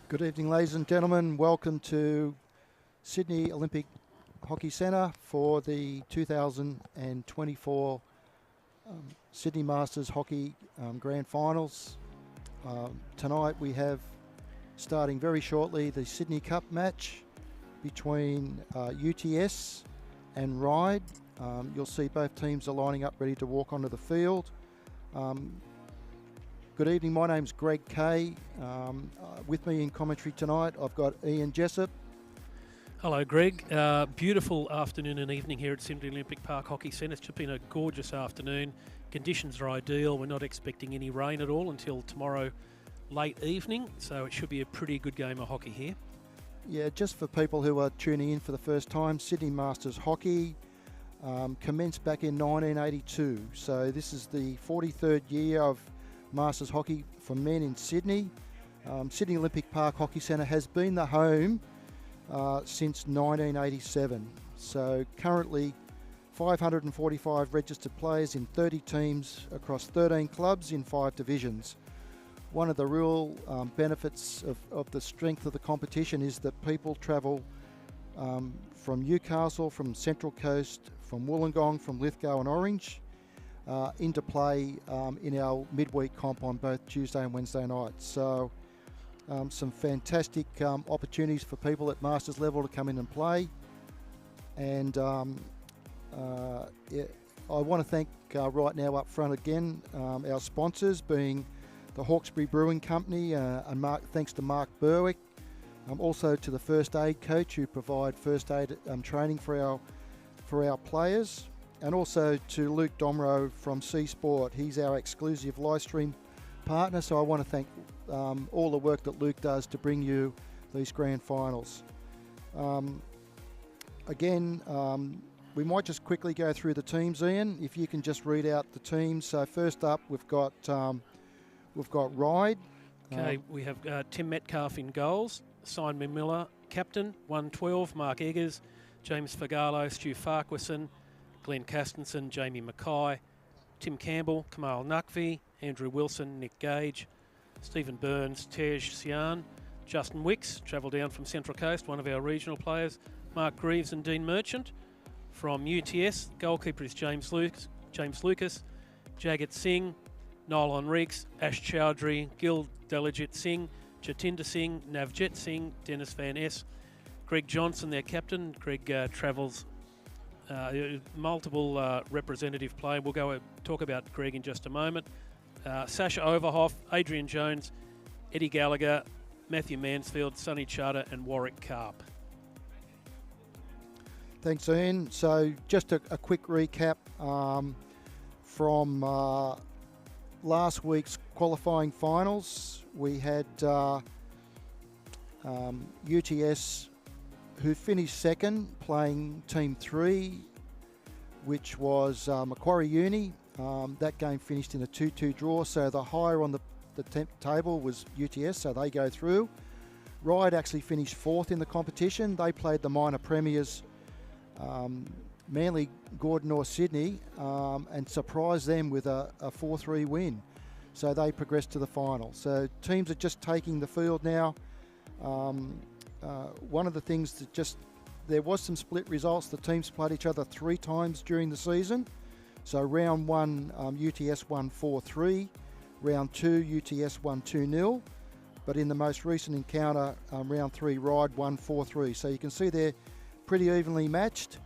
Good evening, ladies and gentlemen. Welcome to Sydney Olympic Hockey Centre for the 2024 Sydney Masters Hockey Grand Finals. Tonight we have, starting very shortly, the Sydney Cup match between UTS and Ryde. You'll see both teams are lining up ready to walk onto the field. Good evening, my name's Greg Kay. With me in commentary tonight, I've got Ian Jessup. Hello, Greg. Beautiful afternoon and evening here at Sydney Olympic Park Hockey Centre. It's just been a gorgeous afternoon. Conditions are ideal. We're not expecting any rain at all until tomorrow late evening, so it should be a pretty good game of hockey here. Yeah, just for people who are tuning in for the first time, Sydney Masters Hockey commenced back in 1982. So this is the 43rd year of Masters Hockey for men in Sydney. Sydney Olympic Park Hockey Centre has been the home since 1987. So currently 545 registered players in 30 teams across 13 clubs in 5 divisions. One of the real benefits of the strength of the competition is that people travel from Newcastle, from Central Coast, from Wollongong, from Lithgow and Orange into play in our midweek comp on both Tuesday and Wednesday nights. So some fantastic opportunities for people at Masters level to come in and play. And I want to thank right now up front again our sponsors, being the Hawkesbury Brewing Company, and thanks to Mark Berwick, also to the First Aid Coach, who provide first aid training for our players, and also to Luke Domro from C Sport. He's our exclusive live stream partner, so I want to thank all the work that Luke does to bring you these grand finals. Again, we might just quickly go through the teams, Ian, if you can just read out the teams. So first up, we've got Ryde. Okay, we have Tim Metcalf in goals, Simon Miller, captain, 112, Mark Eggers, James Fagalo, Stu Farquharson, Glenn Castenson, Jamie Mackay, Tim Campbell, Kamal Naqvi, Andrew Wilson, Nick Gage, Stephen Burns, Tej Sian, Justin Wicks, travel down from Central Coast, one of our regional players, Mark Greaves and Dean Merchant. From UTS, goalkeeper is James Lucas, Jagat Singh, Noel Enriques, Ash Chowdhury, Gil Dalijit Singh, Jatinder Singh, Navjit Singh, Dennis Van Es, Greg Johnson, their captain. Greg travels multiple representative play. We'll go talk about Greg in just a moment. Sasha Overhoff, Adrian Jones, Eddie Gallagher, Matthew Mansfield, Sonny Charter and Warwick Karp. Thanks, Ian. So just a quick recap from last week's qualifying finals. We had UTS, who finished second, playing Team 3, which was Macquarie Uni. That game finished in a 2-2 draw, so the higher on the table was UTS, so they go through. Ryde actually finished 4th in the competition. They played the minor premiers, Manly, Gordon or Sydney, and surprised them with a 4-3 win. So they progressed to the final. So teams are just taking the field now. One of the things that there was some split results. The teams played each other 3 times during the season. So round 1, UTS won 4-3. Round 2, UTS won 2-0. But in the most recent encounter, round 3, Ryde won 4-3. So you can see they're pretty evenly matched.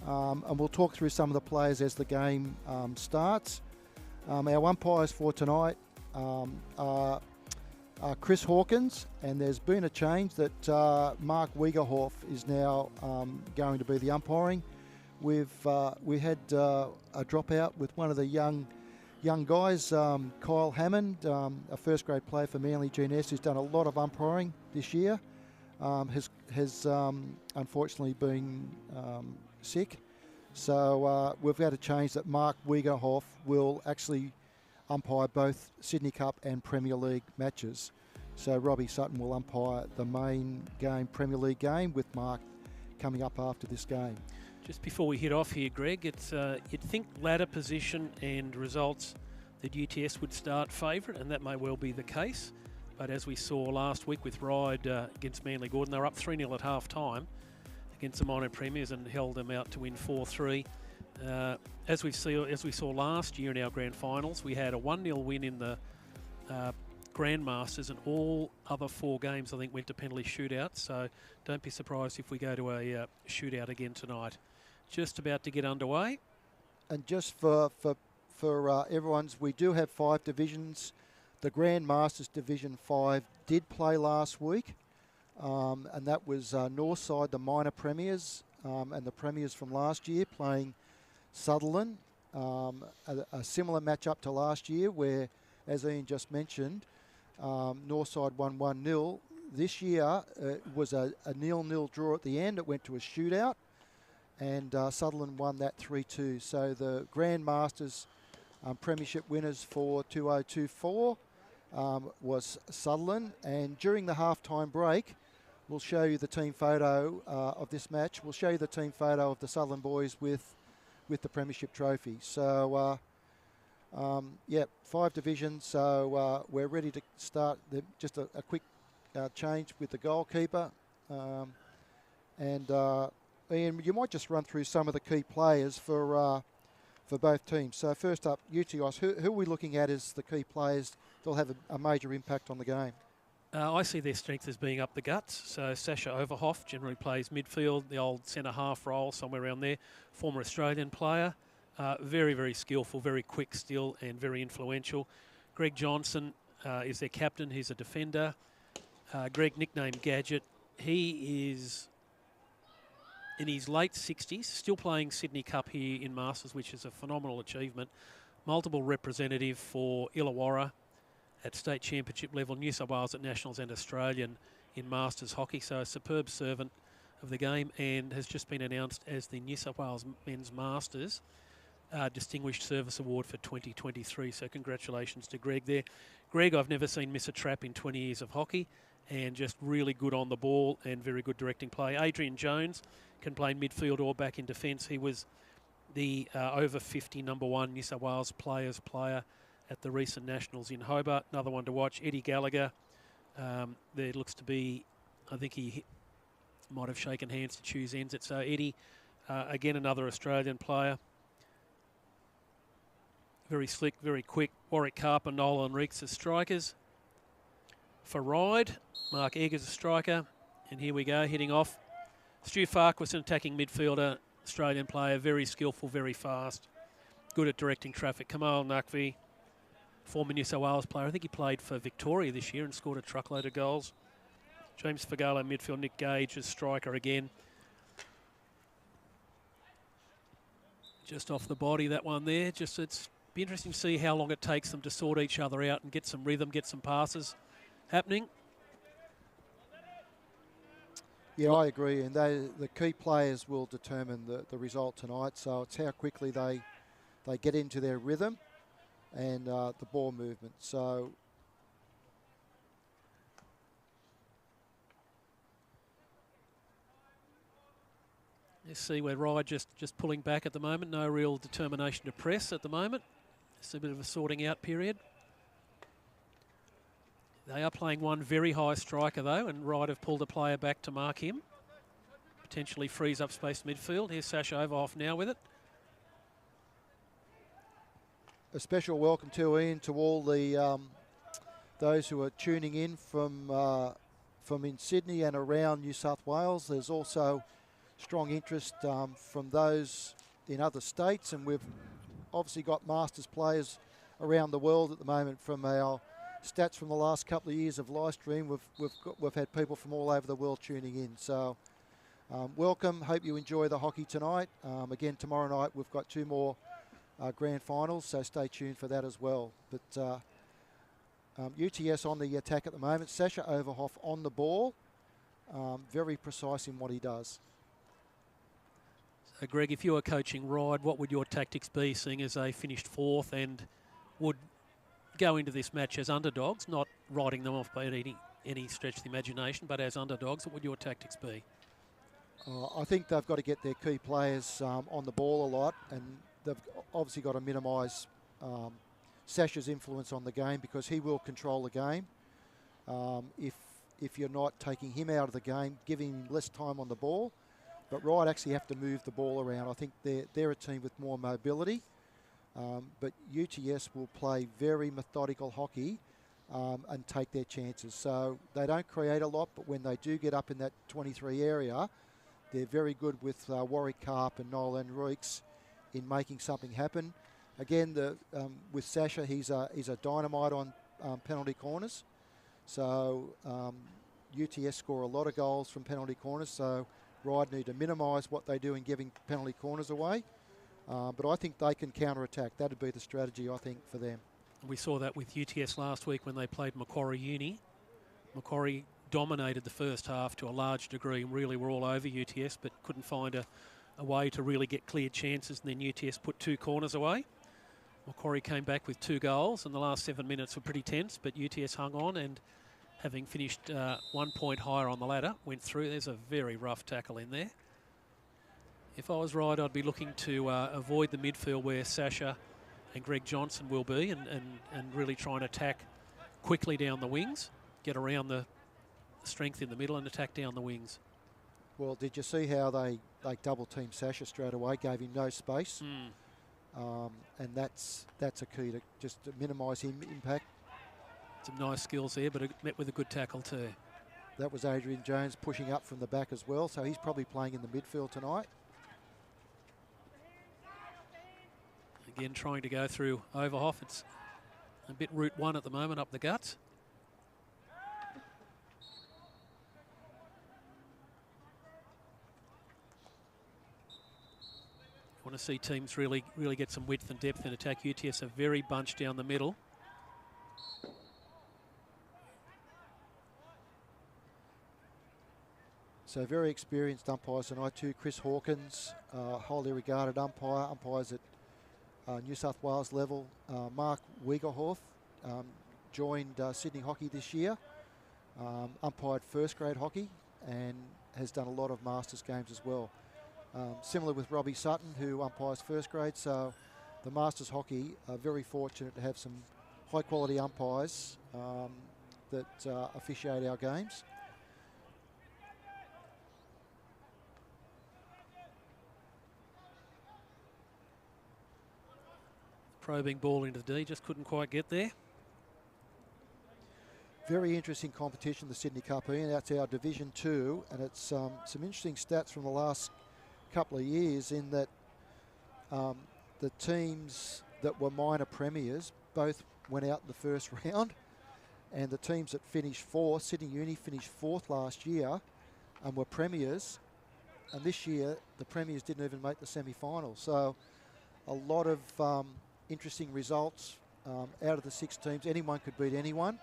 And we'll talk through some of the players as the game starts. Our umpires for tonight are Chris Hawkins, and there's been a change that Mark Wiegerhoff is now going to be the umpiring. We had a dropout with one of the young guys, Kyle Hammond, a first grade player for Manly GNS, who's done a lot of umpiring this year. Has unfortunately been sick, so we've had a change that Mark Wiegerhoff will actually umpire both Sydney Cup and Premier League matches. So Robbie Sutton will umpire the main game, Premier League game, with Mark coming up after this game. Just before we hit off here, Greg, it's you'd think ladder position and results that UTS would start favourite, and that may well be the case. But as we saw last week with Ryde against Manly Gordon, they were up 3-0 at half-time against the minor premiers and held them out to win 4-3. As we saw last year in our grand finals, we had a 1-0 win in the Grandmasters, and all other 4 games, I think, went to penalty shootouts. So don't be surprised if we go to a shootout again tonight. Just about to get underway. And just for everyone's, we do have 5 divisions. The Grandmasters Division 5 did play last week, and that was Northside, the minor premiers, and the premiers from last year playing Sutherland. A similar matchup to last year where, as Ian just mentioned, Northside won 1-0. This year it was a 0-0 draw at the end. It went to a shootout, and Sutherland won that 3-2. So the Grandmasters Premiership winners for 2024 was Sutherland. And during the halftime break, we'll show you the team photo of this match. We'll show you the team photo of the Sutherland boys with the Premiership trophy. So, yeah, 5 divisions. So we're ready to start. Just a quick change with the goalkeeper. And Ian, you might just run through some of the key players for both teams. So first up, UTIOS. Who are we looking at as the key players that'll have a major impact on the game? I see their strength as being up the guts. So Sasha Overhoff generally plays midfield, the old centre-half role, somewhere around there. Former Australian player. Very, very skillful, very quick still, and very influential. Greg Johnson is their captain. He's a defender. Greg, nicknamed Gadget. He is in his late 60s, still playing Sydney Cup here in Masters, which is a phenomenal achievement. Multiple representative for Illawarra at state championship level, New South Wales at Nationals and Australian in Masters hockey. So a superb servant of the game, and has just been announced as the New South Wales Men's Masters Distinguished Service Award for 2023. So congratulations to Greg there. Greg, I've never seen miss a trap in 20 years of hockey, and just really good on the ball and very good directing play. Adrian Jones can play midfield or back in defence. He was the over 50 #1 New South Wales players player at the recent Nationals in Hobart. Another one to watch. Eddie Gallagher. There looks to be, I think he might have shaken hands to choose ends it. So Eddie, again, another Australian player. Very slick, very quick. Warwick Carper, Nolan Reeks as strikers. For Ryde, Mark Eggers a striker. And here we go, hitting off. Stu Farquharson, attacking midfielder, Australian player, very skillful, very fast. Good at directing traffic. Kamal Nakvi, former New South Wales player. I think he played for Victoria this year and scored a truckload of goals. James Fagalo, midfield. Nick Gage as striker again. Just off the body, that one there. Just it's be interesting to see how long it takes them to sort each other out and get some rhythm, get some passes happening. Yeah, I agree, and the key players will determine the result tonight. So it's how quickly they get into their rhythm and the ball movement. So let's see where Ryde just pulling back at the moment. No real determination to press at the moment. It's a bit of a sorting out period. They are playing one very high striker though, and Ryde have pulled a player back to mark him. Potentially frees up space midfield. Here's Sasha Overhoff now with it. a special welcome to Ian to all the those who are tuning in from in Sydney and around New South Wales. There's also strong interest from those in other states, and we've obviously got Masters players around the world at the moment. From our stats from the last couple of years of live stream, we've had people from all over the world tuning in. So welcome. Hope you enjoy the hockey tonight. Again, tomorrow night we've got 2 more grand finals, so stay tuned for that as well. But UTS on the attack at the moment. Sasha Overhoff on the ball, very precise in what he does. So Greg, if you were coaching Ryde, what would your tactics be, seeing as they finished 4th and would go into this match as underdogs, not writing them off by any stretch of the imagination, but as underdogs? What would your tactics be? I think they've got to get their key players on the ball a lot, and they've obviously got to minimise Sasha's influence on the game, because he will control the game. if you're not taking him out of the game, giving him less time on the ball. But Ryde actually have to move the ball around. I think they're a team with more mobility. But UTS will play very methodical hockey and take their chances. So they don't create a lot, but when they do get up in that 23 area, they're very good with Warwick Karp and Nolan Ruiks in making something happen. Again, with Sasha, he's a dynamite on penalty corners. So UTS score a lot of goals from penalty corners. So Ryde need to minimise what they do in giving penalty corners away. But I think they can counter-attack. That would be the strategy, I think, for them. We saw that with UTS last week when they played Macquarie Uni. Macquarie dominated the first half to a large degree and really were all over UTS, but couldn't find a way to really get clear chances, and then UTS put 2 corners away. Macquarie came back with 2 goals, and the last 7 minutes were pretty tense, but UTS hung on, and having finished 1 point higher on the ladder, went through. There's a very rough tackle in there. If I was Ryde, I'd be looking to avoid the midfield where Sasha and Greg Johnson will be, and really try and attack quickly down the wings, get around the strength in the middle and attack down the wings. Well, did you see how they double-teamed Sasha straight away, gave him no space? And that's a key to just to minimise him impact. Some nice skills there, but it met with a good tackle too. That was Adrian Jones pushing up from the back as well, so he's probably playing in the midfield tonight. Again, trying to go through Overhoff. It's a bit route 1 at the moment, up the guts. Want to see teams really get some width and depth in attack. UTS are very bunched down the middle. So very experienced umpires tonight too. Chris Hawkins, highly regarded umpire, umpires at New South Wales level. Mark Wiegerhoff joined Sydney Hockey this year, umpired first grade hockey and has done a lot of Masters games as well. Similar with Robbie Sutton, who umpires first grade. So the Masters hockey are very fortunate to have some high quality umpires that officiate our games. Probing ball into the D, just couldn't quite get there. Very interesting competition, the Sydney Cup, and that's our Division 2, and it's some interesting stats from the last couple of years in that the teams that were minor premiers both went out in the first round, and the teams that finished 4th, Sydney Uni finished 4th last year and were premiers, and this year the premiers didn't even make the semi-final. So a lot of interesting results out of the 6 teams. Anyone could beat anyone.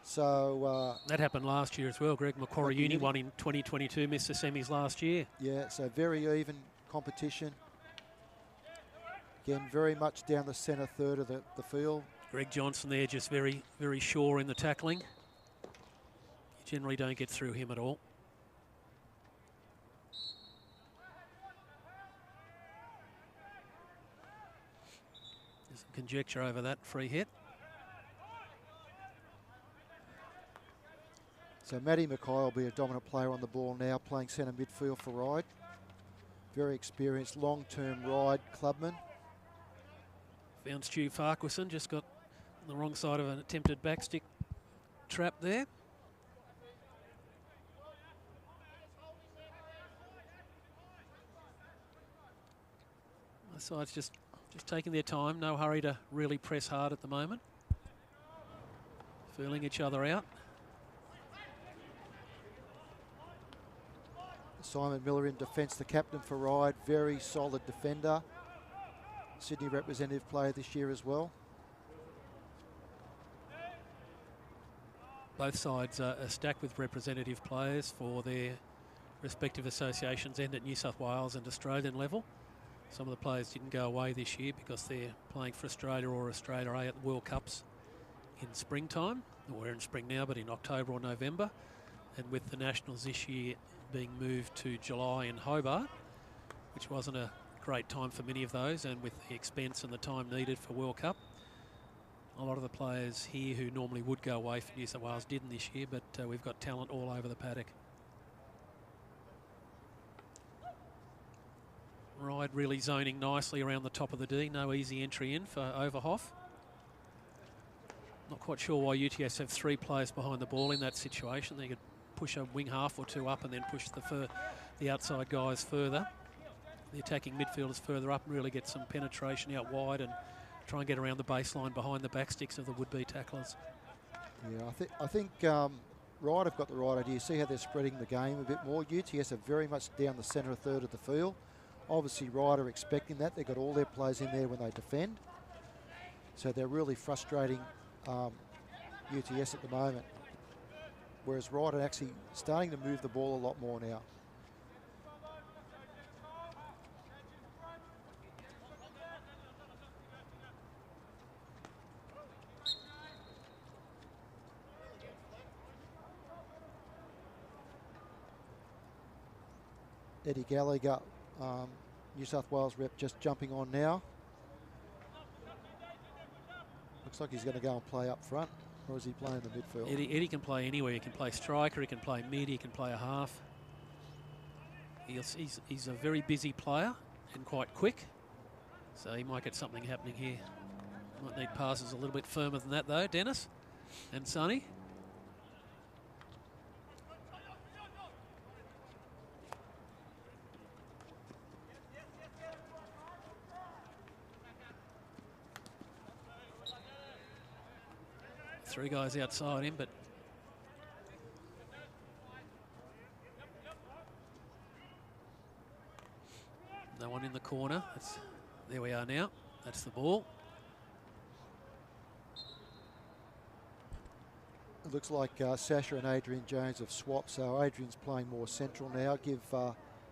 So that happened last year as well. Greg, Macquarie Uni won in 2022, missed the semis last year. Yeah, so very even competition. Again, very much down the centre third of the field. Greg Johnson there, just very sure in the tackling. You generally don't get through him at all. There's some conjecture over that free hit. So Matty Mackay will be a dominant player on the ball now, playing centre midfield for Ryde. Very experienced, long-term Ryde clubman. Found Stu Farquharson, just got on the wrong side of an attempted backstick trap there. The side's just taking their time, no hurry to really press hard at the moment. Feeling each other out. Simon Miller in defence, the captain for Ryde, very solid defender. Sydney representative player this year as well. Both sides are stacked with representative players for their respective associations and at New South Wales and Australian level. Some of the players didn't go away this year because they're playing for Australia or Australia A at the World Cups in springtime. We're in spring now, but in October or November. And with the Nationals this year being moved to July in Hobart, which wasn't a great time for many of those, and with the expense and the time needed for World Cup, A lot of the players here who normally would go away for New South Wales didn't this year, but we've got talent all over the paddock. Ryde really zoning nicely around the top of the D. No easy entry in for Overhoff. Not quite sure why UTS have 3 players behind the ball in that situation. They could push a wing half or 2 up and then push the outside guys further. The attacking midfielders further up and really get some penetration out wide and try and get around the baseline behind the backsticks of the would-be tacklers. Yeah, I think Ryde have got the right idea. See how they're spreading the game a bit more. UTS are very much down the centre third of the field. Obviously, Ryde are expecting that. They've got all their players in there when they defend. So they're really frustrating UTS at the moment. Whereas Ryde are actually starting to move the ball a lot more now. Eddie Gallagher, New South Wales rep, just jumping on now. Looks like he's going to go and play up front, or is he playing the midfield? Eddie can play anywhere. He can play striker, he can play mid, he can play a half. He's a very busy player and quite quick, so he might get something happening here. Might need passes a little bit firmer than that though, Dennis and Sonny. Three guys outside him, but no one in the corner. There we are now. That's the ball. It looks like Sasha and Adrian Jones have swapped, so Adrian's playing more central now. Give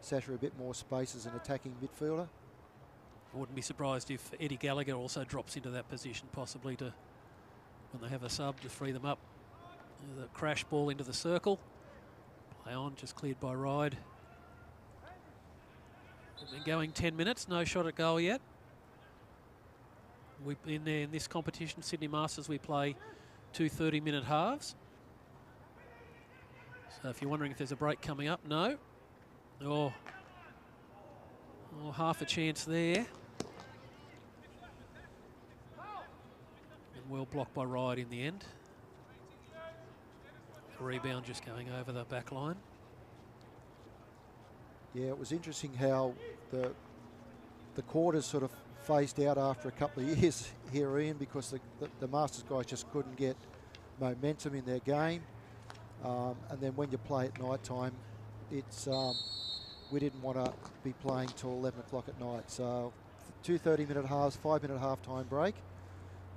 Sasha a bit more space as an attacking midfielder. I wouldn't be surprised if Eddie Gallagher also drops into that position, possibly to, when they have a sub, to free them up. The crash ball into the circle. Play on, just cleared by Ryde. We've been going 10 minutes, no shot at goal yet. We've been there in this competition, Sydney Masters, we play 2 30-minute halves. So if you're wondering if there's a break coming up, no. Oh, half a chance there. And well blocked by Ryde in the end. Rebound just going over the back line. Yeah, it was interesting how the quarters sort of phased out after a couple of years here, Ian, because the Masters guys just couldn't get momentum in their game. And then when you play at night time, it's we didn't want to be playing till 11 o'clock at night. So 2 30-minute halves, 5-minute half-time break.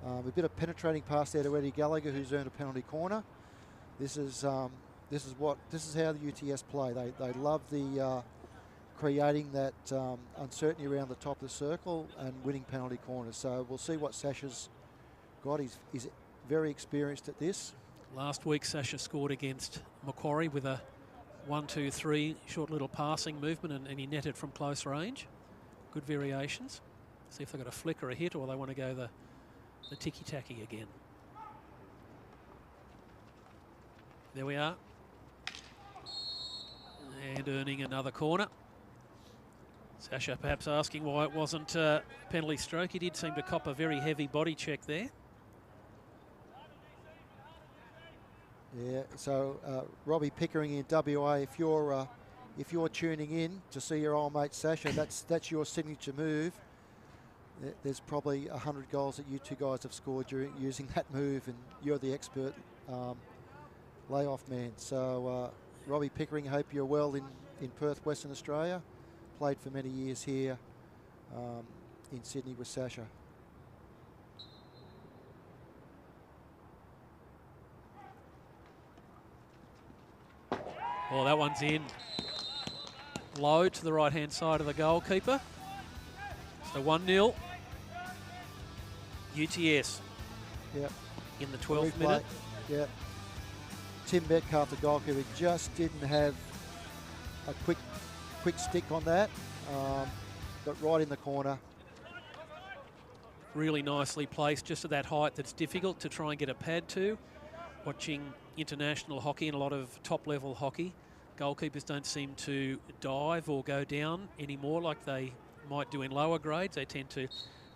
A bit of penetrating pass there to Eddie Gallagher, who's earned a penalty corner. This is how the UTS play. They love the creating that uncertainty around the top of the circle and winning penalty corners. So we'll see what Sasha's got. He's very experienced at this. Last week Sasha scored against Macquarie with a 1-2-3 short little passing movement, and he netted from close range. Good variations. See if they've got a flick or a hit, or they want to go the ticky-tacky again. There we are. And earning another corner. Sasha perhaps asking why it wasn't a penalty stroke. He did seem to cop a very heavy body check there. Yeah, so Robbie Pickering in WA, if you're tuning in to see your old mate Sasha, that's your signature move. There's probably 100 goals that you two guys have scored during using that move, and you're the expert layoff man. So Robbie Pickering, hope you're well in Perth, Western Australia. Played for many years here in Sydney with Sasha. Oh, that one's in. Low to the right-hand side of the goalkeeper. So 1-0. UTS. Yep. In the 12th minute. Yep. Tim Metcalf, the goalkeeper, just didn't have a quick stick on that. Got right in the corner. really nicely placed, just at that height that's difficult to try and get a pad to. Watching international hockey and a lot of top-level hockey, goalkeepers don't seem to dive or go down anymore like they might do in lower grades. They tend to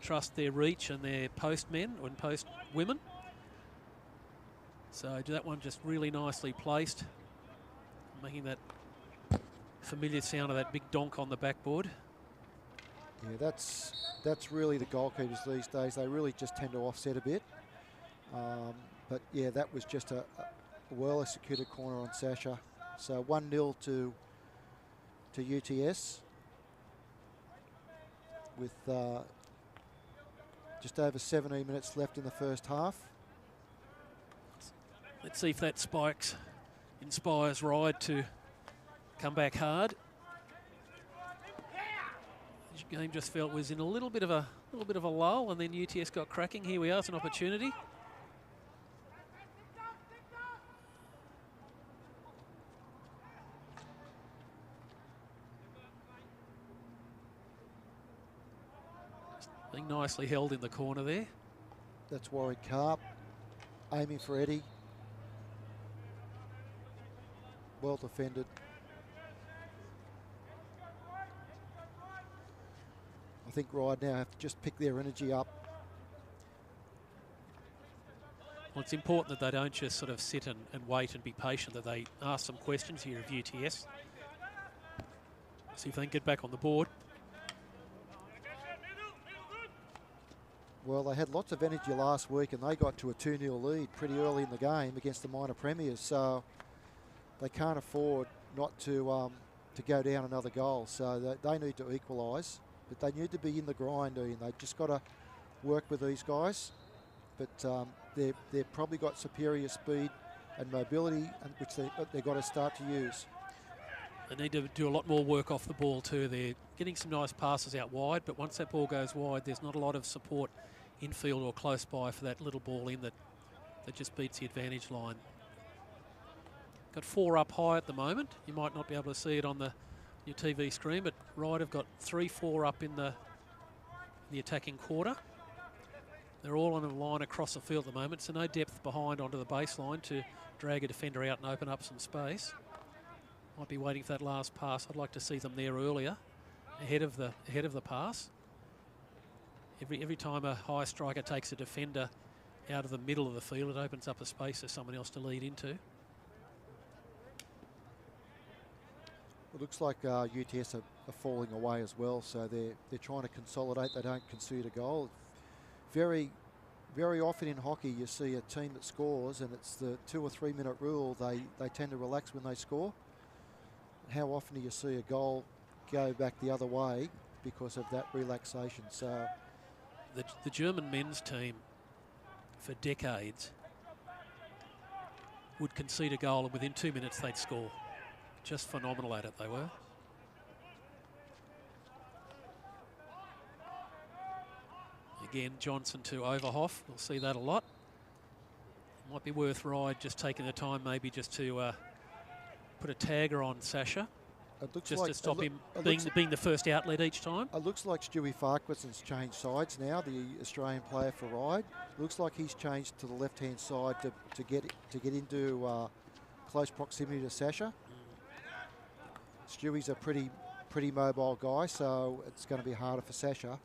trust their reach and their post men and post women. So that one just really nicely placed, making that familiar sound of that big donk on the backboard. Yeah, that's really the goalkeepers these days. They really just tend to offset a bit. But yeah, that was just a well-executed corner on Sasha. So 1-0 to UTS with just over 17 minutes left in the first half. Let's see if that inspires Ryde to come back hard. The game just felt was in a little bit of a lull, and then UTS got cracking. Here we are, it's an opportunity. Being nicely held in the corner there. That's Warwick Carp aiming for Eddie. Well defended. I think Ryde now have to just pick their energy up. Well, it's important that they don't just sort of sit and wait and be patient, that they ask some questions here of UTS. See if they can get back on the board. Well, they had lots of energy last week and they got to a 2-0 lead pretty early in the game against the minor premiers, so they can't afford not to go down another goal. So they need to equalise, but they need to be in the grind, and they just got to work with these guys. But they've probably got superior speed and mobility, which they've got to start to use. They need to do a lot more work off the ball too. They're getting some nice passes out wide, but once that ball goes wide, there's not a lot of support infield or close by for that little ball in that just beats the advantage line. Got 4 up high at the moment. You might not be able to see it on your TV screen, but Ryde have got 3-4 up in the attacking quarter. They're all on a line across the field at the moment, so no depth behind onto the baseline to drag a defender out and open up some space. Might be waiting for that last pass. I'd like to see them there earlier, ahead of the pass. Every time a high striker takes a defender out of the middle of the field, it opens up a space for someone else to lead into. It looks like UTS are falling away as well, so they're trying to consolidate. They don't concede a goal. Very, very often in hockey you see a team that scores and it's the 2 or 3 minute rule. They tend to relax when they score. How often do you see a goal go back the other way because of that relaxation? So the German men's team for decades would concede a goal and within 2 minutes they'd score. Just phenomenal at it, they were. Again, Johnson to Overhoff. We'll see that a lot. Might be worth Ryde just taking the time maybe just to put a tagger on Sasha. Just to stop him being the first outlet each time. It looks like Stewie Farquharson's changed sides now, the Australian player for Ryde. Looks like he's changed to the left-hand side to get into close proximity to Sasha. Stewie's a pretty mobile guy, so it's going to be harder for Sasha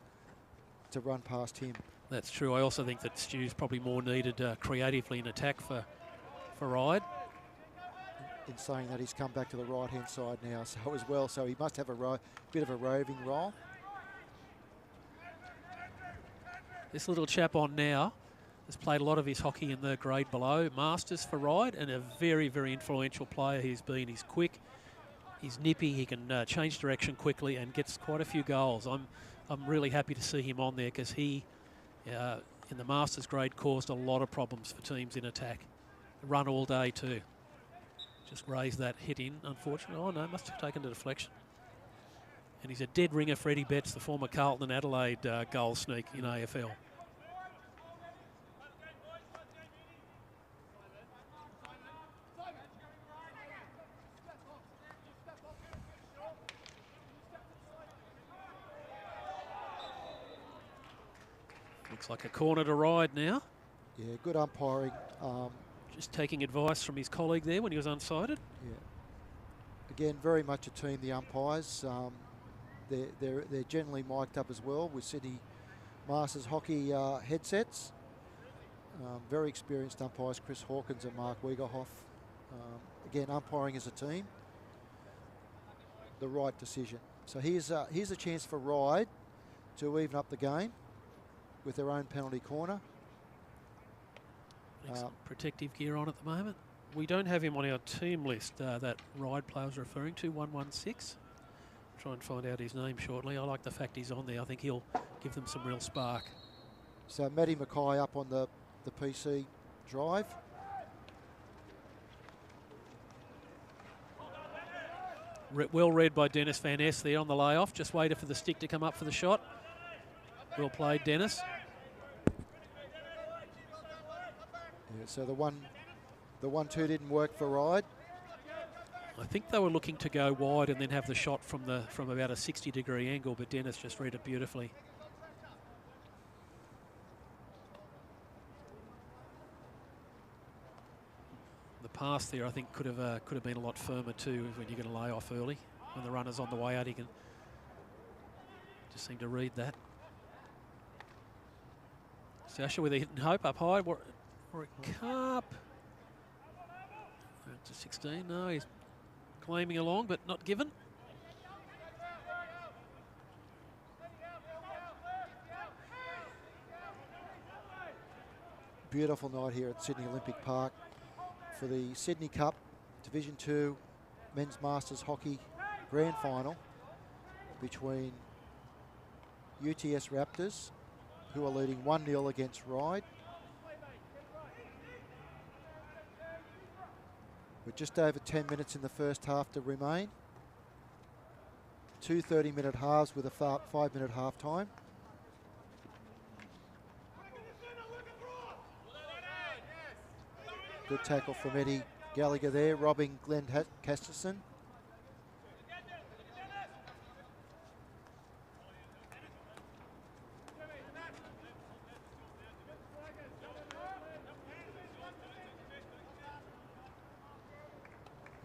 to run past him. That's true. I also think that Stu's probably more needed creatively in attack for Ryde. In saying that, he's come back to the right-hand side now as well, so he must have a bit of a roving role. This little chap on now has played a lot of his hockey in the grade below Masters for Ryde, and a very, very influential player he's been. He's quick, he's nippy, he can change direction quickly and gets quite a few goals. I'm really happy to see him on there because he, in the Masters grade, caused a lot of problems for teams in attack. Run all day too. Just raised that hit in, unfortunately. Oh no, must have taken the deflection. And he's a dead ringer for Eddie Betts, the former Carlton and Adelaide goal sneak in AFL. Looks like a corner to Ryde now. Yeah, good umpiring. Just taking advice from his colleague there when he was unsighted. Yeah. Again, very much a team, the umpires. They're generally mic'd up as well with Sydney Masters hockey headsets. Very experienced umpires, Chris Hawkins and Mark Wiegerhoff. Again, umpiring as a team. The right decision. So here's a chance for Ryde to even up the game with their own penalty corner. Protective gear on at the moment. We don't have him on our team list, that Ryde player was referring to, 116. Try and find out his name shortly. I like the fact he's on there. I think he'll give them some real spark. So Matty Mackay up on the PC drive. Well read by Dennis Van Ness there on the layoff. Just waited for the stick to come up for the shot. Well played, Dennis. Yeah, so the 1-2 didn't work for Ryde. I think they were looking to go wide and then have the shot from about a 60-degree angle, but Dennis just read it beautifully. The pass there, I think, could have been a lot firmer too when you're going to lay off early. When the runner's on the way out, he can just seem to read that. Sasha with a hit and hope up high. Or a cup. To 16. No, he's claiming along, but not given. Beautiful night here at Sydney Olympic Park for the Sydney Cup Division 2 Men's Masters Hockey Grand Final between UTS Raptors, who are leading 1-0 against Ryde. With just over 10 minutes in the first half to remain. 2 30-minute halves with a 5-minute half time. Good tackle from Eddie Gallagher there, robbing Glenn Casterson.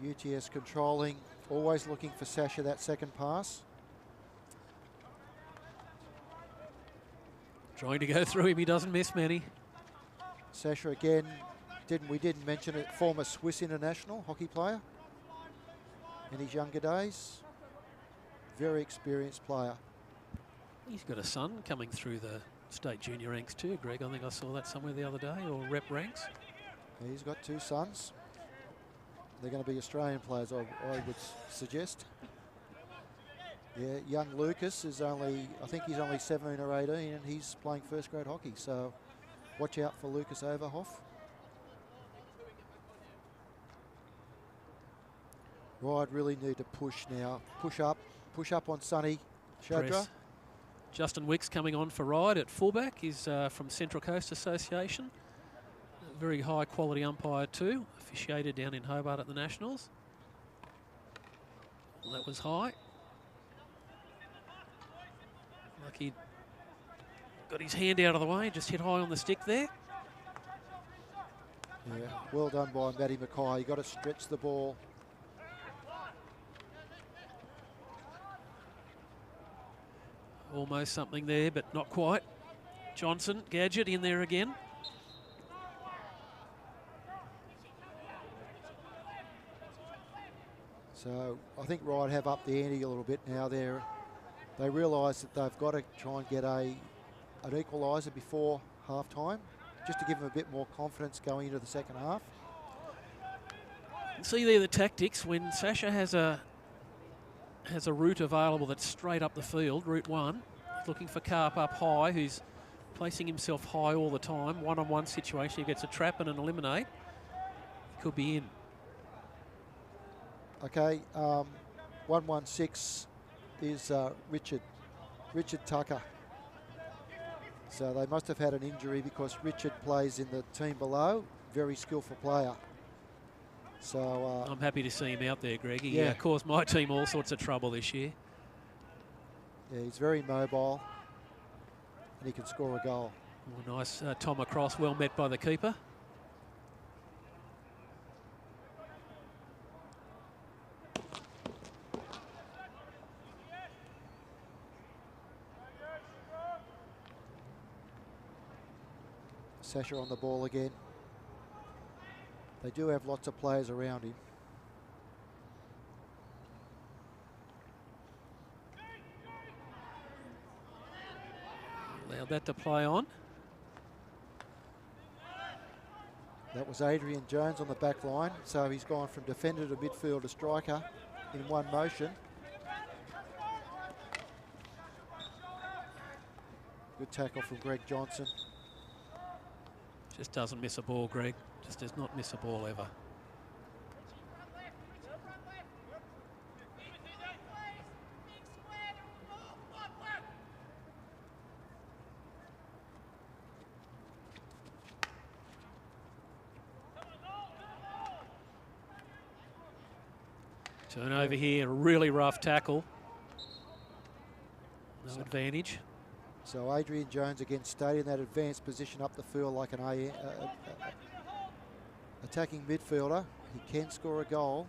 UTS controlling, always looking for Sasha that second pass. Trying to go through him, he doesn't miss many. Sasha again, we didn't mention it, former Swiss international hockey player in his younger days. Very experienced player. He's got a son coming through the state junior ranks too, Greg. I think I saw that somewhere the other day, or rep ranks. Yeah, he's got 2 sons. They're going to be Australian players, I would suggest. Yeah, young Lucas is only, I think he's only 17 or 18, and he's playing first grade hockey. So watch out for Lucas Overhoff. Ryde really need to push now. Push up on Sonny Shadra. Press. Justin Wicks coming on for Ryde at fullback. He's from Central Coast Association. Very high quality umpire too. Officiated down in Hobart at the Nationals. Well, that was high. Like he got his hand out of the way, just hit high on the stick there. Yeah, well done by Matty Mackay. You got to stretch the ball. Almost something there, but not quite. Johnson, Gadget in there again. So I think Ryde have upped the ante a little bit now. They realise that they've got to try and get an equaliser before half time, just to give them a bit more confidence going into the second half. See there the tactics when Sasha has a route available that's straight up the field, route 1. He's looking for Carp up high, who's placing himself high all the time. One-on-one situation, he gets a trap and an eliminate. He could be in. Okay, 116 is Richard Tucker. So they must have had an injury because Richard plays in the team below. Very skillful player. So I'm happy to see him out there, Greg. He caused my team all sorts of trouble this year. Yeah, he's very mobile and he can score a goal. Oh, nice Tom across, well met by the keeper. Sasha on the ball again. They do have lots of players around him. Allowed that to play on. That was Adrian Jones on the back line, so he's gone from defender to midfielder striker in one motion. Good tackle from Greg Johnson. Just doesn't miss a ball, Greg. Just does not miss a ball ever. Turnover here, a really rough tackle. No advantage. So Adrian Jones again stayed in that advanced position up the field like an attacking midfielder. He can score a goal,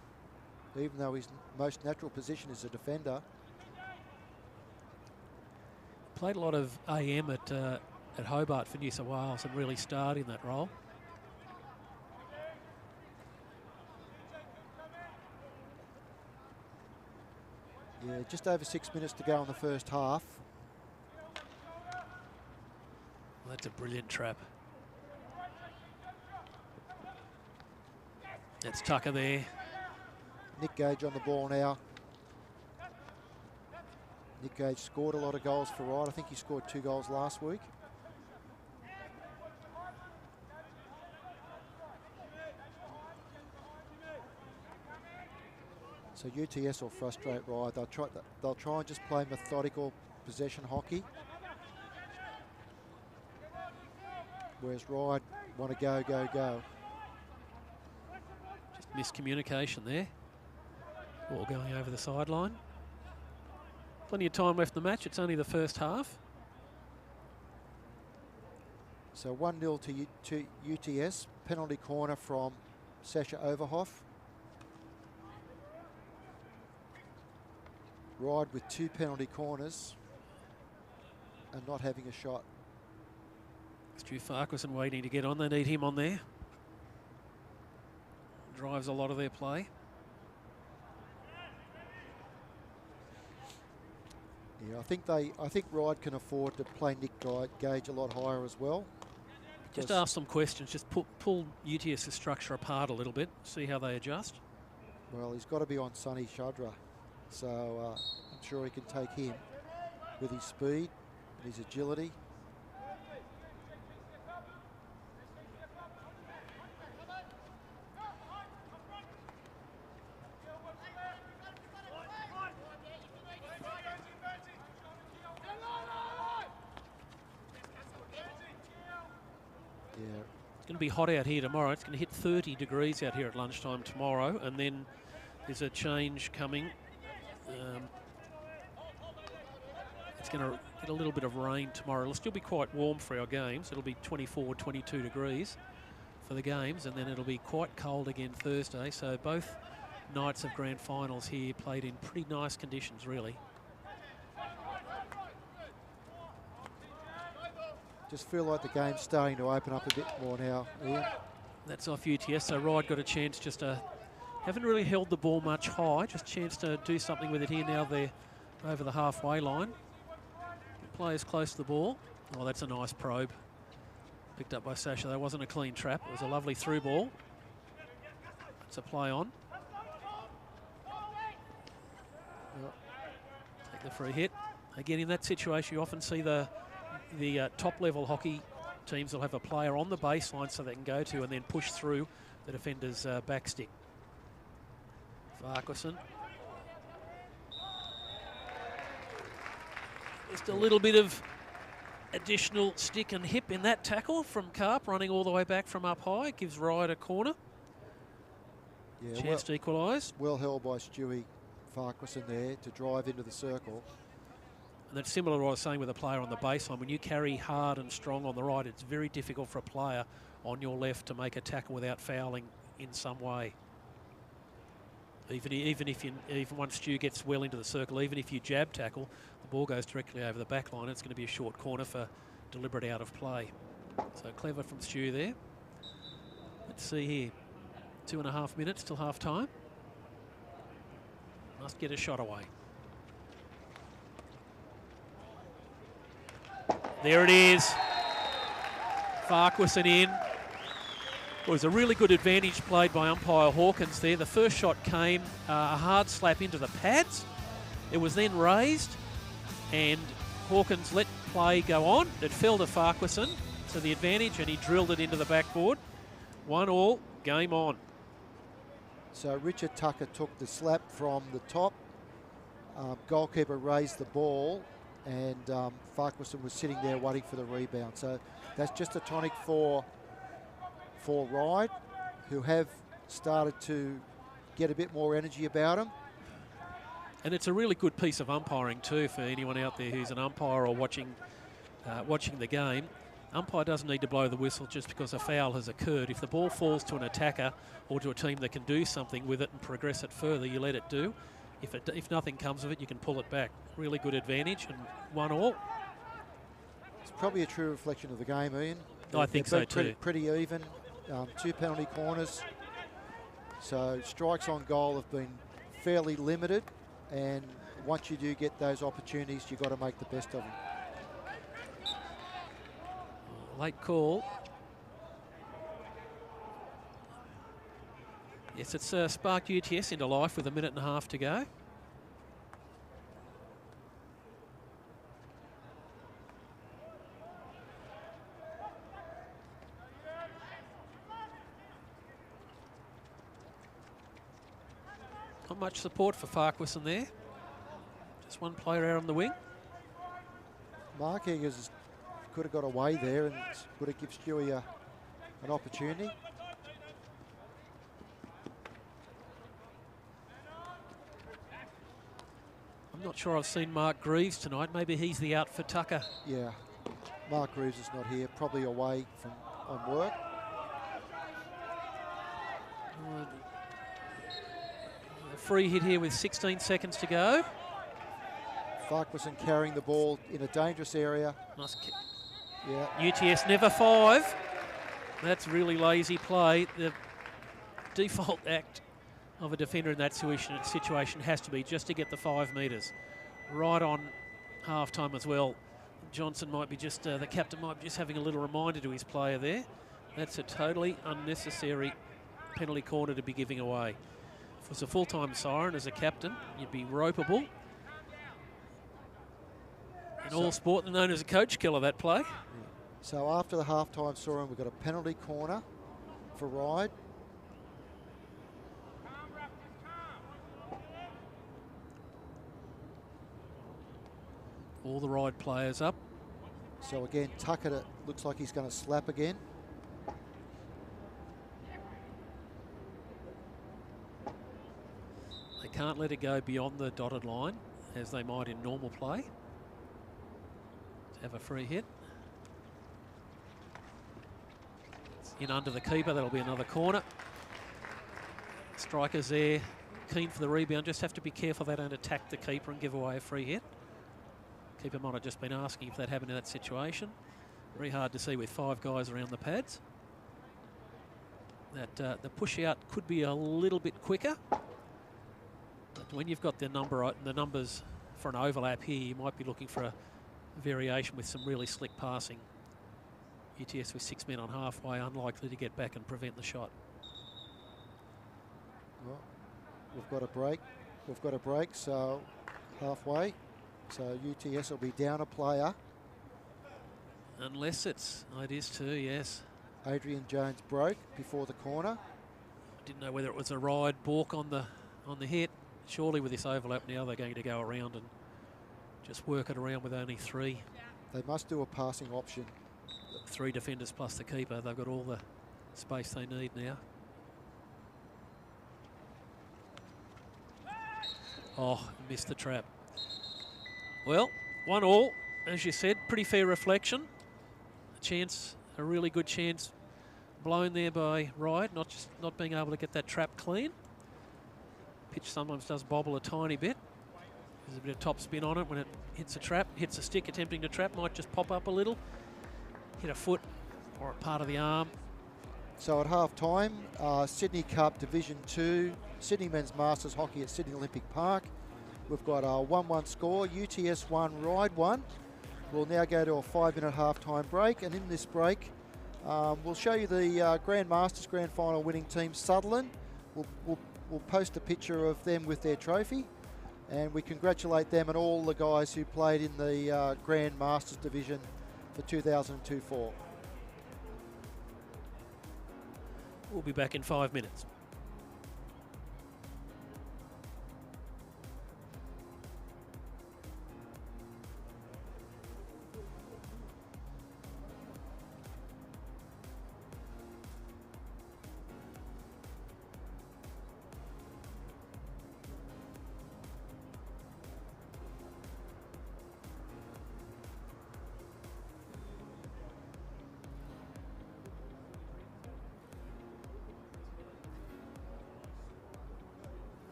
even though his most natural position is a defender. Played a lot of AM at Hobart for New South Wales and really starred in that role. Yeah, just over 6 minutes to go in the first half. Well, that's a brilliant trap. That's Tucker there. Nick Gage on the ball now. Nick Gage scored a lot of goals for Ryde. I think he scored 2 goals last week. So UTS will frustrate Ryde. They'll try and just play methodical possession hockey. Whereas Ryde want to go, go, go. Just miscommunication there. Ball going over the sideline. Plenty of time left in the match. It's only the first half. So 1-0 to UTS. Penalty corner from Sasha Overhoff. Ryde with 2 penalty corners and not having a shot. Stu Farquharson waiting to get on. They need him on there. Drives a lot of their play. Yeah, I think Ryde can afford to play Nick Gage a lot higher as well. Just ask some questions. Just pull UTS's structure apart a little bit. See how they adjust. Well, he's got to be on Sonny Shudra. So I'm sure he can take him with his speed and his agility. Yeah. It's going to be hot out here tomorrow. It's going to hit 30 degrees out here at lunchtime tomorrow, and then there's a change coming. It's going to get a little bit of rain tomorrow. It'll still be quite warm for our games. It'll be 24, 22 degrees for the games, and then it'll be quite cold again Thursday. So both nights of grand finals here played in pretty nice conditions, really. Just feel like the game's starting to open up a bit more now, Ian. That's off UTS, so Ryde got a chance just to... Haven't really held the ball much high, just a chance to do something with it here. Now they're over the halfway line. Players close to the ball. Oh, that's a nice probe. Picked up by Sasha. That wasn't a clean trap. It was a lovely through ball. It's a play on. Take the free hit. Again, in that situation, you often see the top-level hockey teams will have a player on the baseline so they can go to and then push through the defender's backstick. Farquharson. Just a little bit of additional stick and hip in that tackle from Karp, running all the way back from up high. Gives Ryde a corner. Yeah, chance to equalise. Well held by Stewie Farquharson there to drive into the circle. And that's similar to what I was saying with a player on the baseline. When you carry hard and strong on the right, it's very difficult for a player on your left to make a tackle without fouling in some way. Even once Stu gets well into the circle, even if you jab tackle, the ball goes directly over the back line. It's going to be a short corner for deliberate out of play. So clever from Stu there. Let's see here. 2.5 minutes till half time. Must get a shot away. There it is. Farquharson in. It was a really good advantage played by umpire Hawkins there. The first shot came a hard slap into the pads. It was then raised and Hawkins let play go on. It fell to Farquharson to the advantage and he drilled it into the backboard. 1-1, game on. So Richard Tucker took the slap from the top. Goalkeeper raised the ball and Farquharson was sitting there waiting for the rebound. So that's just a tonic for Ryde, who have started to get a bit more energy about them. And it's a really good piece of umpiring too for anyone out there who's an umpire or watching the game. Umpire doesn't need to blow the whistle just because a foul has occurred. If the ball falls to an attacker or to a team that can do something with it and progress it further, you let it do. If nothing comes of it, you can pull it back. Really good advantage and 1-1. It's probably a true reflection of the game, Ian. I think so too. Pretty even. 2 penalty corners. So strikes on goal have been fairly limited. And once you do get those opportunities, you've got to make the best of them. Late call. Yes, it's sparked UTS into life with 1.5 minutes to go. Not much support for Farquharson there. Just one player out on the wing. Mark Eggers could have got away there and would have given Stewie an opportunity. I'm not sure I've seen Mark Greaves tonight. Maybe he's the out for Tucker. Yeah, Mark Greaves is not here, probably away on work. A free hit here with 16 seconds to go. Farquharson carrying the ball in a dangerous area. Nice kick. Yeah. UTS never 5. That's really lazy play. The default act of a defender in that situation has to be just to get the 5 metres. Right on half-time as well. Johnson might be just, the captain might be just having a little reminder to his player there. That's a totally unnecessary penalty corner to be giving away. If it was a full-time siren as a captain, you'd be ropeable. In all sport, known as a coach killer, that play. Yeah. So after the half-time siren, we've got a penalty corner for Ryde. All the Ryde players up. So again, Tucker looks like he's going to slap again. They can't let it go beyond the dotted line as they might in normal play. Have a free hit. It's in under the keeper, that'll be another corner. Strikers there, keen for the rebound, just have to be careful they don't attack the keeper and give away a free hit. Keeper might have just been asking if that happened in that situation. Very hard to see with 5 guys around the pads. That the push out could be a little bit quicker. But when you've got the numbers for an overlap here, you might be looking for a variation with some really slick passing. UTS with 6 men on halfway, unlikely to get back and prevent the shot. Well, we've got a break. We've got a break, so halfway. So UTS will be down a player. Unless it is too, yes. Adrian Jones broke before the corner. Didn't know whether it was a Ryde balk on the hit. Surely with this overlap now they're going to go around and just work it around with only 3. They must do a passing option. 3 defenders plus the keeper. They've got all the space they need now. Oh, missed the trap. Well, 1-1, as you said, pretty fair reflection. A really good chance blown there by Ryde, not being able to get that trap clean. Pitch sometimes does bobble a tiny bit. There's a bit of top spin on it when it hits a trap, hits a stick attempting to trap, might just pop up a little, hit a foot or a part of the arm. So at half time, Sydney Cup Division 2, Sydney Men's Masters Hockey at Sydney Olympic Park. We've got a 1-1 score, UTS 1, Ryde 1. We'll now go to a 5-minute half-time break, and in this break, we'll show you the Grand Masters Grand Final winning team, Sutherland. We'll post a picture of them with their trophy, and we congratulate them and all the guys who played in the Grand Masters division for 2002-04. We'll be back in 5 minutes.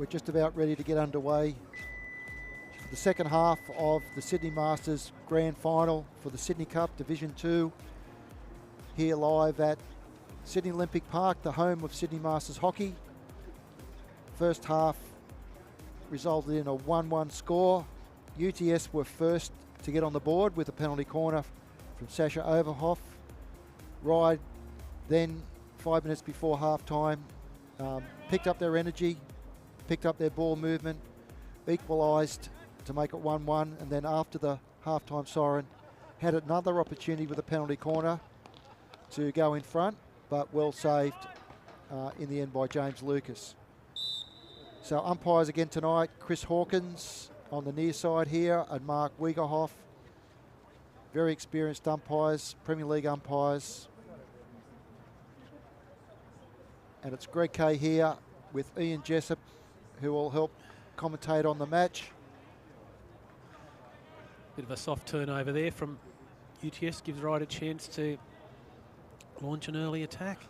We're just about ready to get underway. The second half of the Sydney Masters Grand Final for the Sydney Cup Division 2. Here live at Sydney Olympic Park, the home of Sydney Masters Hockey. First half resulted in a 1-1 score. UTS were first to get on the board with a penalty corner from Sasha Overhoff. Ryde then, 5 minutes before half-time, picked up their energy, picked up their ball movement, equalised to make it 1-1, and then after the half-time siren, had another opportunity with a penalty corner to go in front, but well saved in the end by James Lucas. So umpires again tonight, Chris Hawkins on the near side here, and Mark Wiegerhoff. Very experienced umpires, Premier League umpires. And it's Greg Kay here with Ian Jessup, who will help commentate on the match. Bit of a soft turnover there from UTS, gives Ryde a chance to launch an early attack.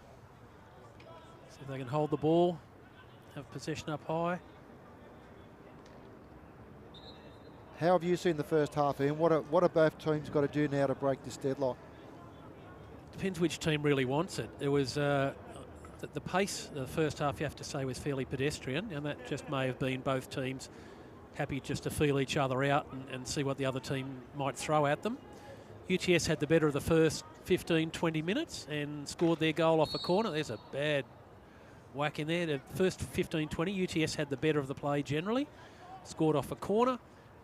See if they can hold the ball, have possession up high. How have you seen the first half, Ian? What are both teams got to do now to break this deadlock? Depends which team really wants it. There was the pace, the first half, you have to say, was fairly pedestrian, and that just may have been both teams happy just to feel each other out and see what the other team might throw at them. UTS had the better of the first 15, 20 minutes and scored their goal off a corner. There's a bad whack in there. The first 15, 20, UTS had the better of the play generally, scored off a corner.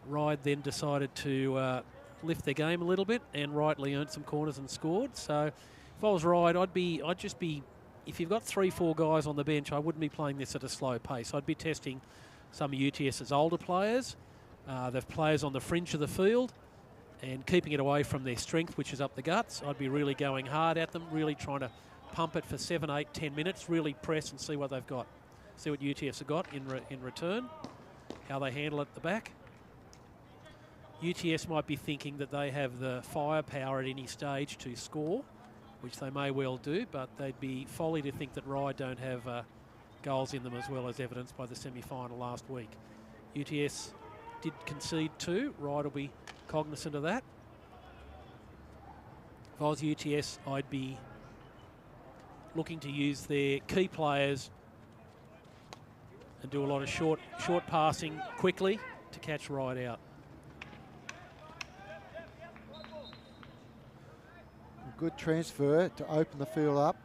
Ryde then decided to lift their game a little bit and rightly earned some corners and scored. So if I was Ryde, I'd just be, if you've got 3-4 guys on the bench, I wouldn't be playing this at a slow pace. I'd be testing some of UTS's older players. They've players on the fringe of the field and keeping it away from their strength, which is up the guts. I'd be really going hard at them, really trying to pump it for 7, 8, 10 minutes, really press and see what they've got. See what UTS have got in return, how they handle it at the back. UTS might be thinking that they have the firepower at any stage to score, which they may well do, but they'd be folly to think that Ryde don't have goals in them, as well as evidenced by the semi-final last week. UTS did concede 2. Ryde will be cognizant of that. If I was UTS, I'd be looking to use their key players and do a lot of short passing quickly to catch Ryde out. Good transfer to open the field up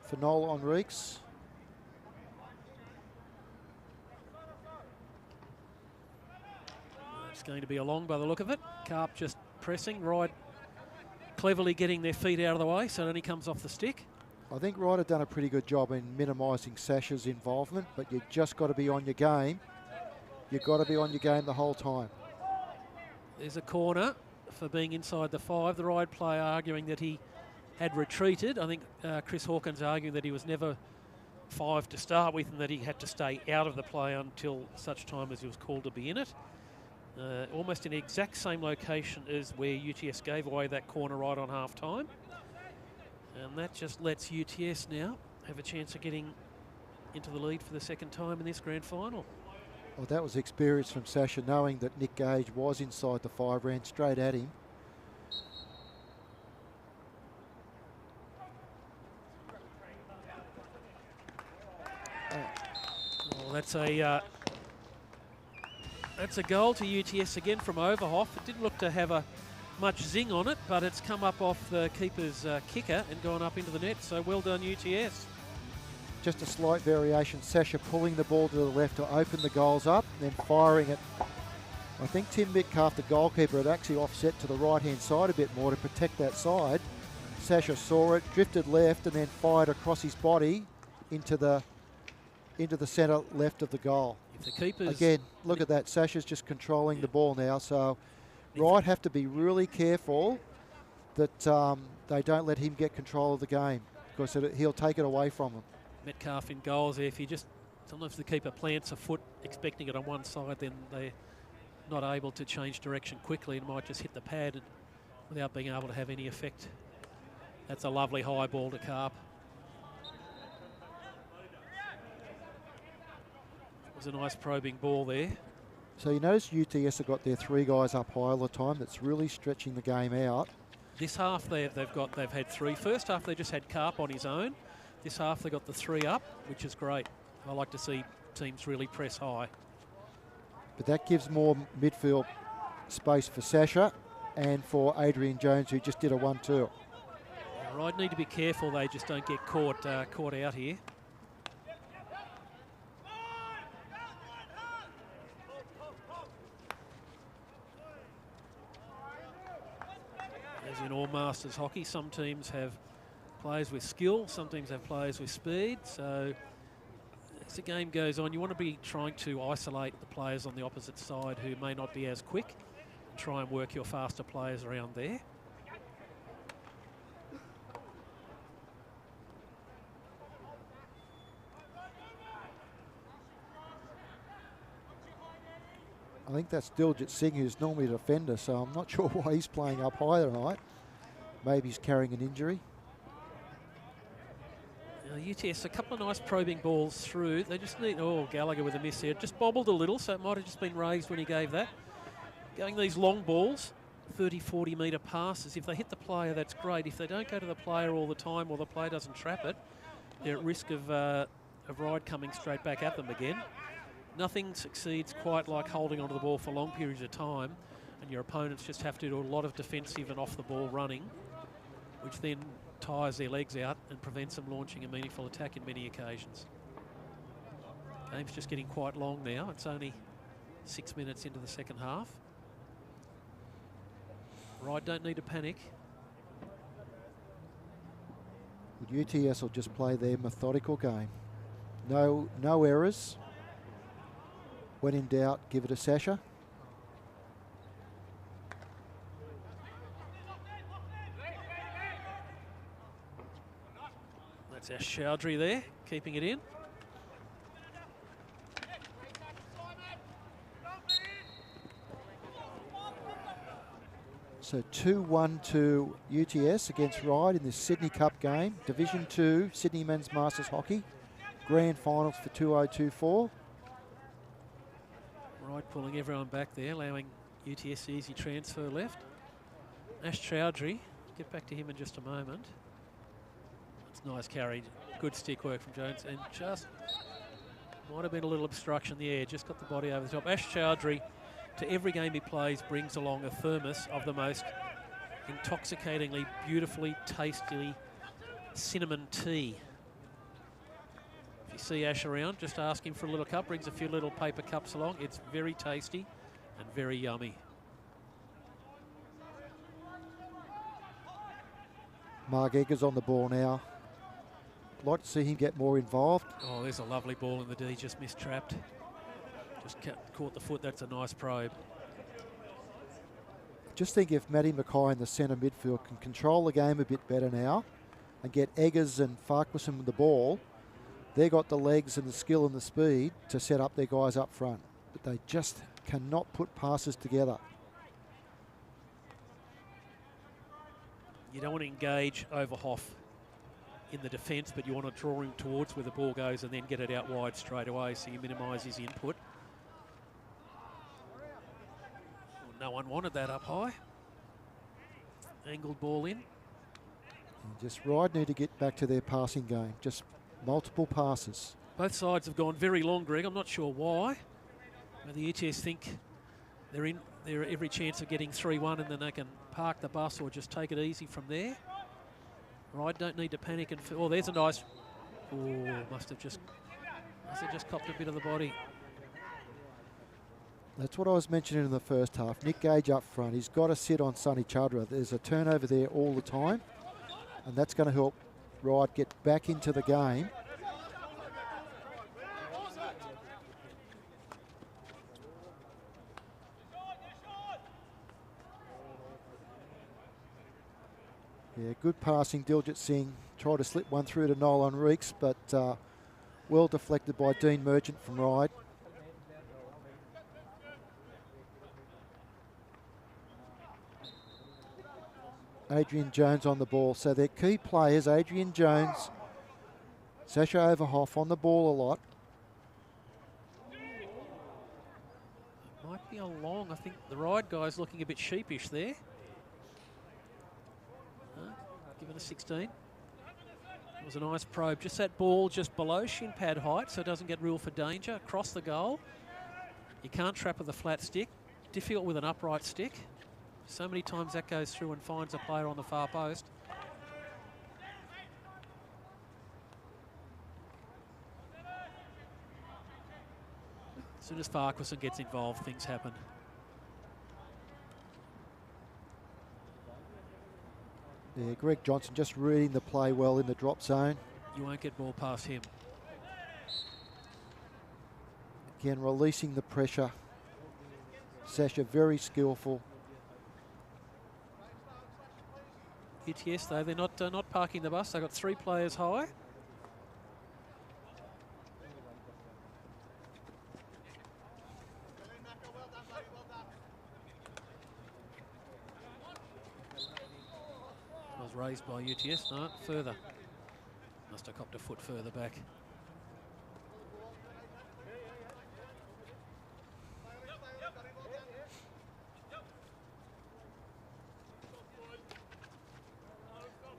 for Noel Enriques. It's going to be a long by the look of it. Carp just pressing. Ryde cleverly getting their feet out of the way so it only comes off the stick. I think Ryde have done a pretty good job in minimising Sasha's involvement, but you've just got to be on your game. You've got to be on your game the whole time. There's a corner for being inside the 5. The Ryde player arguing that he had retreated. I think Chris Hawkins arguing that he was never 5 to start with and that he had to stay out of the play until such time as he was called to be in it. Almost in the exact same location as where UTS gave away that corner right on half-time. And that just lets UTS now have a chance of getting into the lead for the second time in this grand final. Well, that was experience from Sasha, knowing that Nick Gage was inside the 5, ran straight at him. Well, that's a goal to UTS again from Overhoff. It didn't look to have much zing on it, but it's come up off the keeper's kicker and gone up into the net. So well done, UTS. Just a slight variation. Sasha pulling the ball to the left to open the goals up, then firing it. I think Tim Metcalf, the goalkeeper, had actually offset to the right-hand side a bit more to protect that side. Sasha saw it, drifted left, and then fired across his body into the centre left of the goal. If the keepers again, look at that. Sasha's just controlling the ball now. So Ryde have to be really careful that they don't let him get control of the game, because he'll take it away from them. Metcalf in goals there. If you just, sometimes the keeper plants a foot expecting it on one side, then they're not able to change direction quickly and might just hit the pad without being able to have any effect. That's a lovely high ball to Carp. was a nice probing ball there. So you notice UTS have got their 3 guys up high all the time. That's really stretching the game out. This half they've had 3. First half they just had Carp on his own. This half they got the 3 up, which is great. I like to see teams really press high. But that gives more midfield space for Sasha and for Adrian Jones, who just did a 1-2. Ryde need to be careful they just don't get caught out here. As in all Masters hockey, some teams have players with skill, some teams have players with speed. So as the game goes on, you want to be trying to isolate the players on the opposite side who may not be as quick and try and work your faster players around there. I think that's Diljit Singh, who's normally a defender, so I'm not sure why he's playing up high tonight. Maybe he's carrying an injury. UTS, a couple of nice probing balls through. They just need, oh, Gallagher with a miss here. Just bobbled a little, so it might have just been raised when he gave that. Going these long balls, 30, 40 metre passes. If they hit the player, that's great. If they don't go to the player all the time or the player doesn't trap it, they're at risk of Ryde coming straight back at them again. Nothing succeeds quite like holding onto the ball for long periods of time, and your opponents just have to do a lot of defensive and off-the-ball running, which then tires their legs out and prevents them launching a meaningful attack in many occasions. Game's just getting quite long now. It's only 6 minutes into the second half. Ryde don't need to panic. UTS will just play their methodical game. No errors. When in doubt, give it a Sasha. That's our Chowdhury there, keeping it in. So 2-1 to UTS against Ryde in this Sydney Cup game. Division 2 Sydney Men's Masters Hockey. Grand Finals for 2024. Ryde pulling everyone back there, allowing UTS the easy transfer left. Ash Chowdhury, get back to him in just a moment. It's nice carried, good stick work from Jones, and just might have been a little obstruction in the air, just got the body over the top. Ash Chowdhury, to every game he plays, brings along a thermos of the most intoxicatingly, beautifully, tastily cinnamon tea. If you see Ash around, just ask him for a little cup. Brings a few little paper cups along. It's very tasty and very yummy. Mark Eggers on the ball now. Like to see him get more involved. Oh, there's a lovely ball in the D, just mistrapped. Just caught the foot. That's a nice probe. Just think if Matty Mackay in the centre midfield can control the game a bit better now and get Eggers and Farquharson with the ball, they've got the legs and the skill and the speed to set up their guys up front. But they just cannot put passes together. You don't want to engage Overhoff in the defence, but you want to draw him towards where the ball goes and then get it out wide straight away so you minimise his input. Well, no one wanted that up high. Angled ball in. And just Ryde need to get back to their passing game. Just multiple passes. Both sides have gone very long, Greg. I'm not sure why. The UTS think they're every chance of getting 3-1 and then they can park the bus or just take it easy from there. Ryde don't need to panic and... Oh, there's a nice... Oh, must have just copped a bit of the body. That's what I was mentioning in the first half. Nick Gage up front. He's got to sit on Sonny Chadra. There's a turnover there all the time, and that's going to help Ryde get back into the game. Yeah, good passing. Diljit Singh tried to slip one through to Nolan Reeks, but well deflected by Dean Merchant from Ryde. Adrian Jones on the ball. So their key players, Adrian Jones, Sasha Overhoff on the ball a lot. Might be a long. I think the Ryde guy's looking a bit sheepish there. Give it a 16. It was a nice probe. Just that ball just below shin pad height, so it doesn't get ruled for danger. Across the goal. You can't trap with a flat stick. Difficult with an upright stick. So many times that goes through and finds a player on the far post. As soon as Farquharson gets involved, things happen. Yeah, Greg Johnson just reading the play well in the drop zone. You won't get ball past him. Again, releasing the pressure. Sasha very skillful. ETS though, they're not parking the bus. They've got 3 players high. Was raised by UTS, no, further. Must have copped a foot further back.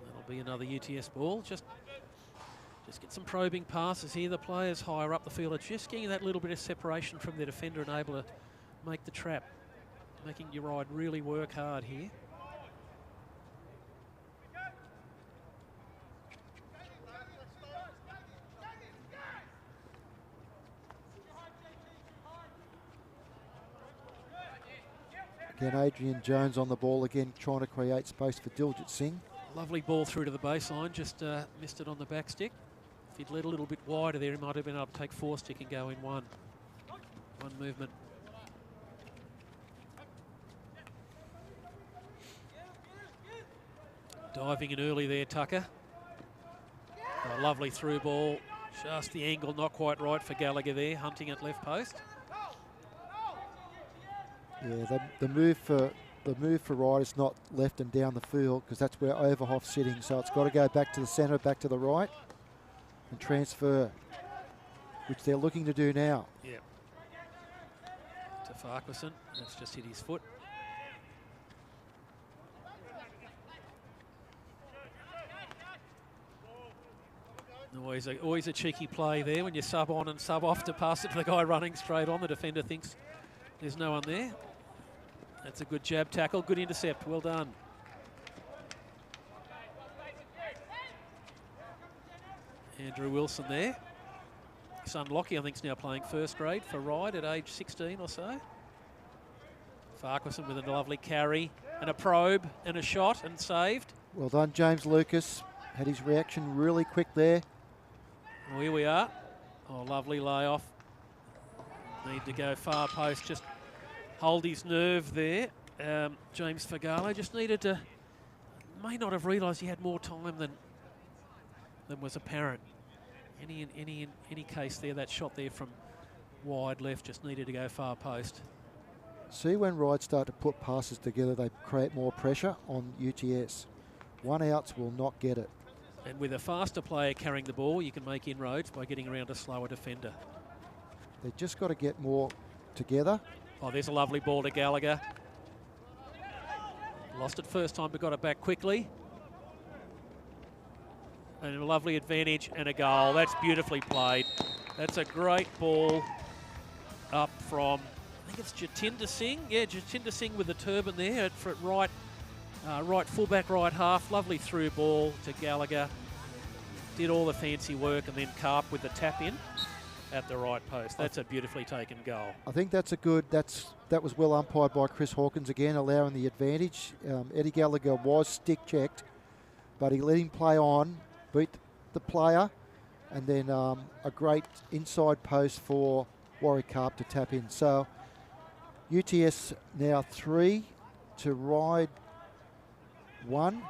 That'll be another UTS ball. Just get some probing passes here. The players higher up the field are just getting that little bit of separation from their defender and able to make the trap. Making your Ryde really work hard here. Again, Adrian Jones on the ball again, trying to create space for Diljit Singh. Lovely ball through to the baseline, just missed it on the back stick. If he'd led a little bit wider there, he might have been able to take 4 stick and go in one movement. Diving in early there, Tucker. Oh, lovely through ball. Just the angle not quite right for Gallagher there, hunting at left post. Yeah, the move for Ryde is not left and down the field because that's where Overhoff's sitting. So it's got to go back to the centre, back to the right, and transfer, which they're looking to do now. Yeah. To Farquharson, that's just hit his foot. Always a cheeky play there when you sub on and sub off to pass it to the guy running straight on. The defender thinks there's no one there. That's a good jab tackle, good intercept, well done. Andrew Wilson there. Son Lockie, I think, is now playing first grade for Ryde at age 16 or so. Farquharson with a lovely carry and a probe and a shot and saved. Well done, James Lucas. Had his reaction really quick there. Well, here we are. Oh, lovely layoff. Need to go far post, just hold his nerve there. James Fagalo just needed to, may not have realised he had more time than was apparent. Any case there, that shot there from wide left just needed to go far post. See, when Ryde start to put passes together, they create more pressure on UTS. One outs will not get it. And with a faster player carrying the ball, you can make inroads by getting around a slower defender. They've just got to get more together. Oh, there's a lovely ball to Gallagher. Lost it first time, but got it back quickly. And a lovely advantage and a goal. That's beautifully played. That's a great ball up from, I think it's Jatinder Singh. Yeah, Jatinder Singh with the turban there at right fullback, right half. Lovely through ball to Gallagher. Did all the fancy work and then Karp with the tap in at the right post. That's a beautifully taken goal. I think that's a good, that was well umpired by Chris Hawkins again, allowing the advantage. Eddie Gallagher was stick checked, but he let him play on, beat the player, and then a great inside post for Warwick Karp to tap in. So UTS now 3 to Ryde 1.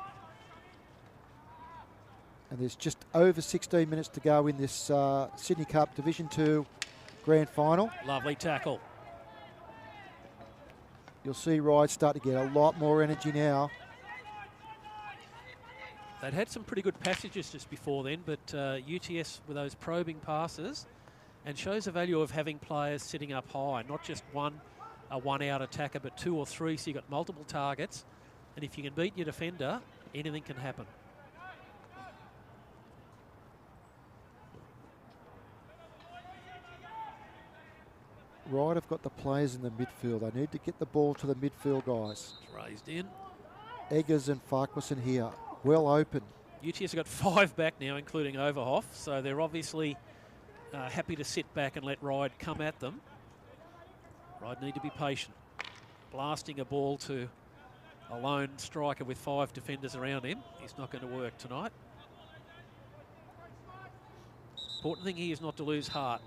And there's just over 16 minutes to go in this Sydney Cup Division 2 Grand Final. Lovely tackle. You'll see Ryde start to get a lot more energy now. They'd had some pretty good passages just before then, but UTS with those probing passes, and shows the value of having players sitting up high, not just one a one-out attacker, but 2 or 3, so you've got multiple targets. And if you can beat your defender, anything can happen. Ryde have got the players in the midfield. They need to get the ball to the midfield guys. It's raised in. Eggers and Farquharson here, well open. UTS have got 5 back now, including Overhoff, so they're obviously happy to sit back and let Ryde come at them. Ryde need to be patient. Blasting a ball to a lone striker with 5 defenders around him is not going to work tonight. Important thing here is not to lose heart.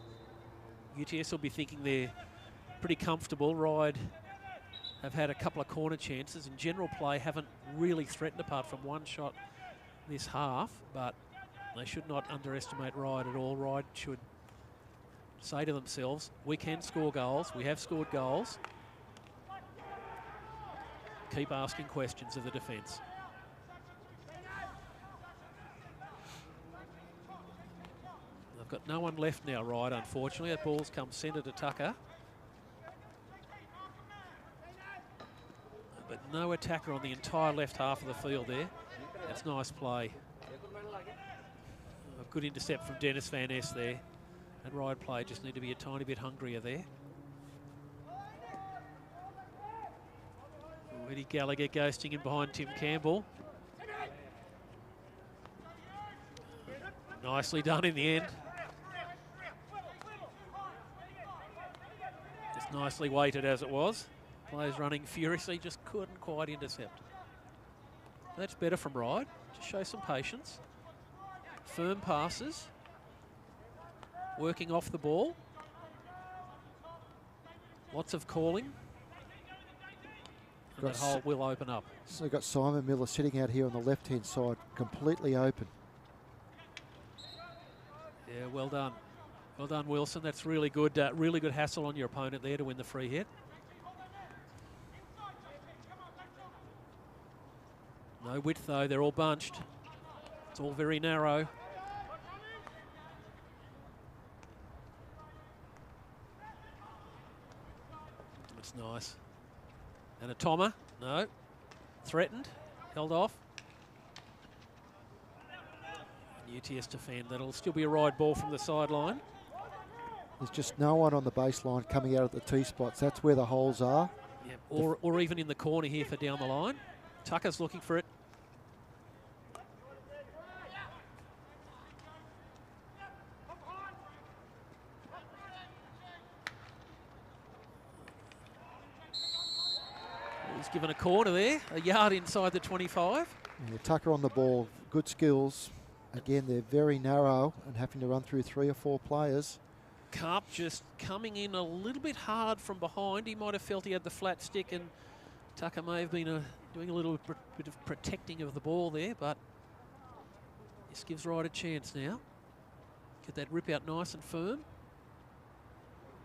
UTS will be thinking they're pretty comfortable. Ryde have had a couple of corner chances. In general play, haven't really threatened apart from one shot this half, but they should not underestimate Ryde at all. Ryde should say to themselves, we can score goals. We have scored goals. Keep asking questions of the defence. They've got no one left now, Ryde, unfortunately. That ball's come centre to Tucker. But no attacker on the entire left half of the field there. That's nice play. A good intercept from Dennis Van Ness there. And Ryde play just need to be a tiny bit hungrier there. Eddie Gallagher ghosting in behind Tim Campbell. Nicely done in the end. Just nicely weighted as it was. Players running furiously, just couldn't quite intercept. That's better from Ryde. Just show some patience. Firm passes. Working off the ball. Lots of calling. And that hole will open up. So we've got Simon Miller sitting out here on the left-hand side, completely open. Yeah, well done. Well done, Wilson. That's really good hassle on your opponent there to win the free hit. No width, though. They're all bunched. It's all very narrow. That's nice. And a Toma. No. Threatened. Held off. UTS defend. That'll still be a Ryde ball from the sideline. There's just no one on the baseline coming out at the T-spots. That's where the holes are. Yep. Or even in the corner here for down the line. Tucker's looking for it. He's given a corner there, a yard inside the 25. Yeah, Tucker on the ball, good skills. Again, they're very narrow and having to run through 3 or 4 players. Carp just coming in a little bit hard from behind. He might have felt he had the flat stick, and Tucker may have been doing a little bit of protecting of the ball there, but this gives Ryde a chance now. Get that rip out nice and firm.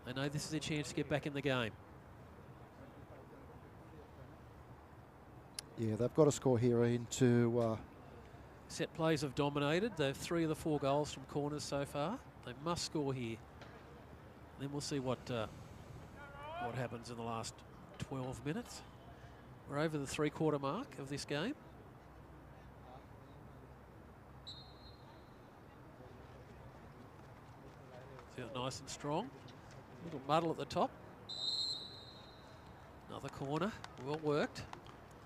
They know this is their chance to get back in the game. Yeah, they've got to score here into... Set plays have dominated. They've 3 of the 4 goals from corners so far. They must score here. Then we'll see what happens in the last 12 minutes. We're over the 3/4 mark of this game. Feel nice and strong. A little muddle at the top. Another corner. Well worked.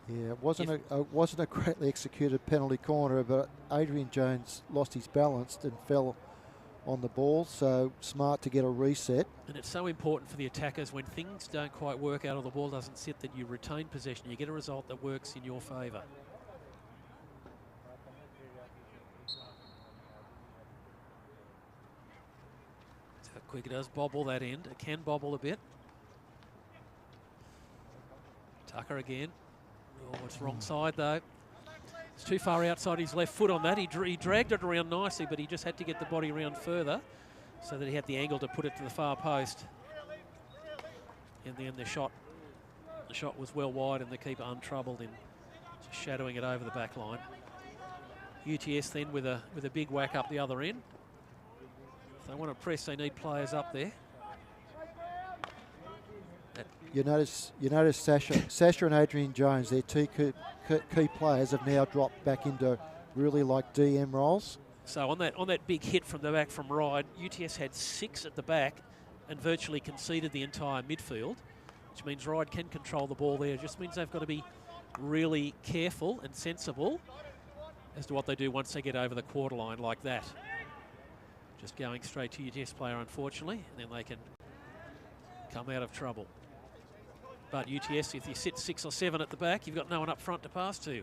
Yeah, it wasn't a greatly executed penalty corner, but Adrian Jones lost his balance and fell on the ball, so smart to get a reset. And it's so important for the attackers when things don't quite work out or the ball doesn't sit that you retain possession. You get a result that works in your favour. That's how quick it does bobble that end. It can bobble a bit. Tucker again. Oh, it's wrong side though. It's too far outside his left foot on that. He dragged it around nicely, but he just had to get the body around further so that he had the angle to put it to the far post. And then the shot was well wide and the keeper untroubled in just shadowing it over the back line. UTS then with a big whack up the other end. If they want to press, they need players up there. That you notice Sasha and Adrian Jones, their two key players, have now dropped back into really like DM roles. So on that big hit from the back from Ryde, UTS had 6 at the back and virtually conceded the entire midfield, which means Ryde can control the ball there. It just means they've got to be really careful and sensible as to what they do once they get over the quarter line like that. Just going straight to UTS player, unfortunately, and then they can come out of trouble. But UTS, if you sit 6 or 7 at the back, you've got no one up front to pass to.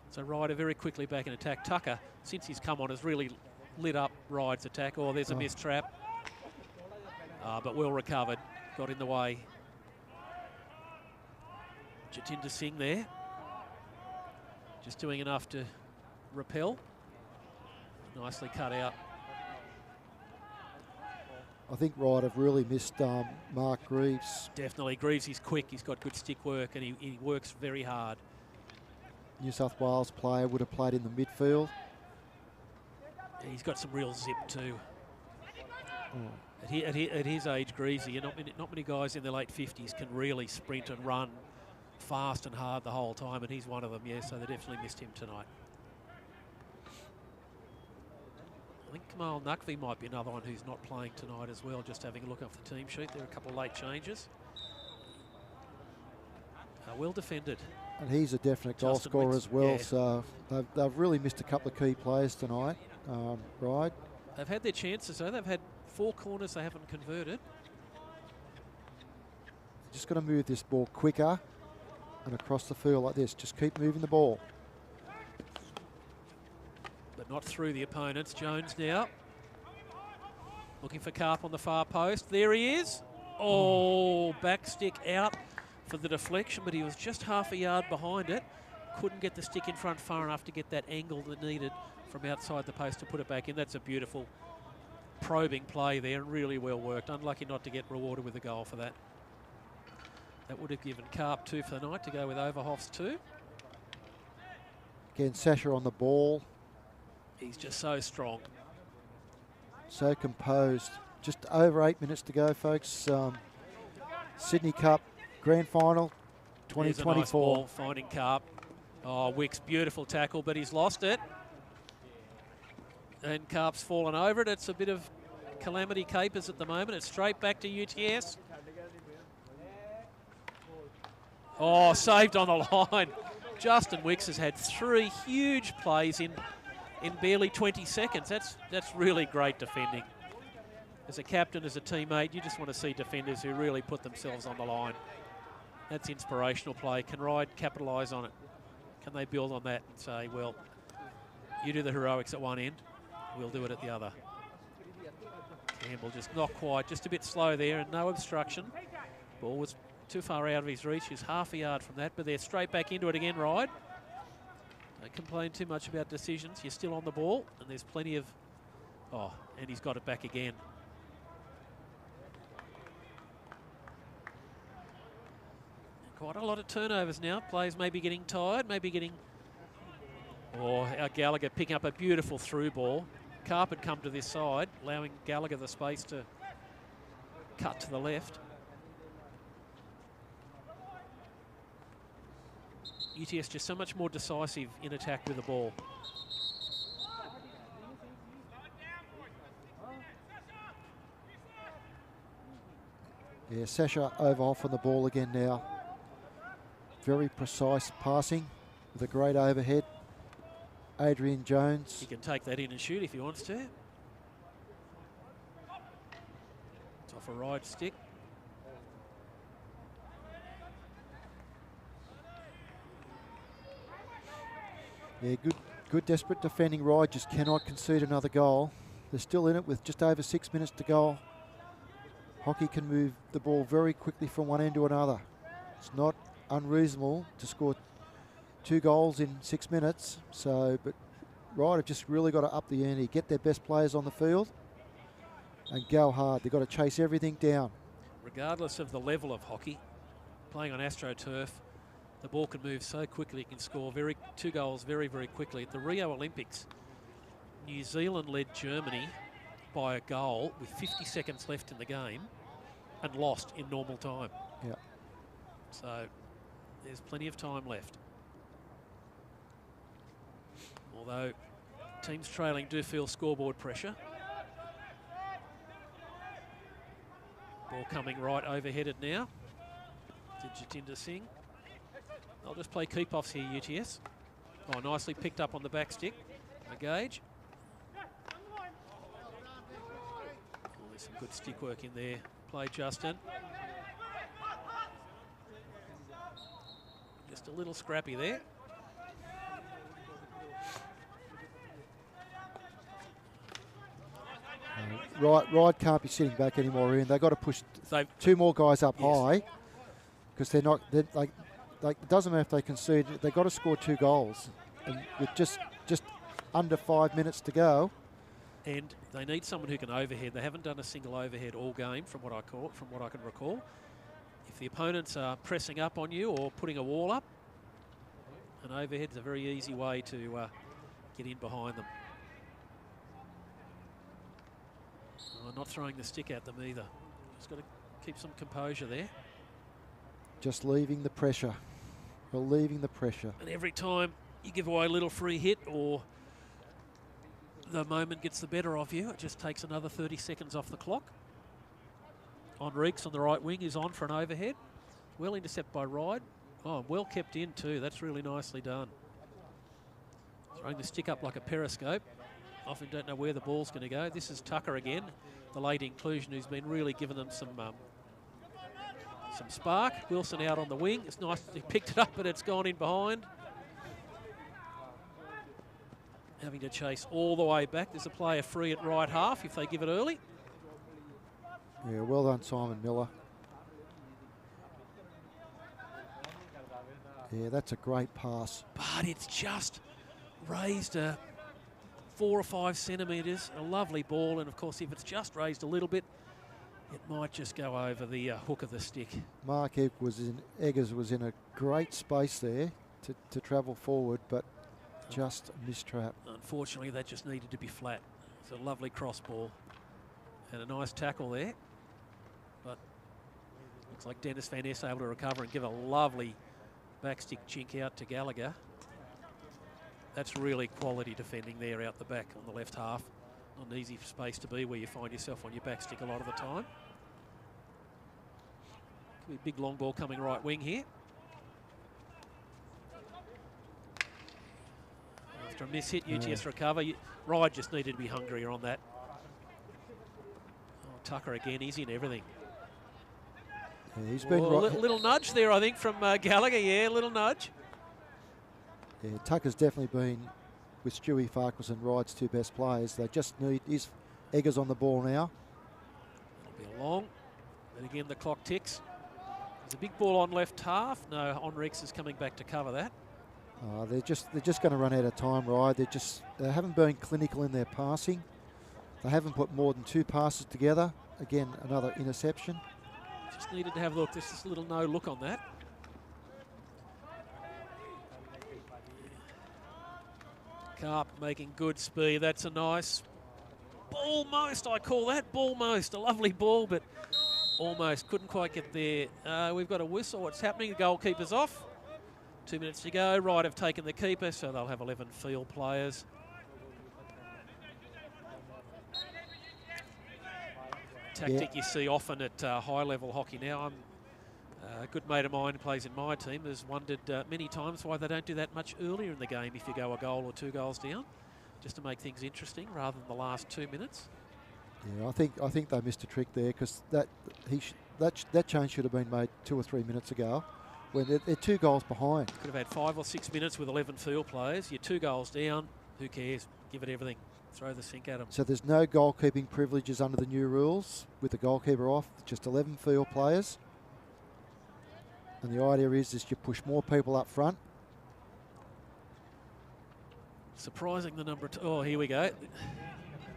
So Ryder very quickly back in attack. Tucker, since he's come on, has really lit up Ryde's attack. Oh, there's a missed trap. But well recovered. Got in the way. Jatinder Singh there. Just doing enough to repel. Nicely cut out. I think Ryde have really missed Mark Greaves. Definitely. Greaves, he's quick. He's got good stick work and he works very hard. New South Wales player would have played in the midfield. Yeah, he's got some real zip too. At his age, Greavesy, not many guys in their late 50s can really sprint and run fast and hard the whole time, and he's one of them, yeah, so they definitely missed him tonight. I think Kamal Naqvi might be another one who's not playing tonight as well, just having a look off the team sheet. There are a couple of late changes. Well defended. And he's a definite goal scorer as well, yeah. So they've really missed a couple of key players tonight, Ryde. They've had their chances, though. They've had 4 corners they haven't converted. Just got to move this ball quicker and across the field like this. Just keep moving the ball. But not through the opponents. Jones now. Looking for Karp on the far post. There he is. Oh, back stick out for the deflection, but he was just half a yard behind it. Couldn't get the stick in front far enough to get that angle that needed from outside the post to put it back in. That's a beautiful probing play there, and really well worked. Unlucky not to get rewarded with a goal for that. That would have given Karp 2 for the night to go with Overhoff's 2. Again, Sasha on the ball. He's just so strong. So composed. Just over 8 minutes to go, folks. Sydney Cup Grand Final 2024. There's a nice ball finding Karp. Oh, Wick's beautiful tackle, but he's lost it. And Karp's fallen over it. It's a bit of calamity capers at the moment. It's straight back to UTS. Oh, saved on the line. Justin Wicks has had 3 huge plays in barely 20 seconds. That's really great defending. As a captain, as a teammate, you just want to see defenders who really put themselves on the line. That's inspirational play. Can Ryde capitalise on it? Can they build on that and say, well, you do the heroics at one end, we'll do it at the other. Campbell just not quite, just a bit slow there and no obstruction. Ball was too far out of his reach. He's half a yard from that, but they're straight back into it again, Ryde. Don't complain too much about decisions. You're still on the ball and there's plenty of... Oh, and he's got it back again. Quite a lot of turnovers now. Players maybe getting tired, maybe getting... Oh, Gallagher picking up a beautiful through ball. Karp had come to this side, allowing Gallagher the space to cut to the left. UTS just so much more decisive in attack with the ball. Yeah, Sasha Overhoff on the ball again now. Very precise passing with a great overhead. Adrian Jones. He can take that in and shoot if he wants to. It's off a Ryde stick. Yeah, good desperate defending. Ryde just cannot concede another goal. They're still in it with just over 6 minutes to go. Hockey can move the ball very quickly from one end to another. It's not unreasonable to score 2 goals in 6 minutes. So, but Ryde have just really got to up the ante, get their best players on the field and go hard. They've got to chase everything down. Regardless of the level of hockey, playing on AstroTurf, the ball can move so quickly. It can score 2 goals very, very quickly. At the Rio Olympics, New Zealand led Germany by a goal with 50 seconds left in the game and lost in normal time. Yeah. So there's plenty of time left. Although teams trailing do feel scoreboard pressure. Ball coming right overheaded now. Jatinder Singh. They'll just play keep-offs here, UTS. Oh, nicely picked up on the back stick. A gauge. Oh, there's some good stick work in there. Play Justin. Just a little scrappy there. Ryde can't be sitting back anymore, Ian. They've got to push two more guys up high, because they're not. Like, it doesn't matter if they concede. They've got to score 2 goals, and with just under 5 minutes to go. And they need someone who can overhead. They haven't done a single overhead all game, from what I can recall. If the opponents are pressing up on you or putting a wall up, an overhead's a very easy way to get in behind them. Not throwing the stick at them either. Just got to keep some composure there. Just leaving the pressure. Relieving the pressure. And every time you give away a little free hit or the moment gets the better of you, it just takes another 30 seconds off the clock. Enriquez on the right wing is on for an overhead. Well intercepted by Ryde. Oh, well kept in too. That's really nicely done. Throwing the stick up like a periscope. Often don't know where the ball's going to go. This is Tucker again, the late inclusion, who's been really giving them some spark. Wilson out on the wing. It's nice that he picked it up, but it's gone in behind. Having to chase all the way back. There's a player free at right half if they give it early. Yeah, well done, Simon Miller. Yeah, that's a great pass. But it's just raised 4 or 5 centimetres, a lovely ball, and of course if it's just raised a little bit, it might just go over the hook of the stick. Mark Eggers was in a great space there to travel forward, but just mistrap. Unfortunately, that just needed to be flat. It's a lovely cross ball and a nice tackle there, but looks like Dennis Van Ness able to recover and give a lovely backstick chink out to Gallagher. That's really quality defending there out the back on the left half. Not an easy space to be where you find yourself on your back stick a lot of the time. Could be a big long ball coming right wing here. After a miss hit, UTS recover. Ryde just needed to be hungrier on that. Oh, Tucker again, he's in everything. Yeah, he's been a little nudge there, I think, from Gallagher. Yeah, a little nudge. Yeah, Tucker's definitely been, with Stewie Farquharson, Ryde's 2 best players. They just need Eggers on the ball now. It'll be long, and again the clock ticks. There's a big ball on left half. No, Enriquez is coming back to cover that. They're just going to run out of time, Ryde. They haven't been clinical in their passing. They haven't put more than 2 passes together. Again, another interception. Just needed to have a look. There's just a little no look on that. Carp making good speed. That's a nice almost, I call that, ballmost. A lovely ball, but almost couldn't quite get there. We've got a whistle. What's happening? The goalkeeper's off. 2 minutes to go. Ryde have taken the keeper, so they'll have 11 field players. Tactic you see often at high-level hockey now. A good mate of mine who plays in my team has wondered many times why they don't do that much earlier in the game if you go a goal or 2 goals down, just to make things interesting rather than the last 2 minutes. Yeah, I think they missed a trick there, because that change should have been made 2 or 3 minutes ago when they're 2 goals behind. Could have had 5 or 6 minutes with 11 field players. You're 2 goals down. Who cares? Give it everything. Throw the sink at them. So there's no goalkeeping privileges under the new rules with the goalkeeper off. Just 11 field players. And the idea is you push more people up front. Surprising the number. Oh, here we go.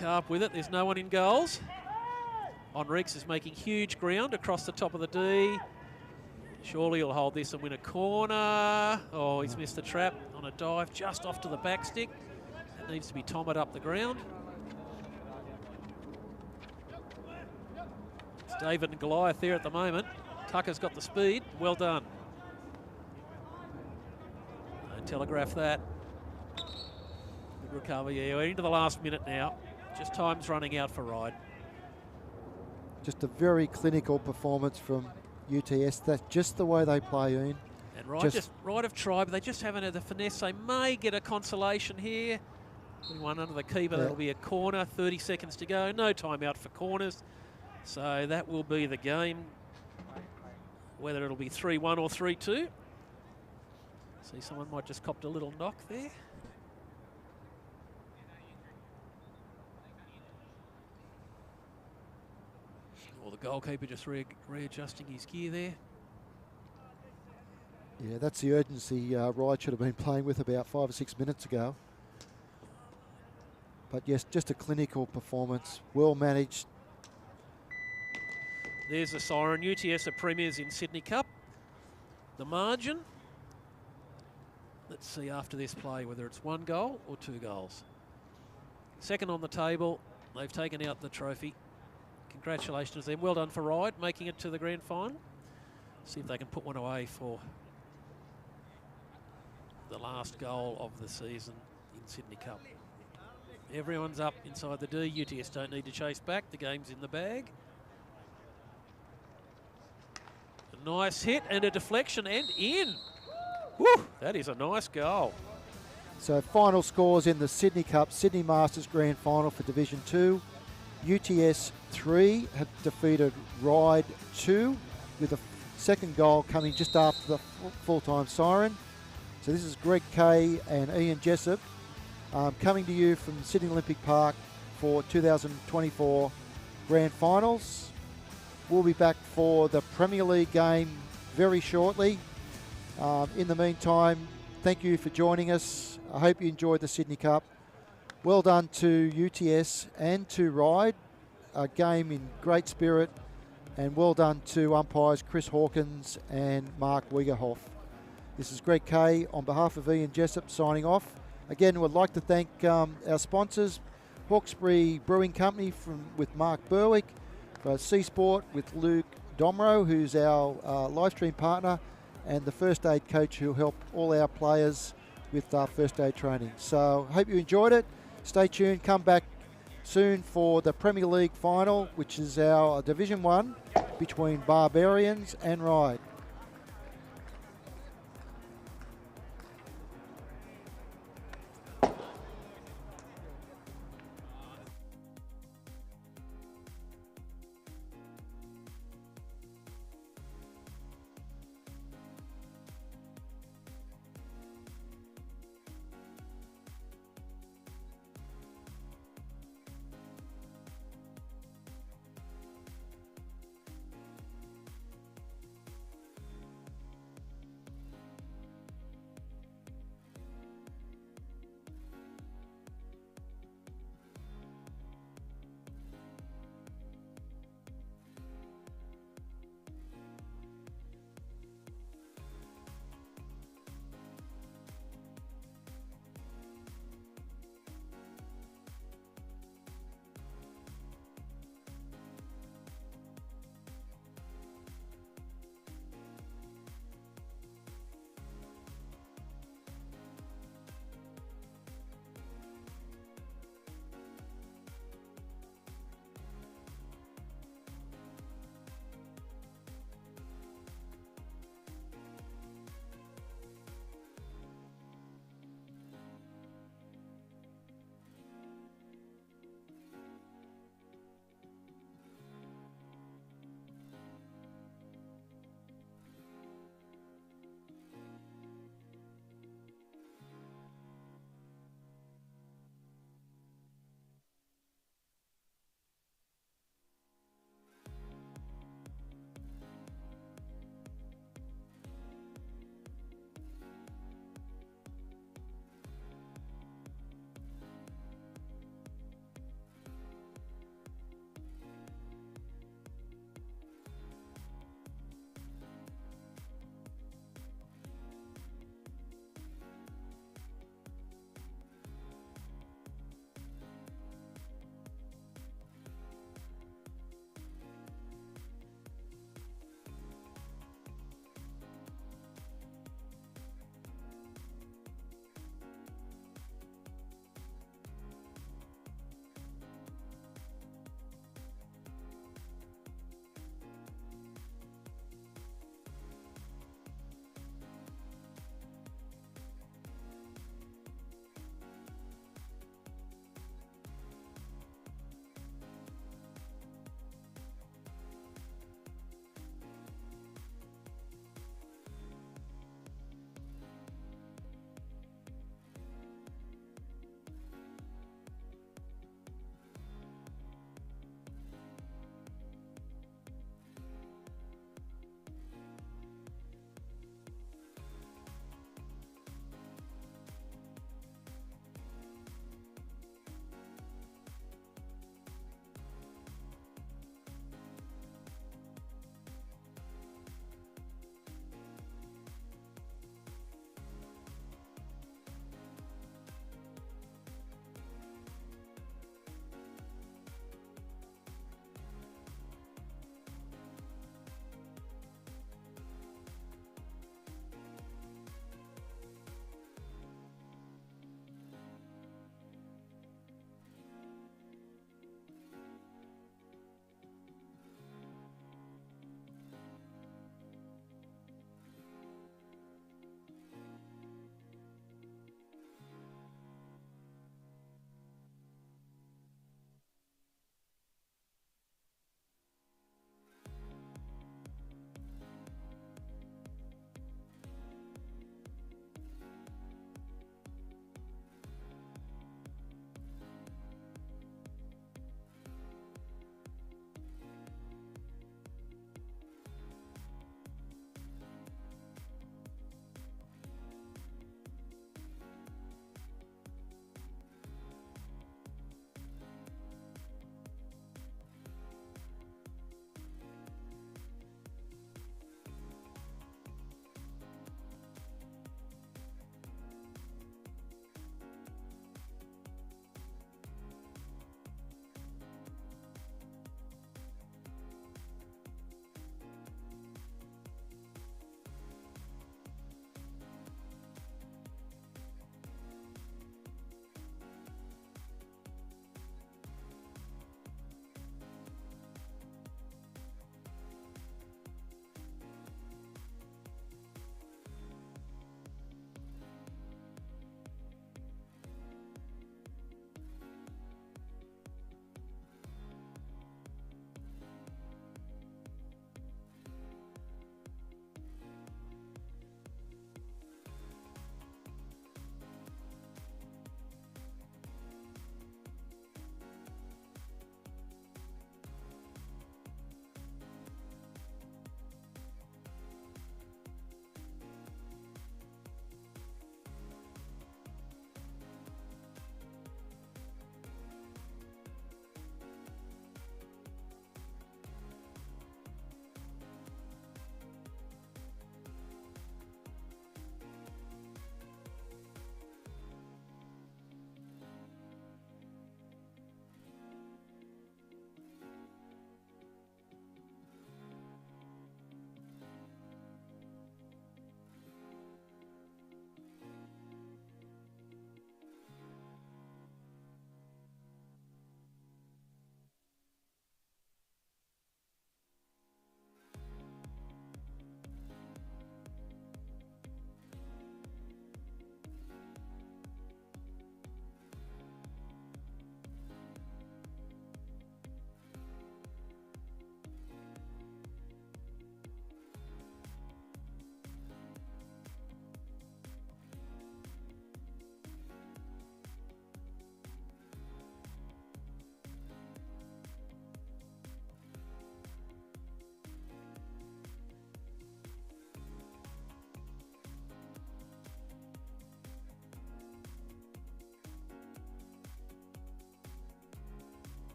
Carp with it. There's no one in goals. Enriquez is making huge ground across the top of the D. Surely he'll hold this and win a corner. Oh, he's missed the trap on a dive just off to the back stick. It needs to be tommered up the ground. It's David and Goliath there at the moment. Tucker's got the speed. Well done. Don't telegraph that. Good recovery. Yeah, we're into the last minute now. Just time's running out for Ryde. Just a very clinical performance from UTS. That's just the way they play, Ian. And Ryde have tried, but they just haven't had the finesse. They may get a consolation here. One under the keeper, that'll be a corner. 30 seconds to go. No timeout for corners. So that will be the game. Whether it'll be 3-1 or 3-2. See, someone might just copped a little knock there. Or the goalkeeper just readjusting his gear there. Yeah, that's the urgency Ryde should have been playing with about 5 or 6 minutes ago. But yes, just a clinical performance, well managed. There's the siren. UTS are premiers in Sydney Cup. The margin. Let's see after this play whether it's 1 goal or 2 goals. Second on the table. They've taken out the trophy. Congratulations to them. Well done for Ryde, making it to the grand final. See if they can put one away for the last goal of the season in Sydney Cup. Everyone's up inside the D. UTS don't need to chase back. The game's in the bag. A nice hit and a deflection and in. Woo, that is a nice goal. So final scores in the Sydney Cup, Sydney Masters Grand Final for Division 2. UTS 3 have defeated Ryde 2 with a second goal coming just after the full-time siren. So this is Greg Kay and Ian Jessup coming to you from Sydney Olympic Park for 2024 Grand Finals. We'll be back for the Premier League game very shortly. In the meantime, thank you for joining us. I hope you enjoyed the Sydney Cup. Well done to UTS and to Ryde. A game in great spirit. And well done to umpires Chris Hawkins and Mark Wiegerhoff. This is Greg Kay on behalf of Ian Jessup signing off. Again, we'd like to thank our sponsors, Hawkesbury Brewing Company with Mark Berwick, Sea Sport with Luke Domro, who's our live stream partner, and the first aid coach who'll help all our players with first aid training. So hope you enjoyed it. Stay tuned, come back soon for the Premier League final, which is our Division 1 between Barbarians and Ryde.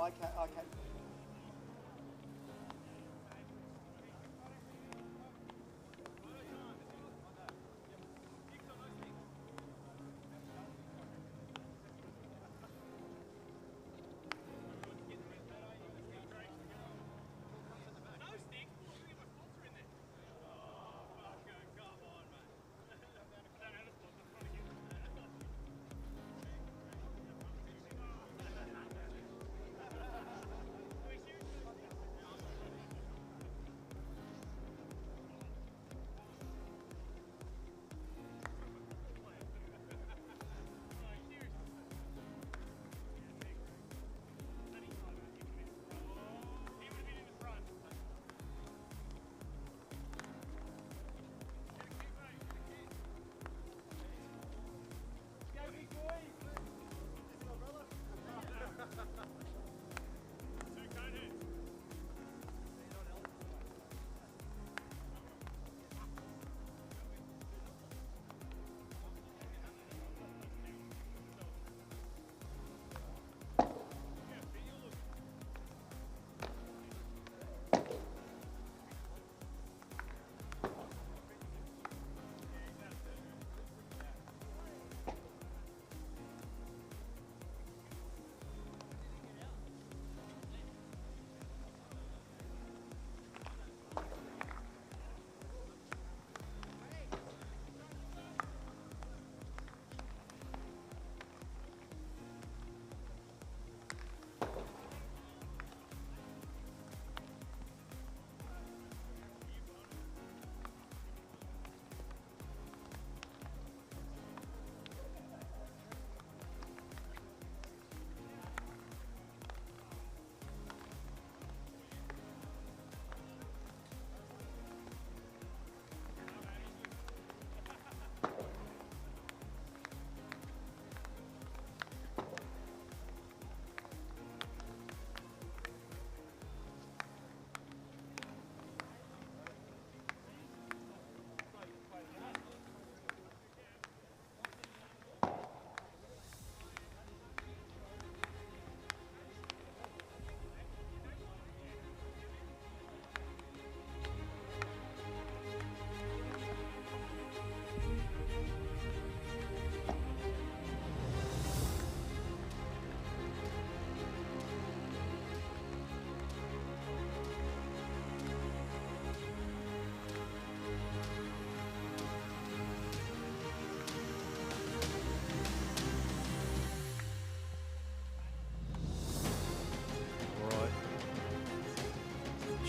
Oh, okay, okay.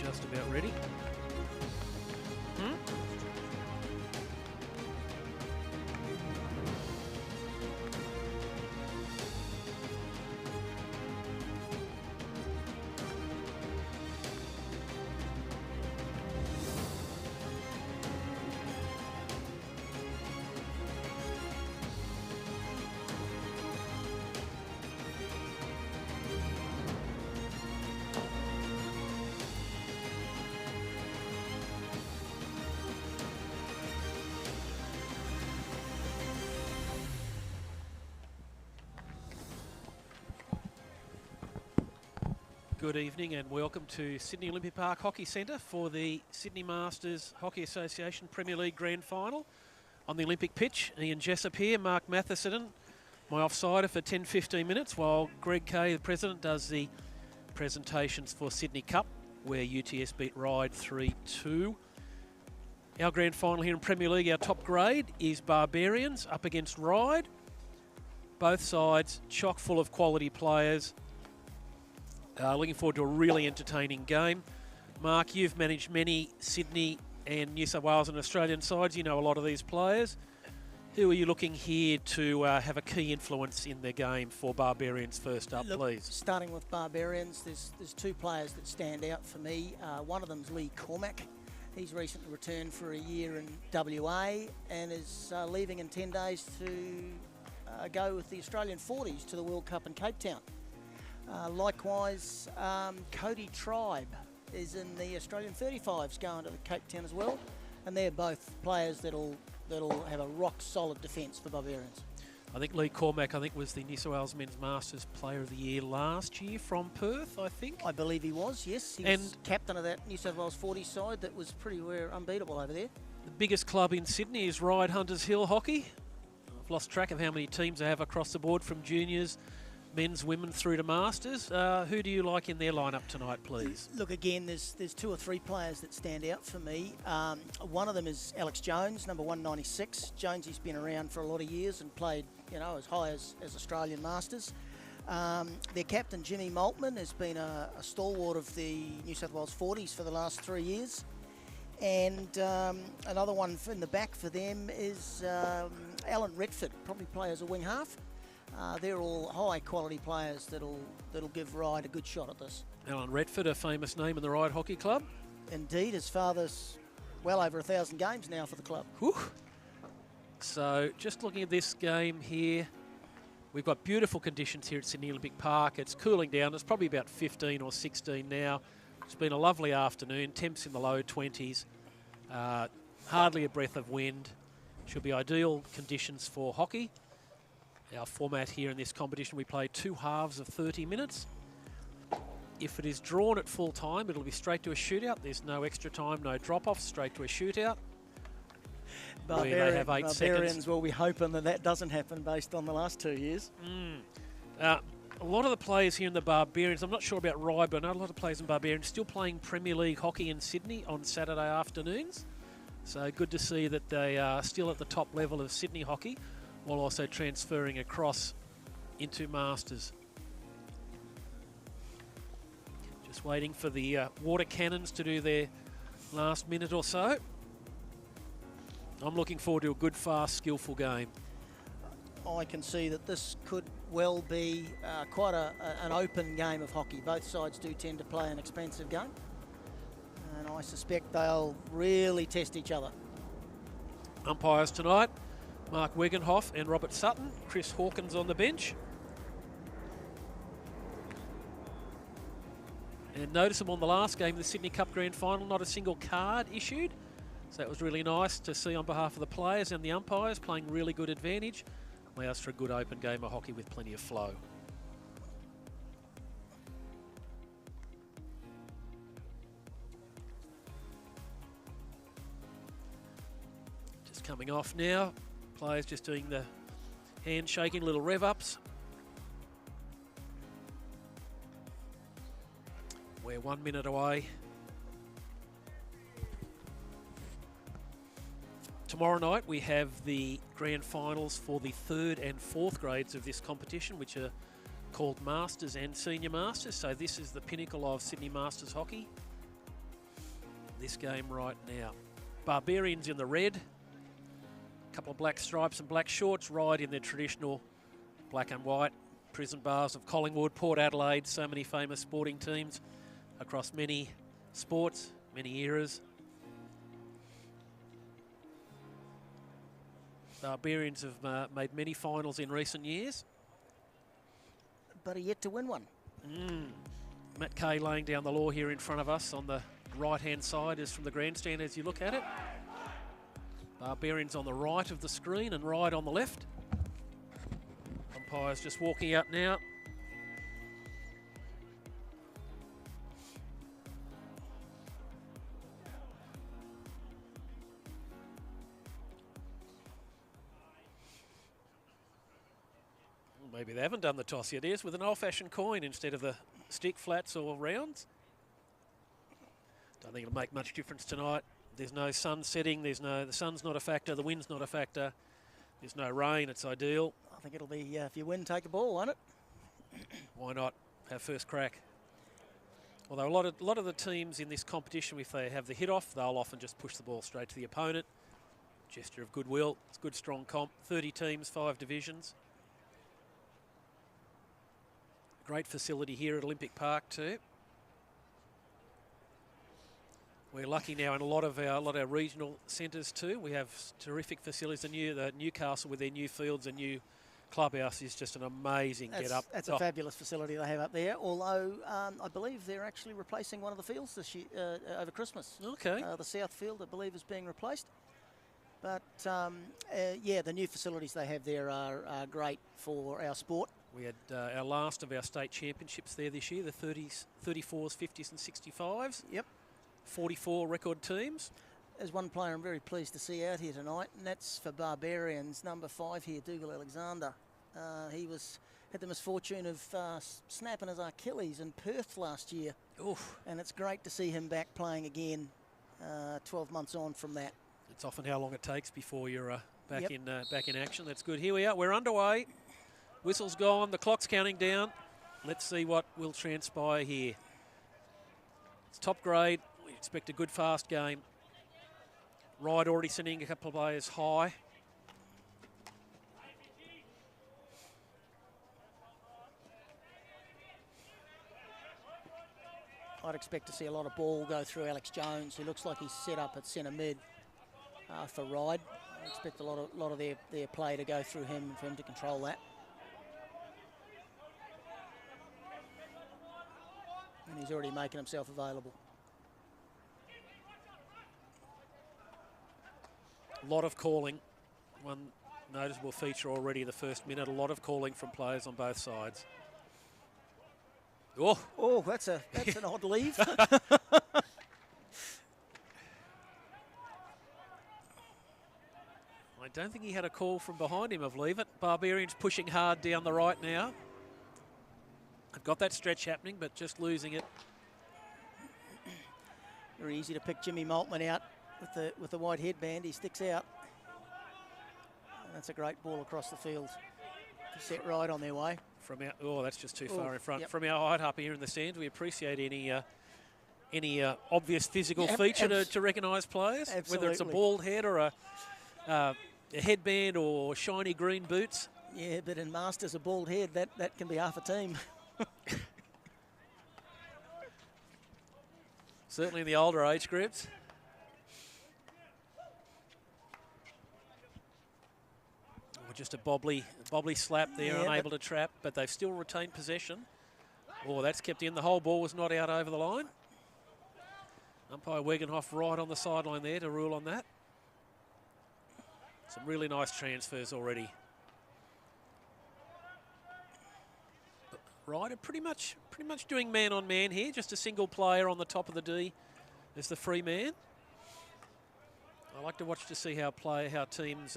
Just about ready. Good evening and welcome to Sydney Olympic Park Hockey Centre for the Sydney Masters Hockey Association Premier League Grand Final. On the Olympic pitch, Ian Jessup here, Mark Matheson, my offsider for 10-15 minutes, while Greg Kay, the President, does the presentations for Sydney Cup, where UTS beat Ryde 3-2. Our Grand Final here in Premier League, our top grade, is Barbarians up against Ryde. Both sides chock full of quality players. Looking forward to a really entertaining game. Mark, you've managed many Sydney and New South Wales and Australian sides. You know a lot of these players. Who are you looking here to have a key influence in their game for Barbarians first up, please? Starting with Barbarians, there's two players that stand out for me. One of them's Lee Cormack. He's recently returned for a year in WA and is leaving in 10 days to go with the Australian 40s to the World Cup in Cape Town. Likewise, Cody Tribe is in the Australian 35s going to the Cape Town as well, and they're both players that'll have a rock solid defence for Barbarians. I think Lee Cormack, was the New South Wales Men's Masters Player of the Year last year from Perth, I think. I believe he was, yes. He was captain of that New South Wales 40 side that was pretty unbeatable over there. The biggest club in Sydney is Ryde Hunters Hill Hockey. I've lost track of how many teams they have across the board from juniors, men's, women through to masters. Who do you like in their lineup tonight, please? Look, again, there's 2 or 3 players that stand out for me. One of them is Alex Jones, number 196. Jonesy's been around for a lot of years and played, as high as Australian Masters. Their captain, Jimmy Maltman, has been a stalwart of the New South Wales 40s for the last 3 years. And another one in the back for them is Alan Redford, probably play as a wing half. They're all high-quality players that'll give Ryde a good shot at this. Alan Redford, a famous name in the Ryde Hockey Club. Indeed, his father's well over 1,000 games now for the club. Whew. So, just looking at this game here, we've got beautiful conditions here at Sydney Olympic Park. It's cooling down. It's probably about 15 or 16 now. It's been a lovely afternoon. Temps in the low 20s. Hardly a breath of wind. Should be ideal conditions for hockey. Our format here in this competition, we play 2 halves of 30 minutes. If it is drawn at full time, it'll be straight to a shootout. There's no extra time, no drop-off, straight to a shootout. Where they have 8 Barbarians seconds. will be hoping that doesn't happen based on the last 2 years. A lot of the players here in the Barbarians, I'm not sure about Ryde, but I know a lot of players in Barbarians still playing Premier League hockey in Sydney on Saturday afternoons. So good to see that they are still at the top level of Sydney hockey, while also transferring across into Masters. Just waiting for the water cannons to do their last minute or so. I'm looking forward to a good, fast, skillful game. I can see that this could well be quite an open game of hockey. Both sides do tend to play an expensive game, and I suspect they'll really test each other. Umpires tonight, Mark Wegenhoff and Robert Sutton. Chris Hawkins on the bench. And noticeable on the last game, the Sydney Cup Grand Final, not a single card issued. So that was really nice to see on behalf of the players and the umpires playing really good advantage. Allows for a good open game of hockey with plenty of flow. Just coming off now. Players just doing the handshaking, little rev-ups. We're 1 minute away. Tomorrow night we have the grand finals for the 3rd and 4th grades of this competition, which are called Masters and Senior Masters. So this is the pinnacle of Sydney Masters hockey. This game right now. Barbarians in the red. A couple of black stripes and black shorts. Ryde in their traditional black and white. Prison bars of Collingwood, Port Adelaide. So many famous sporting teams across many sports, many eras. Barbarians have made many finals in recent years. But are yet to win one. Matt Kay laying down the law here in front of us on the right-hand side is from the grandstand as you look at it. Barbarians on the right of the screen and Ryde on the left. Umpires just walking out now. Maybe they haven't done the toss yet. Yes, with an old-fashioned coin instead of the stick, flats or rounds. Don't think it'll make much difference tonight. There's no sun setting. The sun's not a factor. The wind's not a factor. There's no rain. It's ideal. I think it'll be if you win, take the ball, won't it? Why not have first crack? Although a lot of the teams in this competition, if they have the hit off, they'll often just push the ball straight to the opponent. Gesture of goodwill. It's a good, strong comp. 30 teams, 5 divisions. Great facility here at Olympic Park too. We're lucky now in a lot of our regional centres too. We have terrific facilities. The Newcastle with their new fields and new clubhouse is just an amazing get-up. That's a fabulous facility they have up there. Although I believe they're actually replacing one of the fields this year over Christmas. Okay. The South Field, I believe, is being replaced. But, yeah, the new facilities they have there are great for our sport. We had our last of our state championships there this year, the 30s, 34s, 50s and 65s. Yep. 44 record teams. There's one player I'm very pleased to see out here tonight, and that's for Barbarians, number 5 here, Dougal Alexander. He had the misfortune of snapping his Achilles in Perth last year. Oof. And it's great to see him back playing again 12 months on from that. It's often how long it takes before you're back Yep. in action. That's good. Here we are. We're underway. Whistle's gone. The clock's counting down. Let's see what will transpire here. It's top grade. We expect a good fast game. Ryde already sending a couple of players high. I'd expect to see a lot of ball go through Alex Jones, who looks like he's set up at centre mid for Ryde. I expect a lot of their play to go through him for him to control that. And he's already making himself available. A lot of calling. One noticeable feature already the first minute. A lot of calling from players on both sides. Oh, that's an odd leave. I don't think he had a call from behind him of leave it. Barbarians pushing hard down the right now. I've got that stretch happening, but just losing it. Very easy to pick Jimmy Maltman out with the white headband. He sticks out. And that's a great ball across the field to set Ryde on their way. From our, that's just too far in front. Yep. From our height up here in the stands, we appreciate any obvious physical feature to recognise players, Absolutely. whether it's a bald head or a headband or shiny green boots. Yeah, but in Masters, a bald head, that can be half a team. Certainly in the older age groups. Or just a bobbly slap there, Yeah, unable to trap, but they've still retained possession. Oh, that's kept in. The whole ball was not out over the line. Umpire Wegenhoff right on the sideline there to rule on that. Some really nice transfers already. Ryde pretty much doing man on man here. Just a single player on the top of the D as the free man. I like to watch to see how teams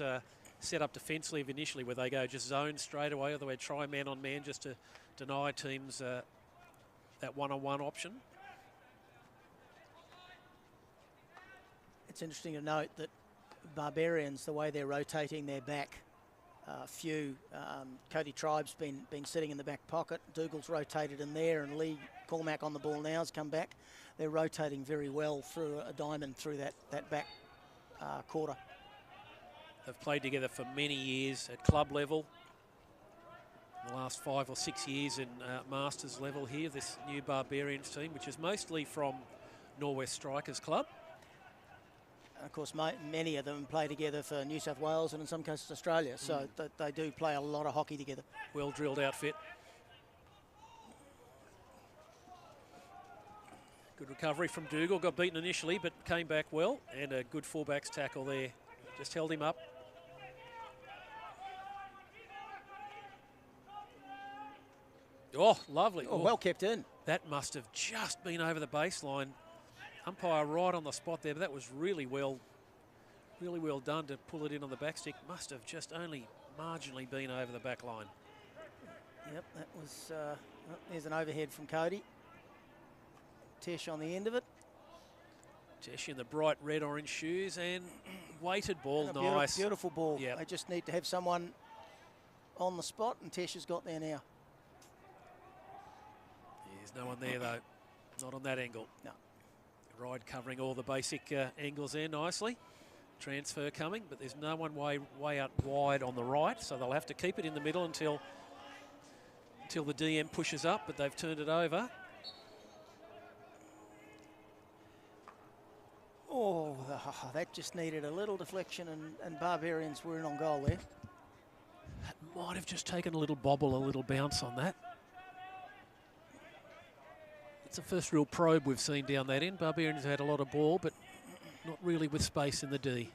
set up defensively initially, where they go just zone straight away, or they try man on man just to deny teams that one-on-one option. It's interesting to note that Barbarians, the way they're rotating their back, Cody Tribe's been sitting in the back pocket. Dougal's rotated in there, and Lee Cormack on the ball now has come back. They're rotating very well through a diamond through that back quarter. They've played together for many years at club level. The last 5 or 6 years in Masters level here, this new Barbarians team, which is mostly from Norwest Strikers Club. Of course, many of them play together for New South Wales and in some cases Australia, so they do play a lot of hockey together. Well-drilled outfit. Good recovery from Dougal. Got beaten initially, but came back well. And a good fullbacks tackle there. Just held him up. Oh, lovely. Oh, well kept in. That must have just been over the baseline. Umpire right on the spot there, but that was really well done to pull it in on the back stick. Must have just only marginally been over the back line. Yep, that was, there's an overhead from Cody. Tesh on the end of it. Tesh in the bright red-orange shoes and weighted ball, And a nice. Beautiful ball. Yep. They just need to have someone on the spot, and Tesh has got there now. There's no one there though, not on that angle. No. Ryde covering all the basic angles there nicely. Transfer coming, but there's no one way out wide on the right, so they'll have to keep it in the middle until the DM pushes up, but they've turned it over. Oh, that just needed a little deflection, and Barbarians were in on goal there. That might have just taken a little bobble, a little bounce on that. It's the first real probe we've seen down that end. Barbarians have had a lot of ball, but not really with space in the D.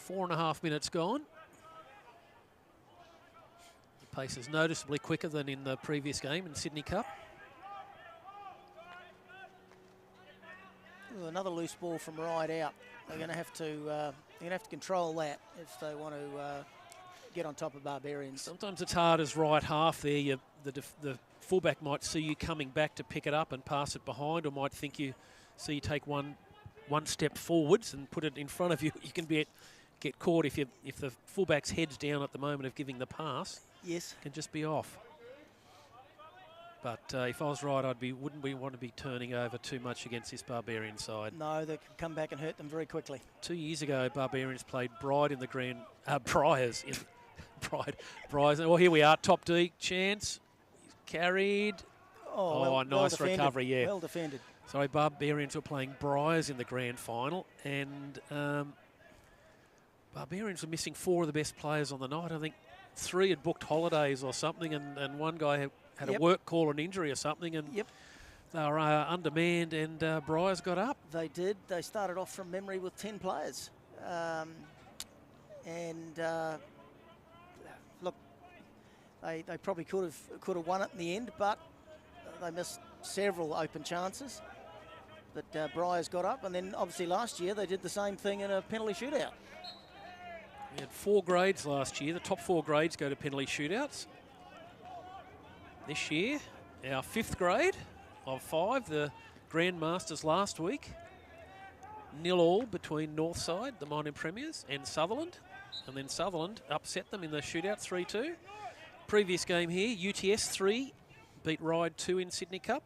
4.5 minutes gone. The pace is noticeably quicker than in the previous game in Sydney Cup. Ooh, another loose ball from Ryde out. They're going to have to control that if they want to get on top of Barbarians. Sometimes it's hard as right half there. The fullback might see you coming back to pick it up and pass it behind, or might think you see you take one step forwards and put it in front of you. You can get caught if the fullback's head's down at the moment of giving the pass. Yes, can just be off. But if I was right, wouldn't want to be turning over too much against this Barbarian side. No, they can come back and hurt them very quickly. 2 years ago, Barbarians played Ryde in the Briars in Briars. Well, here we are, top D chance. He's carried. Oh, nice recovery, yeah. Well defended. Sorry, Barbarians were playing Briars in the grand final, and Barbarians were missing 4 of the best players on the night. I think 3 had booked holidays or something, and one guy had a work call, an injury or something, and they were undermanned, and Briars got up. They did. They started off from memory with 10 players. Look, they probably could have won it in the end, but they missed several open chances. But Briars got up, and then obviously last year they did the same thing in a penalty shootout. We had 4 grades last year. The top 4 grades go to penalty shootouts. This year, our 5th grade of 5, the Grand Masters last week. 0-0 between Northside, the Mining Premiers, and Sutherland. And then Sutherland upset them in the shootout 3-2. Previous game here, UTS 3 beat Ryde 2 in Sydney Cup.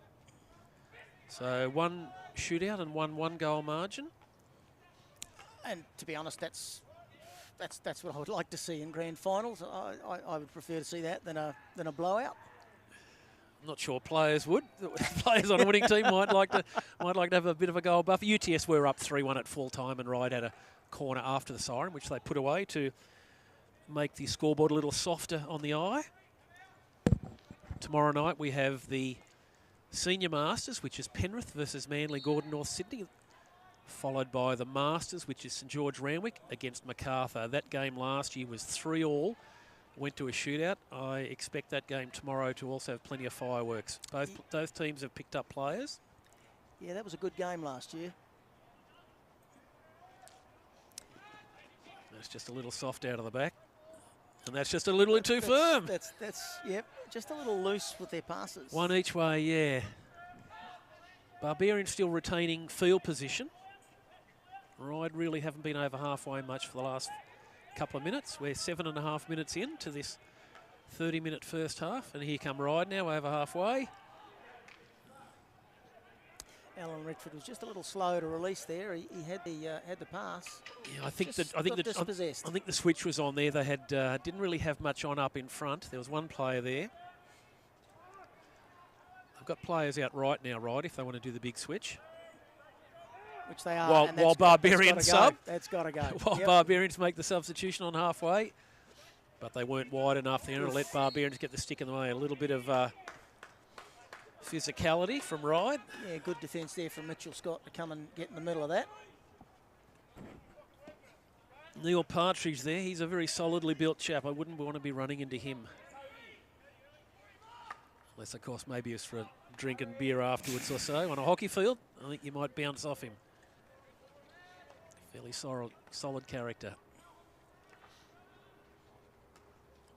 So 1 shootout and 1 goal margin. And to be honest, that's what I would like to see in grand finals. I would prefer to see that than a blowout. I'm not sure players would. Players on a winning team might like to have a bit of a goal buffer. UTS were up 3-1 at full time, and Ryde had a corner after the siren, which they put away to make the scoreboard a little softer on the eye. Tomorrow night we have the Senior Masters, which is Penrith versus Manly Gordon North Sydney, followed by the Masters, which is St George Randwick against Macarthur. That game last year was 3-3, went to a shootout. I expect that game tomorrow to also have plenty of fireworks. Both teams have picked up players. Yeah, that was a good game last year. That's just a little soft out of the back. And that's just a little too firm. That's yep, just a little loose with their passes. 1 each way, yeah. Barbarians still retaining field position. Ryde really haven't been over halfway much for the last couple of minutes. We're 7.5 minutes into this 30-minute first half, and here come Ryde now over halfway. Alan Redford was just a little slow to release there. He had the pass. Yeah, I think the switch was on there. They had didn't really have much on up in front. There was one player there. I've got players out right now, Ryde, if they want to do the big switch. Which they are. While Barbarians sub. That's got to go. While Barbarians make the substitution on halfway. But they weren't wide enough there to let Barbarians get the stick in the way. A little bit of physicality from Ryde. Yeah, good defence there from Mitchell Scott to come and get in the middle of that. Neil Partridge there. He's a very solidly built chap. I wouldn't want to be running into him. Unless, of course, maybe it's for a drink and beer afterwards or so. On a hockey field, I think you might bounce off him. Fairly solid character.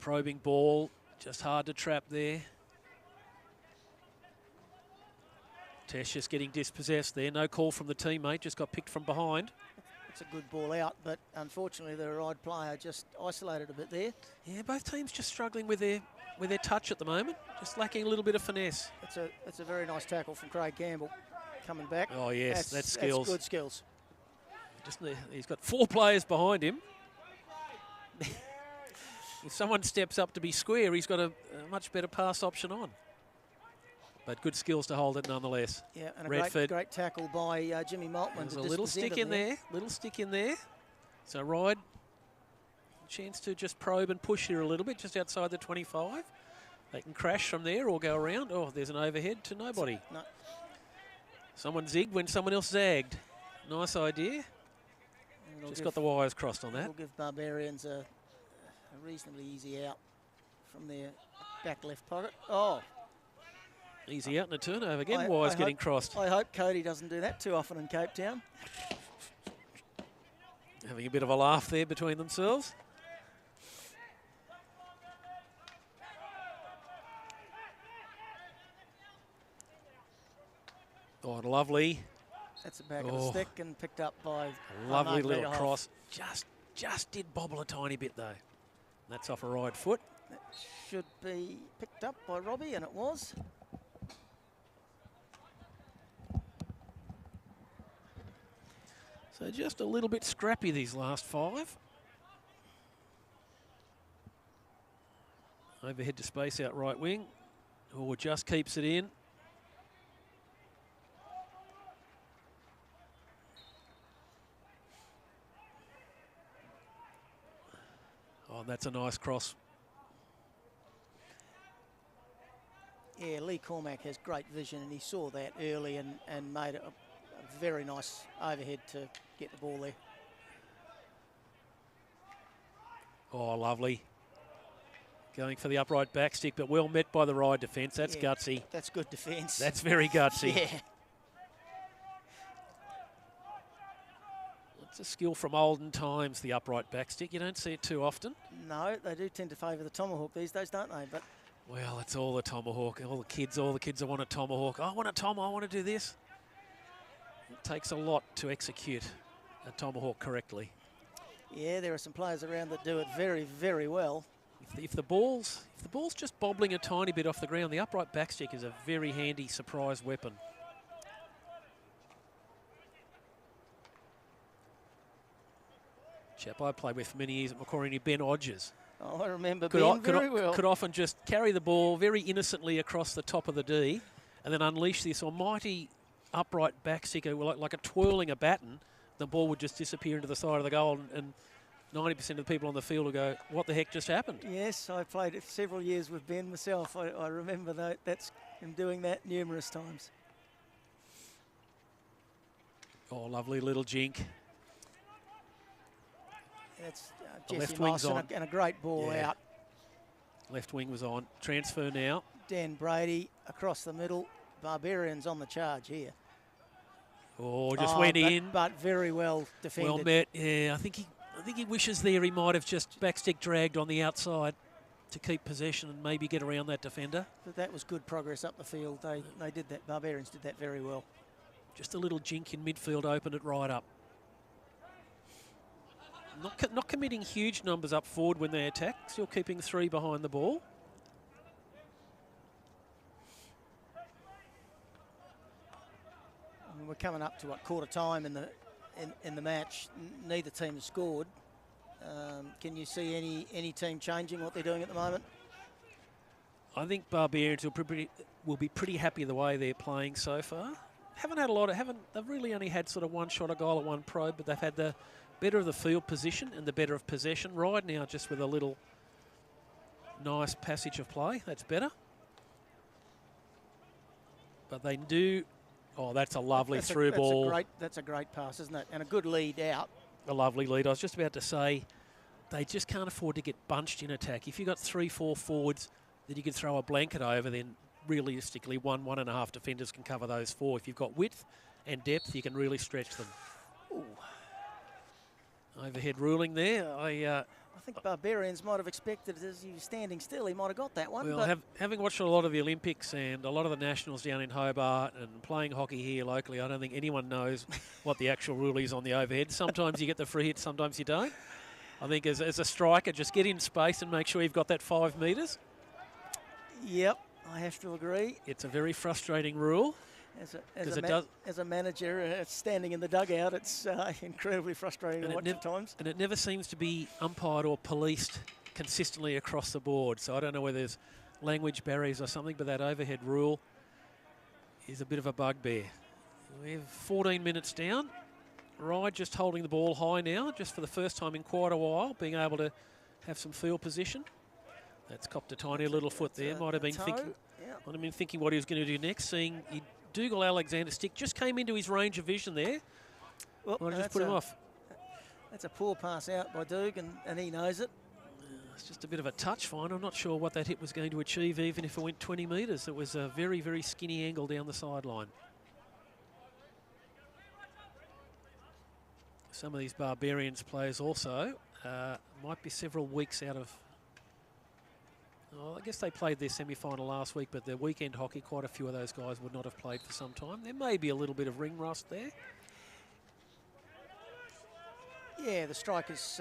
Probing ball, just hard to trap there. Tesh just getting dispossessed there. No call from the teammate, just got picked from behind. It's a good ball out, but unfortunately the Ryde player just isolated a bit there. Yeah, both teams just struggling with their touch at the moment, just lacking a little bit of finesse. That's a very nice tackle from Craig Campbell coming back. Oh yes, that's skills. That's good skills. He's got 4 players behind him. If someone steps up to be square, he's got a much better pass option on. But good skills to hold it nonetheless. Yeah, and a great tackle by Jimmy Maltman. There's a little stick in there. Little stick in there. So Ryde, chance to just probe and push here a little bit, just outside the 25. They can crash from there or go around. Oh, there's an overhead to nobody. No. Someone zigged when someone else zagged. Nice idea. Just got the wires crossed on that. It'll give Barbarians a reasonably easy out from their back left pocket. Oh. Easy out and a turnover again. Wires getting crossed. I hope Cody doesn't do that too often in Cape Town. Having a bit of a laugh there between themselves. Oh, lovely. That's the back of the stick and picked up by a lovely little cross. Just did bobble a tiny bit though. That's off a Ryde foot. That should be picked up by Robbie, and it was. So just a little bit scrappy these last 5. Overhead to space out right wing. Oh, just keeps it in. Oh, that's a nice cross. Yeah, Lee Cormack has great vision, and he saw that early and made a very nice overhead to get the ball there. Oh, lovely. Going for the upright backstick, but well met by the Ryde defence. That's gutsy. That's good defence. That's very gutsy. Yeah. It's a skill from olden times, the upright backstick. You don't see it too often. No, they do tend to favour the tomahawk these days, don't they? But well, it's all the tomahawk. All the kids that want a tomahawk. I want a tom. I want to do this. It takes a lot to execute a tomahawk correctly. Yeah, there are some players around that do it very, very well. If the ball's just bobbling a tiny bit off the ground, the upright backstick is a very handy surprise weapon. Chap I played with for many years at Macquarie, Ben Odgers. Oh, I remember Ben very well. Could often just carry the ball very innocently across the top of the D and then unleash this almighty upright backstick, like a twirling a baton. The ball would just disappear into the side of the goal, and 90% of the people on the field will go, what the heck just happened? Yes, I played it several years with Ben myself. I remember that's him doing that numerous times. Oh, lovely little jink. That's Jesse Moss and a great ball out. Left wing was on. Transfer now. Dan Brady across the middle. Barbarians on the charge here. Oh, just went in. But very well defended. Well met. Yeah, I think he wishes there he might have just backstick dragged on the outside to keep possession and maybe get around that defender. But that was good progress up the field. They did that. Barbarians did that very well. Just a little jink in midfield opened it right up. Not committing huge numbers up forward when they attack. Still keeping 3 behind the ball. And we're coming up to quarter time in the match. Neither team has scored. Can you see any team changing what they're doing at the moment? I think Barbarians will be pretty happy the way they're playing so far. They've really only had sort of one shot a goal at one probe, but they've had the better of the field position and the better of possession. Ryde now just with a little nice passage of play. That's better. But they do. Oh, that's a lovely through ball. That's a great pass, isn't it? And a good lead out. A lovely lead. I was just about to say, they just can't afford to get bunched in attack. If you've got 3-4 forwards that you can throw a blanket over, then realistically 1.5 defenders can cover those 4. If you've got width and depth, you can really stretch them. Ooh. Overhead ruling there. I think Barbarians might have expected, as he was standing still, he might have got that one. Well, having watched a lot of the Olympics and a lot of the nationals down in Hobart and playing hockey here locally, I don't think anyone knows what the actual rule is on the overhead. Sometimes you get the free hit, sometimes you don't. I think as a striker, just get in space and make sure you've got that 5 metres. Yep, I have to agree. It's a very frustrating rule. As a manager standing in the dugout, it's incredibly frustrating to watch at times. And it never seems to be umpired or policed consistently across the board. So I don't know whether there's language barriers or something, but that overhead rule is a bit of a bugbear. We have 14 minutes down. Ryde just holding the ball high now, just for the first time in quite a while, being able to have some field position. That's copped a tiny little foot there. Might have been thinking what he was going to do next, seeing Dougal Alexander stick just came into his range of vision there. Well, Might have just put him off. That's a poor pass out by Doog, and he knows it. It's just a bit of a touch fine. I'm not sure what that hit was going to achieve, even if it went 20 metres. It was a very, very skinny angle down the sideline. Some of these Barbarians players also might be several weeks out of... Oh, I guess they played their semi-final last week, but their weekend hockey, quite a few of those guys would not have played for some time. There may be a little bit of ring rust there. Yeah, the Strikers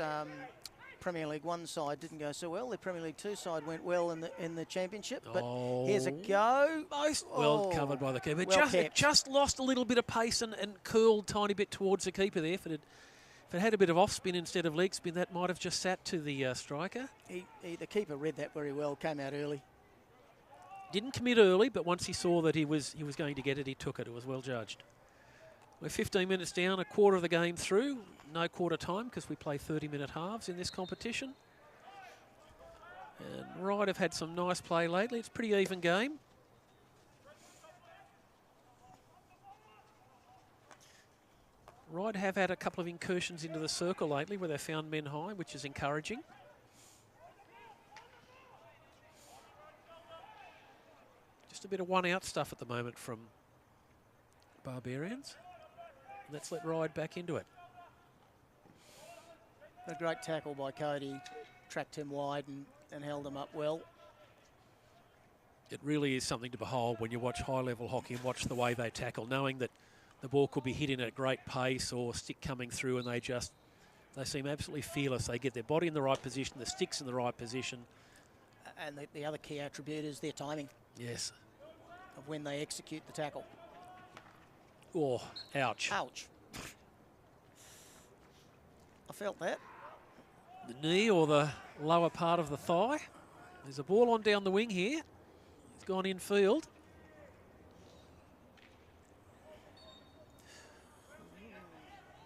Premier League 1 side didn't go so well. The Premier League 2 side went well in the championship. But here's a go. Well covered by the keeper. It just lost a little bit of pace and curled a tiny bit towards the keeper there. If it had a bit of off spin instead of leg spin, that might have just sat to the striker. The keeper read that very well. Came out early. Didn't commit early, but once he saw that he was going to get it, he took it. It was well judged. We're 15 minutes down, a quarter of the game through. No quarter time because we play 30-minute halves in this competition. And Ryde have had some nice play lately. It's a pretty even game. Ryde have had a couple of incursions into the circle lately where they found men high, which is encouraging. Just a bit of one-out stuff at the moment from Barbarians. Let's let Ryde back into it. A great tackle by Cody. Tracked him wide and held him up well. It really is something to behold when you watch high-level hockey and watch the way they tackle, knowing that the ball could be hit in at great pace or stick coming through, and they seem absolutely fearless. They get their body in the right position, the stick's in the right position. And the other key attribute is their timing. Yes. Of when they execute the tackle. Oh, ouch. Ouch. I felt that. The knee or the lower part of the thigh. There's a ball on down the wing here. It's gone in field.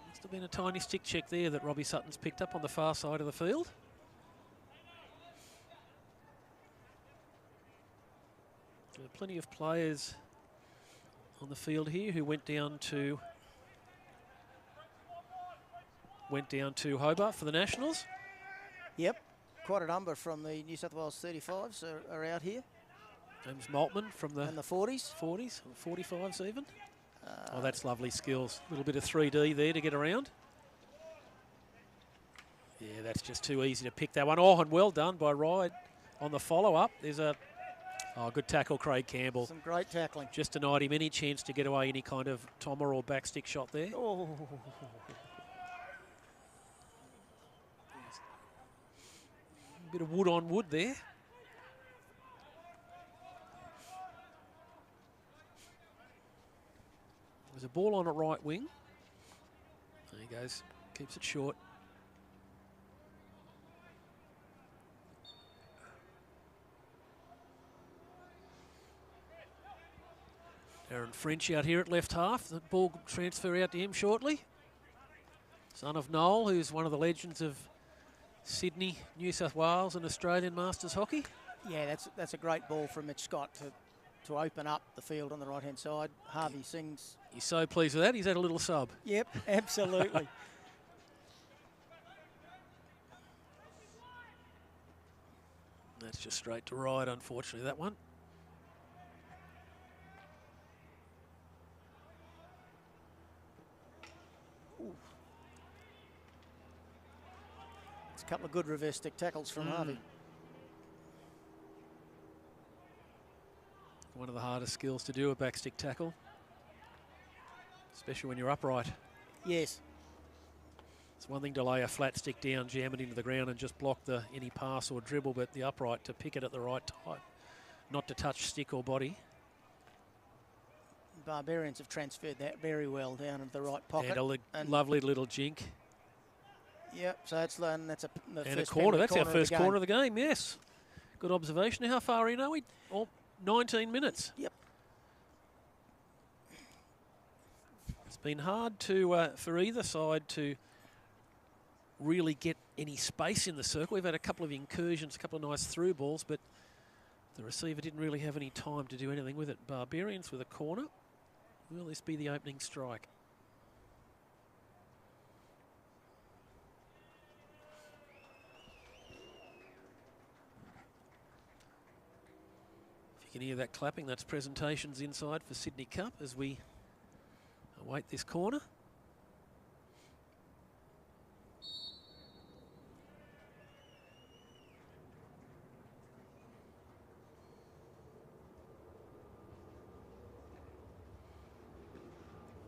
Must have been a tiny stick check there that Robbie Sutton's picked up on the far side of the field. There are plenty of players on the field here who went down to Hobart for the Nationals. Yep, quite a number from the New South Wales 35s are out here. James Maltman from the 40s, or 45s even. Oh, that's lovely skills. A little bit of 3D there to get around. Yeah, that's just too easy to pick that one. Oh, and well done by Ryde on the follow-up. There's a good tackle, Craig Campbell. Some great tackling. Just denied him any chance to get away any kind of tommer or backstick shot there. Oh. A bit of wood on wood there. There's a ball on at right wing. There he goes. Keeps it short. Aaron French out here at left half. The ball transfer out to him shortly. Son of Noel, who's one of the legends of Sydney, New South Wales and Australian Masters hockey. Yeah, that's a great ball from Mitch Scott to open up the field on the right-hand side. Harvey Singh's... He's so pleased with that, he's had a little sub. Yep, absolutely. That's just straight to Ryde, unfortunately, that one. It's a couple of good reverse stick tackles from Harvey. One of the hardest skills to do, a backstick tackle. Especially when you're upright. Yes. It's one thing to lay a flat stick down, jam it into the ground and just block any pass or dribble, but the upright to pick it at the right time, not to touch stick or body. Barbarians have transferred that very well down into the right pocket. And a lovely little jink. Yep, so that's and a corner. That's our first corner of the game, yes. Good observation. How far in are we? Oh, 19 minutes. Yep. It's been hard for either side to really get any space in the circle. We've had a couple of incursions, a couple of nice through balls, but the receiver didn't really have any time to do anything with it. Barbarians with a corner. Will this be the opening strike? can hear that clapping. That's presentations inside for Sydney Cup as we await this corner.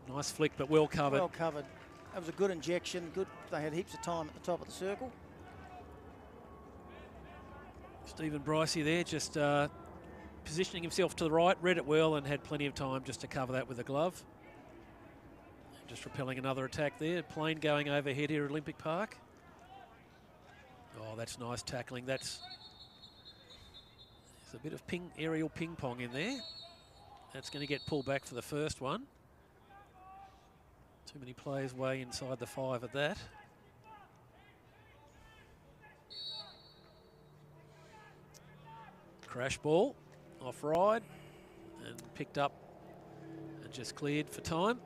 Nice flick, but well covered. Well covered. That was a good injection. Good. They had heaps of time at the top of the circle. Stephen Bricey there just positioning himself to the right, read it well and had plenty of time just to cover that with a glove. And just repelling another attack there. Plane going overhead here at Olympic Park. Oh, that's nice tackling. There's a bit of aerial ping pong in there. That's going to get pulled back for the first one. Too many players way inside the 5 at that. Crash ball off Ryde and picked up and just cleared for time.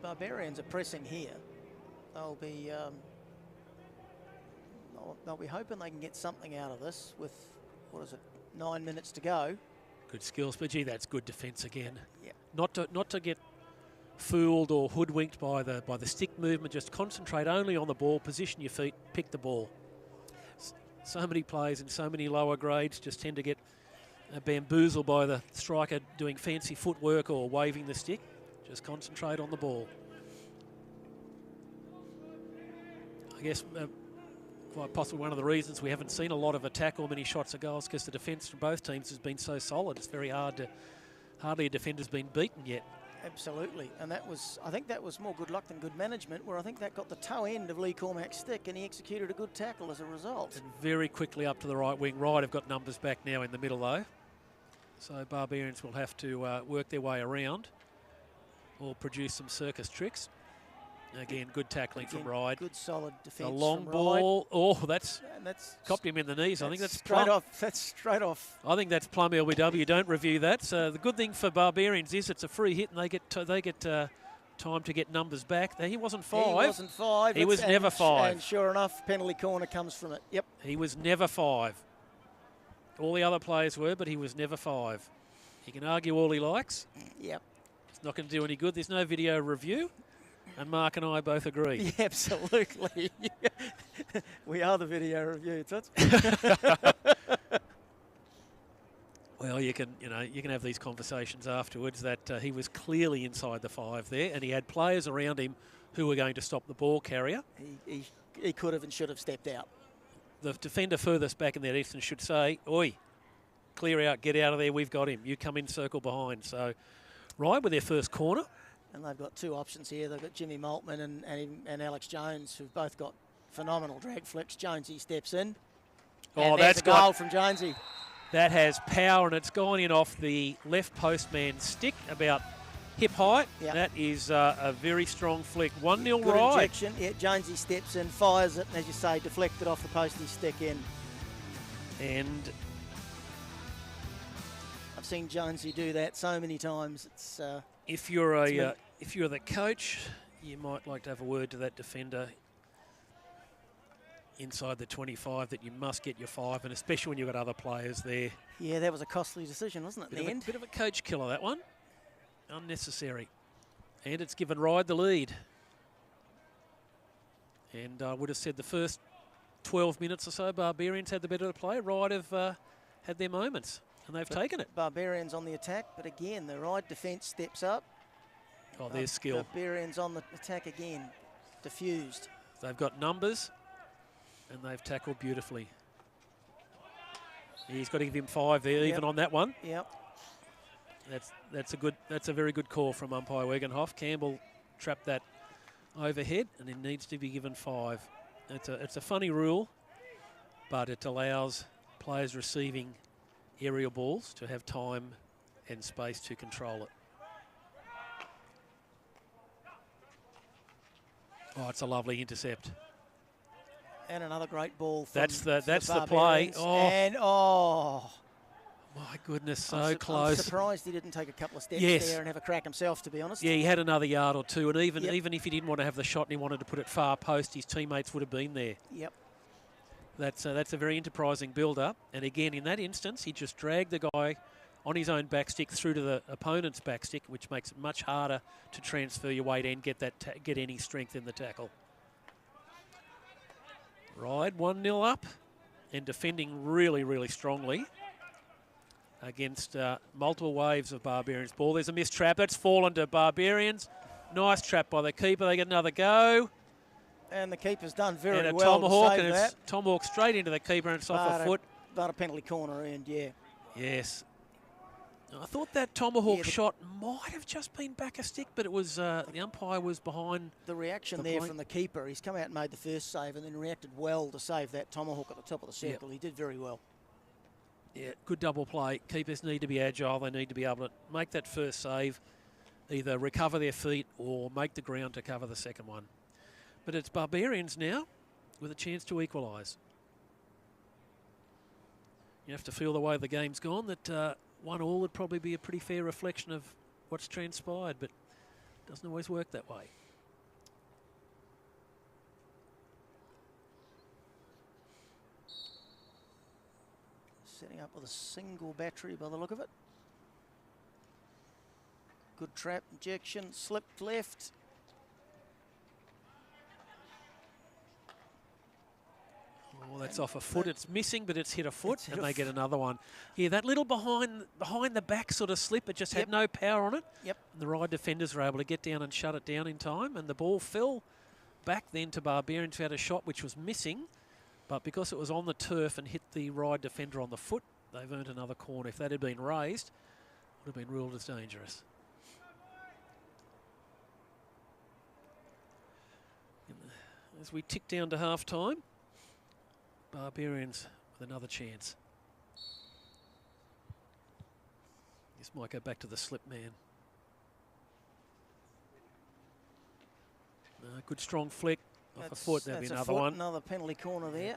Barbarians are pressing here. They'll be hoping they can get something out of this with, what is it, 9 minutes to go. Good skills, but gee, that's good defence again. Yeah. Not to get fooled or hoodwinked by the stick movement. Just concentrate only on the ball, position your feet, pick the ball. So many players in so many lower grades just tend to get bamboozled by the striker doing fancy footwork or waving the stick. Just concentrate on the ball. I guess quite possibly one of the reasons we haven't seen a lot of attack or many shots at goals because the defence from both teams has been so solid. It's very hardly a defender's been beaten yet. Absolutely, and I think that was more good luck than good management, where I think that got the toe end of Lee Cormack's stick and he executed a good tackle as a result. And very quickly up to the right wing. Ryde have got numbers back now in the middle though. So Barbarians will have to work their way around or produce some circus tricks. Again, good tackling from Ryde. Good solid defence. A long from ball. Ryde. Oh, that's copped him in the knees. I think that's straight off. That's straight off. I think that's plum LBW. Don't review that. So the good thing for Barbarians is it's a free hit, and they get time to get numbers back. He wasn't 5. He wasn't 5. He was never 5. And sure enough, penalty corner comes from it. Yep. He was never 5. All the other players were, but he was never 5. He can argue all he likes. Yep. It's not going to do any good. There's no video review. And Mark and I both agree. Yeah, absolutely. We are the video review. Well, you can have these conversations afterwards that he was clearly inside the 5 there, and he had players around him who were going to stop the ball carrier. He could have and should have stepped out. The defender furthest back in that distance should say, "Oi, clear out, get out of there. We've got him. You come in circle behind." So, Ryde with their first corner. And they've got 2 options here. They've got Jimmy Maltman and Alex Jones, who've both got phenomenal drag flicks. Jonesy steps in. Oh, that's a goal from Jonesy. That has power, and it's gone in off the left postman's stick, about hip height. Yep. That is a very strong flick. 1-0 Good Ryde. injection. Yeah, Jonesy steps in, fires it, and as you say, deflected off the postie stick in. And I've seen Jonesy do that so many times. It's if you're the coach, you might like to have a word to that defender inside the 25 that you must get your 5, and especially when you've got other players there. Yeah, that was a costly decision, wasn't it, in the end? Bit of a coach killer, that one. Unnecessary. And it's given Ryde the lead. And I would have said the first 12 minutes or so, Barbarians had the better play. Ryde have had their moments, and they've taken it. Barbarians on the attack, but again, the Ryde defence steps up. Oh, there's skill. Barbarians on the attack again, diffused. They've got numbers, and they've tackled beautifully. He's got to give him 5 there, even on that one. Yep. That's a very good call from umpire Wegenhoff. Campbell trapped that overhead, and it needs to be given 5. It's a funny rule, but it allows players receiving aerial balls to have time and space to control it. Oh, it's a lovely intercept. And another great ball from that's the play. Barbarians. Oh. And my goodness, so close. I'm surprised he didn't take a couple of steps there and have a crack himself, to be honest. Yeah, he had another yard or 2, and even if he didn't want to have the shot and he wanted to put it far post, his teammates would have been there. Yep. That's a very enterprising build-up. And again, in that instance, he just dragged the guy on his own back stick through to the opponent's back stick, which makes it much harder to transfer your weight and get any strength in the tackle. Ryde 1-0 up and defending really, really strongly against multiple waves of Barbarians ball. There's a missed trap. That's fallen to Barbarians. Nice trap by the keeper. They get another go. And the keeper's done very and a well tomahawk, to save and that. it's tomahawk straight into the keeper, and it's off a foot. But a penalty corner earned, yeah. Yes. I thought that tomahawk shot might have just been back a stick, but it was the umpire was behind. The reaction there from the keeper, he's come out and made the first save and then reacted well to save that tomahawk at the top of the circle. He did very well. Yeah, good double play. Keepers need to be agile. They need to be able to make that first save, either recover their feet or make the ground to cover the second one. But it's Barbarians now with a chance to equalise. You have to feel the way the game's gone that 1-1 would probably be a pretty fair reflection of what's transpired, but it doesn't always work that way. Setting up with a single battery by the look of it. Good trap, injection, slipped left. Oh, that's off a foot. It's missing, but it's hit a foot, and they get another one. Yeah, that little behind the back sort of slip, it just had no power on it. Yep. And the Ryde defenders were able to get down and shut it down in time, and the ball fell back then to Barbarians, who had a shot which was missing, but because it was on the turf and hit the Ryde defender on the foot, they've earned another corner. If that had been raised, it would have been ruled as dangerous. As we tick down to half-time, Barbarians with another chance. This might go back to the slip man. Good strong flick off a foot. That'd be another one. Another penalty corner there.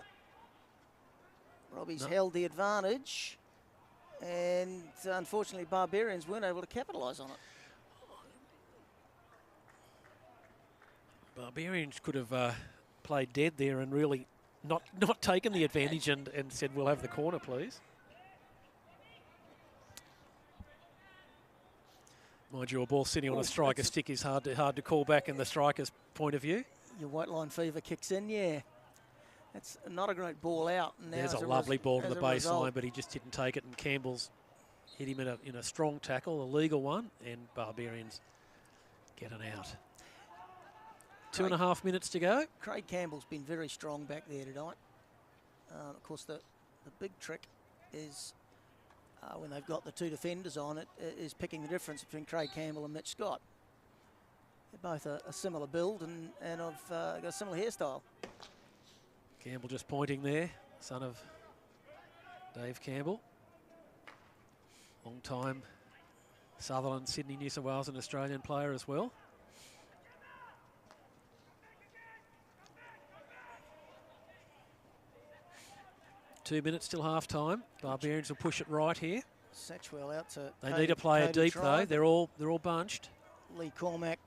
Robbie's held the advantage, and unfortunately Barbarians weren't able to capitalise on it. Barbarians could have played dead there and really not taken the advantage and said, we'll have the corner, please. Mind you, a ball sitting on a striker stick is hard to call back in the striker's point of view. Your white line fever kicks in, yeah. That's not a great ball out. Now there's a lovely ball to the baseline, but he just didn't take it, and Campbell's hit him in a strong tackle, a legal one, and Barbarians get an out. 2.5 minutes to go. Craig Campbell's been very strong back there tonight. Of course, the big trick is when they've got the two defenders on it, is picking the difference between Craig Campbell and Mitch Scott. They're both a similar build and have got a similar hairstyle. Campbell just pointing there, son of Dave Campbell. Long time Sutherland, Sydney, New South Wales and Australian player as well. Two minutes till half time. Barbarians will push it right here. Satchwell out to. They need a player deep though. They're all bunched. Lee Cormack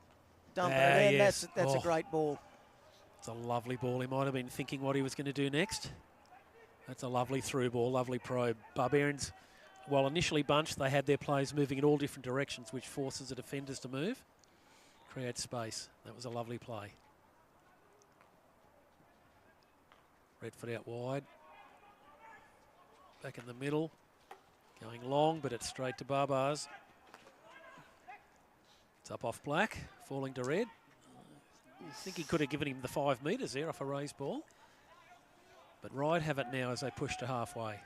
dumping it in. Yes. That's a great ball. It's a lovely ball. He might have been thinking what he was going to do next. That's a lovely through ball, lovely probe. Barbarians, while initially bunched, they had their players moving in all different directions, which forces the defenders to move, create space. That was a lovely play. Redford out wide. Back in the middle, going long, but it's straight to Barbars. It's up off Black, falling to Red. I think he could have given him the 5 metres there off a raised ball. But Ryde have it now as they push to halfway.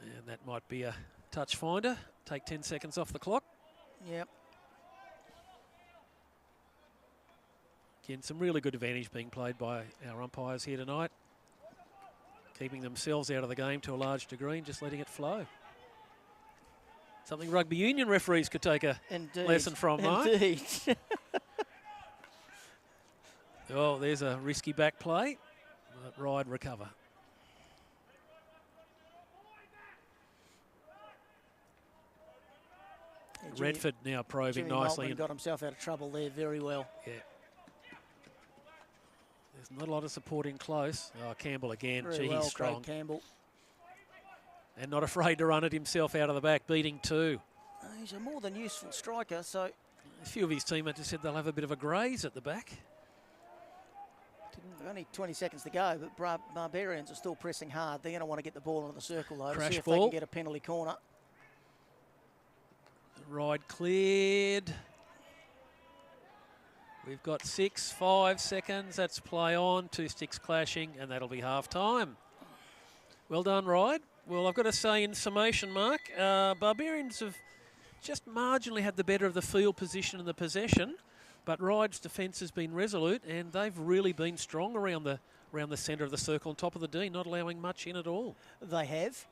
And that might be a touch finder. Take 10 seconds off the clock. Yep. Again, some really good advantage being played by our umpires here tonight. Keeping themselves out of the game to a large degree and just letting it flow. Something rugby union referees could take a lesson from, Mark. Indeed. Oh, there's a risky back play. But Ryde recover. Redford now probing Jimmy nicely. Maltman got himself out of trouble there very well. Yeah. There's not a lot of support in close. Oh, Campbell again. Very Gee, well, he's strong. Craig Campbell. And not afraid to run it himself out of the back, beating 2. He's a more than useful striker, so... A few of his teammates have said they'll have a bit of a graze at the back. Only 20 seconds to go, but Barbarians are still pressing hard. They're going to want to get the ball into the circle, though, Crash to see if ball. they can get a penalty corner. Ryde cleared. We've got 5 seconds. That's play on. 2 sticks clashing, and that'll be half time. Well done, Ryde. Well, I've got to say in summation, Mark, Barbarians have just marginally had the better of the field position and the possession, but Ryde's defence has been resolute, and they've really been strong around the centre of the circle on top of the D, not allowing much in at all. They have.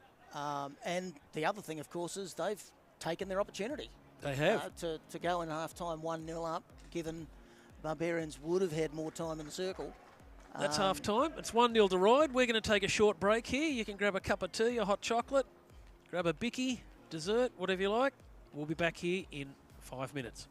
And the other thing, of course, is they've taken their opportunity. They have. To go in half-time 1-0 up, given Barbarians would have had more time in the circle. That's half time. It's 1-0 to Ryde. We're going to take a short break here. You can grab a cup of tea, a hot chocolate, grab a bicky, dessert, whatever you like. We'll be back here in 5 minutes.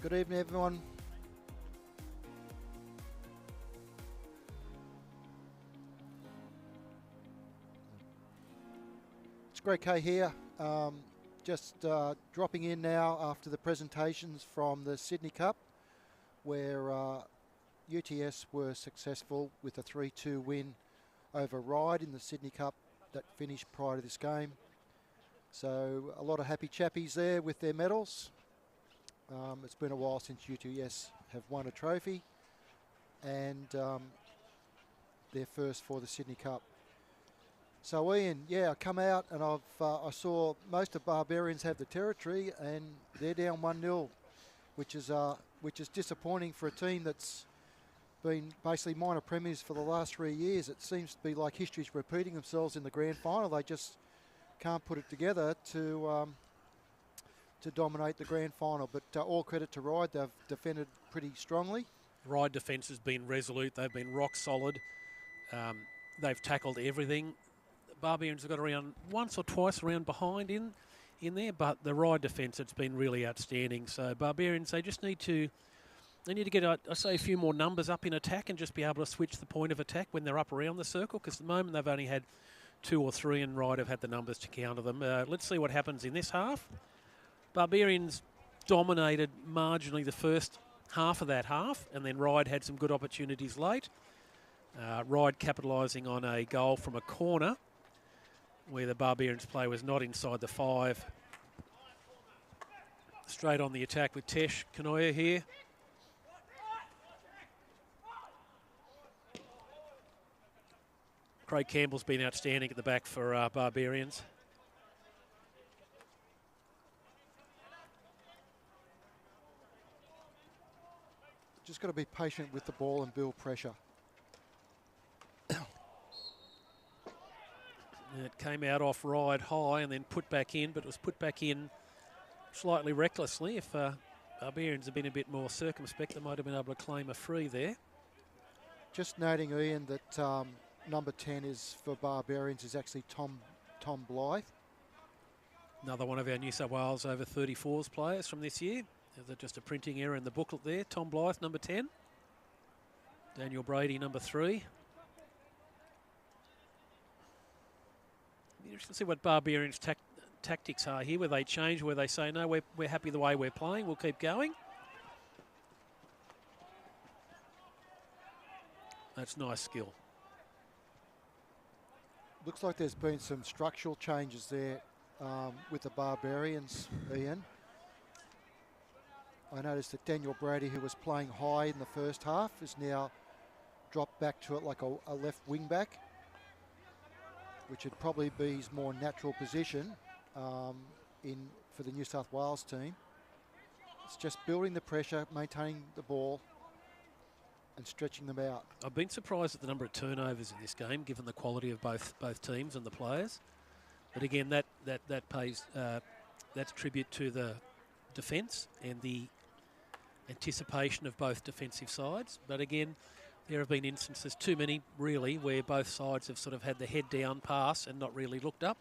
Good evening, everyone. It's Greg Kay here. Just dropping in now after the presentations from the Sydney Cup, where UTS were successful with a 3-2 win over Ryde in the Sydney Cup that finished prior to this game. So a lot of happy chappies there with their medals. It's been a while since UTS have won a trophy, and their first for the Sydney Cup. So Ian, yeah, I come out and I saw most of Barbarians have the territory, and they're down 1-0, which is disappointing for a team that's been basically minor premiers for the last 3 years. It seems to be like history's repeating themselves in the grand final. They just can't put it together to dominate the grand final. But all credit to Ryde, they've defended pretty strongly. Ryde defence has been resolute. They've been rock solid. They've tackled everything. Barbarians have got around once or twice around behind in there, but the Ryde defence has been really outstanding. So Barbarians, they just need to get, I say, a few more numbers up in attack and just be able to switch the point of attack when they're up around the circle, because at the moment they've only had 2 or 3 and Ryde have had the numbers to counter them. Let's see what happens in this half. Barbarians dominated marginally the first half of that half, and then Ryde had some good opportunities late. Ryde capitalising on a goal from a corner where the Barbarians play was not inside the 5. Straight on the attack with Tesh Kanoya here. Craig Campbell's been outstanding at the back for Barbarians. Just got to be patient with the ball and build pressure. It came out off Ryde high and then put back in, but it was put back in slightly recklessly. If Barbarians had been a bit more circumspect, they might have been able to claim a free there. Just noting, Ian, that number 10 is for Barbarians is actually Tom Blythe. Another one of our New South Wales over 34s players from this year. There's just a printing error in the booklet there. Tom Blythe, number 10. Daniel Brady, number 3. Interesting to see what Barbarians' tactics are here, where they change, where they say, no, we're happy the way we're playing, we'll keep going. That's nice skill. Looks like there's been some structural changes there with the Barbarians, Ian. I noticed that Daniel Brady, who was playing high in the first half, is now dropped back to it like a left wing back, which would probably be his more natural position for the New South Wales team. It's just building the pressure, maintaining the ball and stretching them out. I've been surprised at the number of turnovers in this game, given the quality of both teams and the players. But again, that pays that's tribute to the defence and the anticipation of both defensive sides. But again, there have been instances, too many really, where both sides have sort of had the head down pass and not really looked up.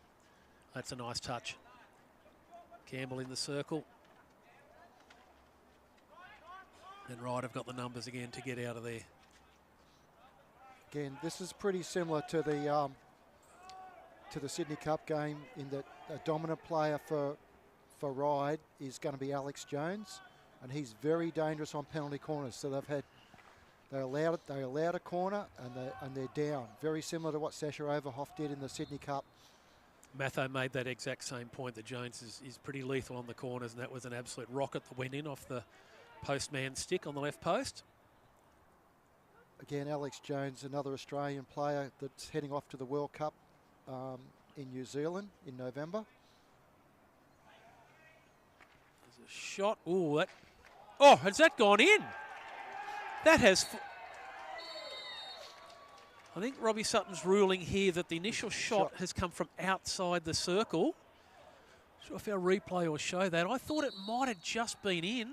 That's a nice touch. Campbell in the circle. And Ryde have got the numbers again to get out of there. Again, this is pretty similar to the Sydney Cup game, in that a dominant player for Ryde is going to be Alex Jones, and he's very dangerous on penalty corners. So they allowed a corner and they're down. Very similar to what Sasha Overhoff did in the Sydney Cup. Matho made that exact same point, that Jones is pretty lethal on the corners, and that was an absolute rocket that went in off the postman's stick on the left post. Again, Alex Jones, another Australian player that's heading off to the World Cup in New Zealand in November. There's a shot. Oh, has that gone in? That has... I think Robbie Sutton's ruling here that the initial shot has come from outside the circle. Not sure if our replay will show that. I thought it might have just been in.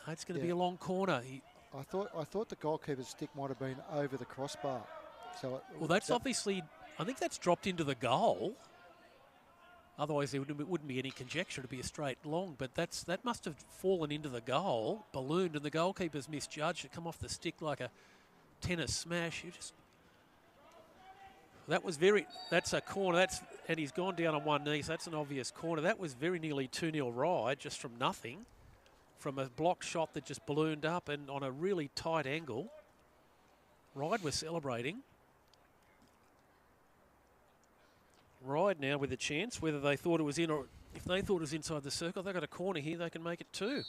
No, it's going to be a long corner. I thought the goalkeeper's stick might have been over the crossbar. So that's obviously... I think that's dropped into the goal. Otherwise, there wouldn't be any conjecture to be a straight long. But that must have fallen into the goal, ballooned, and the goalkeeper's misjudged it, come off the stick like a tennis smash. That's a corner. and he's gone down on one knee, so that's an obvious corner. That was very nearly 2-0 Ryde, just from nothing, from a block shot that just ballooned up and on a really tight angle. Ryde was celebrating. Ryde now with a chance, whether they thought it was in or if they thought it was inside the circle, they've got a corner here, they can make it 2.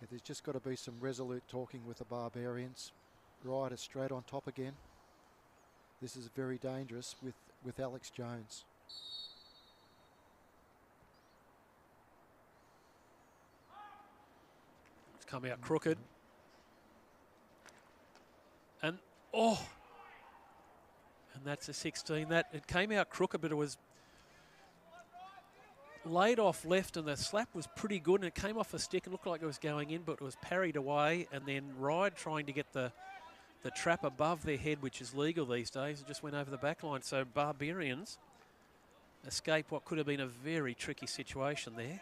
Yeah, there's just got to be some resolute talking with the Barbarians. Ryde is straight on top again. This is very dangerous with Alex Jones. It's come out crooked. And, oh! And that's a 16. It came out crooked, but it was laid off left, and the slap was pretty good, and it came off a stick and looked like it was going in, but it was parried away, and then Ryde trying to get the trap above their head, which is legal these days, and just went over the back line. So Barbarians escape what could have been a very tricky situation there.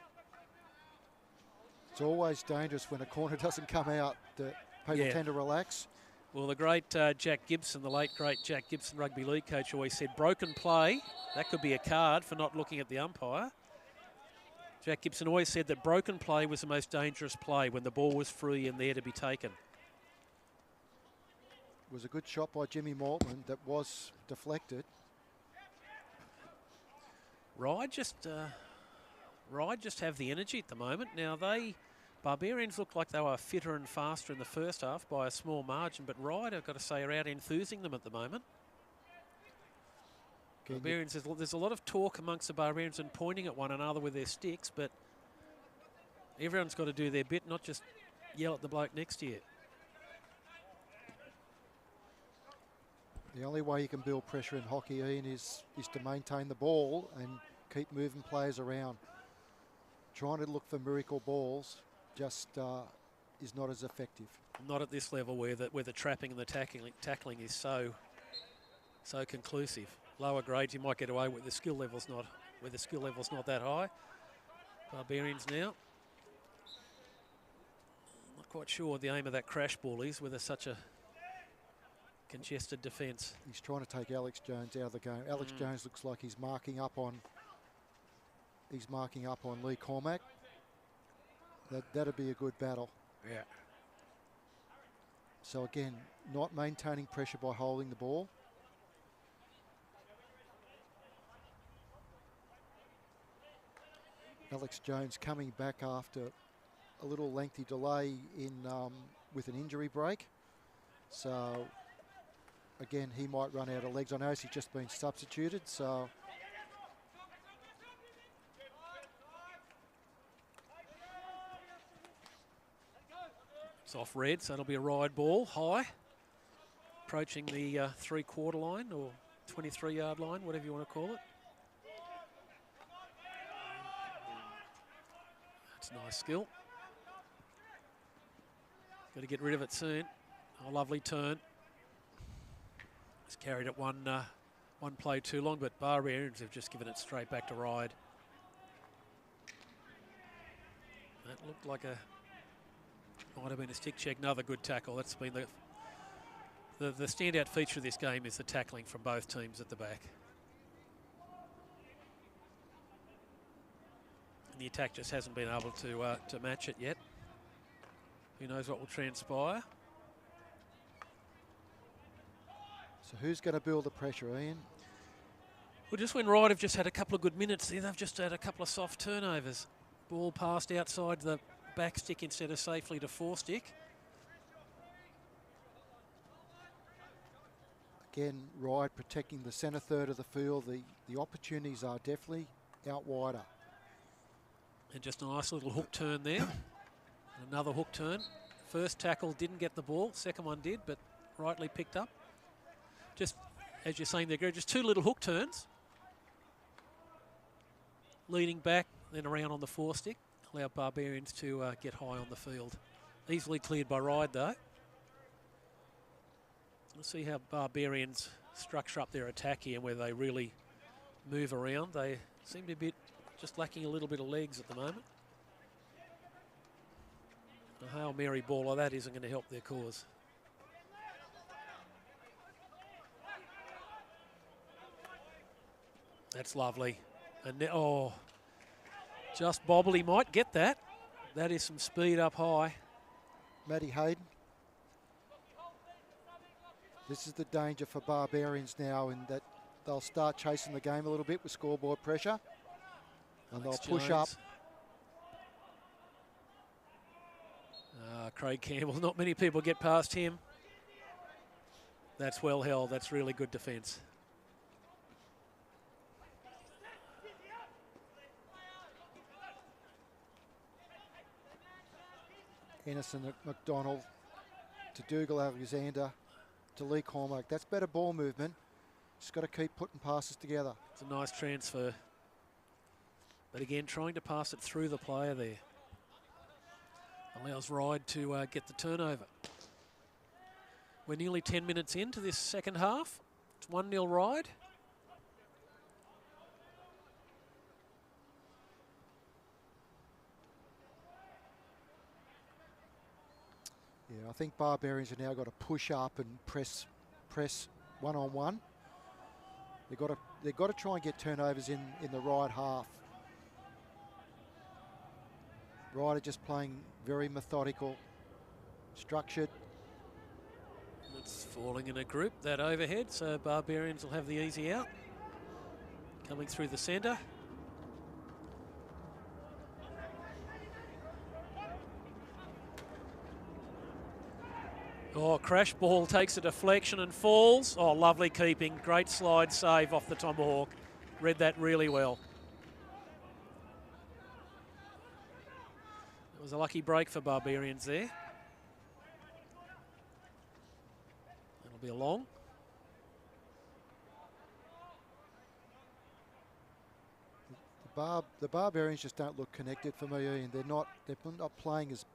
It's always dangerous when a corner doesn't come out. People tend to relax. Well, the great Jack Gibson, the late great Jack Gibson, rugby league coach, always said broken play, that could be a card for not looking at the umpire. Jack Gibson always said that broken play was the most dangerous play, when the ball was free and there to be taken. It was a good shot by Jimmy Mortman that was deflected. Ryde just have the energy at the moment. Now Barbarians looked like they were fitter and faster in the first half by a small margin, but Ryde, I've got to say, are out enthusing them at the moment. Barbarians, there's a lot of talk amongst the Barbarians and pointing at one another with their sticks, but everyone's got to do their bit, not just yell at the bloke next to you. The only way you can build pressure in hockey, Ian, is to maintain the ball and keep moving players around. Trying to look for miracle balls just is not as effective. Not at this level where the trapping and the tackling is so conclusive. Lower grades you might get away with the skill level's not that high. Barbarians now. Not quite sure what the aim of that crash ball is with such a congested defence. He's trying to take Alex Jones out of the game. Alex Jones looks like he's marking up on Lee Cormack. That'd be a good battle. Yeah. So again, not maintaining pressure by holding the ball. Alex Jones coming back after a little lengthy delay with an injury break. So again, he might run out of legs. I know he's just been substituted, so it's off red, so it'll be a Ryde ball, high, approaching the 3-quarter line or 23-yard line, whatever you want to call it. That's nice skill. Got to get rid of it soon. A lovely turn. It's carried it one play too long, but Barbarians have just given it straight back to Ryde. That looked like might have been a stick check. Another good tackle. That's been the standout feature of this game is the tackling from both teams at the back. And the attack just hasn't been able to match it yet. Who knows what will transpire? So who's going to build the pressure, Ian? Well, just when Ryde have just had a couple of good minutes there, they've just had a couple of soft turnovers. Ball passed outside the back stick instead of safely to forestick. Again, Ryde protecting the centre third of the field. The opportunities are definitely out wider. And just a nice little hook turn there. And another hook turn. First tackle didn't get the ball. Second one did, but rightly picked up. Just, as you're saying there, Greg, just two little hook turns. Leading back, then around on the forestick. Allow Barbarians to get high on the field. Easily cleared by Ryde, though. Let's see how Barbarians structure up their attack here where they really move around. They seem to be just lacking a little bit of legs at the moment. A Hail Mary ball like that isn't going to help their cause. That's lovely. And oh, just bobble. He might get that. That is some speed up high. Matty Hayden. This is the danger for Barbarians now, in that they'll start chasing the game a little bit with scoreboard pressure. And Alex they'll push Jones. up. Craig Campbell, not many people get past him. That's well held. That's really good defence. Innocent McDonald to Dougal Alexander to Lee Cormack. That's better ball movement. Just got to keep putting passes together. It's a nice transfer. But again, trying to pass it through the player there. Allows Ryde to get the turnover. We're nearly 10 minutes into this second half. It's 1-0 Ryde. Yeah, I think Barbarians have now got to push up and press one-on-one. They've got to try and get turnovers in the right half. Ryde are just playing very methodical, structured. It's falling in a group, that overhead, so Barbarians will have the easy out. Coming through the centre. Oh, crash ball takes a deflection and falls. Oh, lovely keeping. Great slide save off the Tomahawk. Read that really well. It was a lucky break for Barbarians there. That'll be a long. The Barbarians just don't look connected for me, Ian. They're not playing as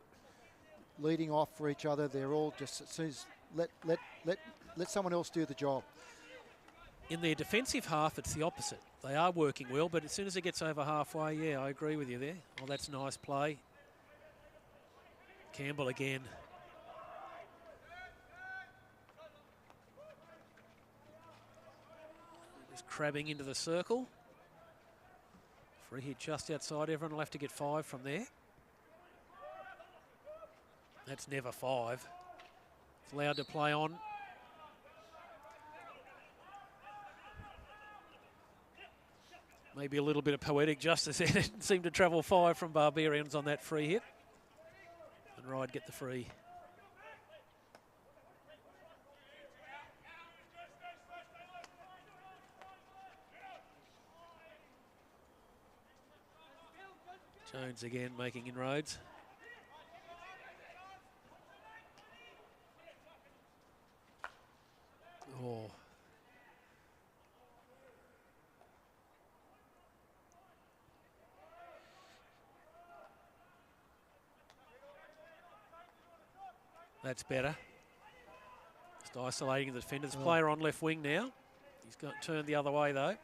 leading off for each other. They're all just, as soon as let someone else do the job. In their defensive half, it's the opposite. They are working well, but as soon as it gets over halfway, yeah, I agree with you there. Oh, that's nice play. Campbell again. Just crabbing into the circle. Free hit just outside. Everyone will have to get 5 from there. That's never 5. It's allowed to play on. Maybe a little bit of poetic justice there. It didn't seem to travel 5 from Barbarians on that free hit. And Ryde get the free. Jones again making inroads. Oh. That's better. Just isolating the defenders. Player on left wing now. He's got turned the other way though.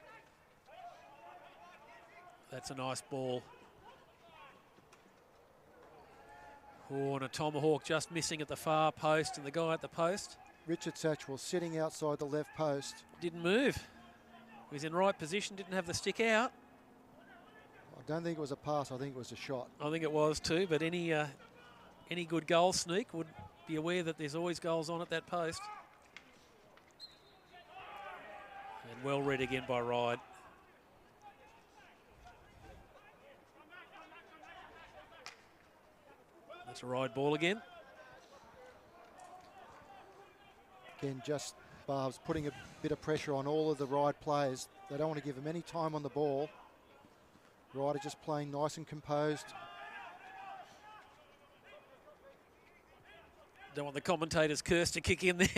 That's a nice ball. Oh, and a Tomahawk just missing at the far post, and the guy at the post. Richard Satchwell sitting outside the left post. Didn't move. He was in right position, didn't have the stick out. I don't think it was a pass, I think it was a shot. I think it was too, but any good goal sneak would be aware that there's always goals on at that post. And well read again by Ryde. That's a Ryde ball again. Again, just Barb's putting a bit of pressure on all of the Ryde players. They don't want to give them any time on the ball. Ryde are just playing nice and composed. Don't want the commentators' curse to kick in there.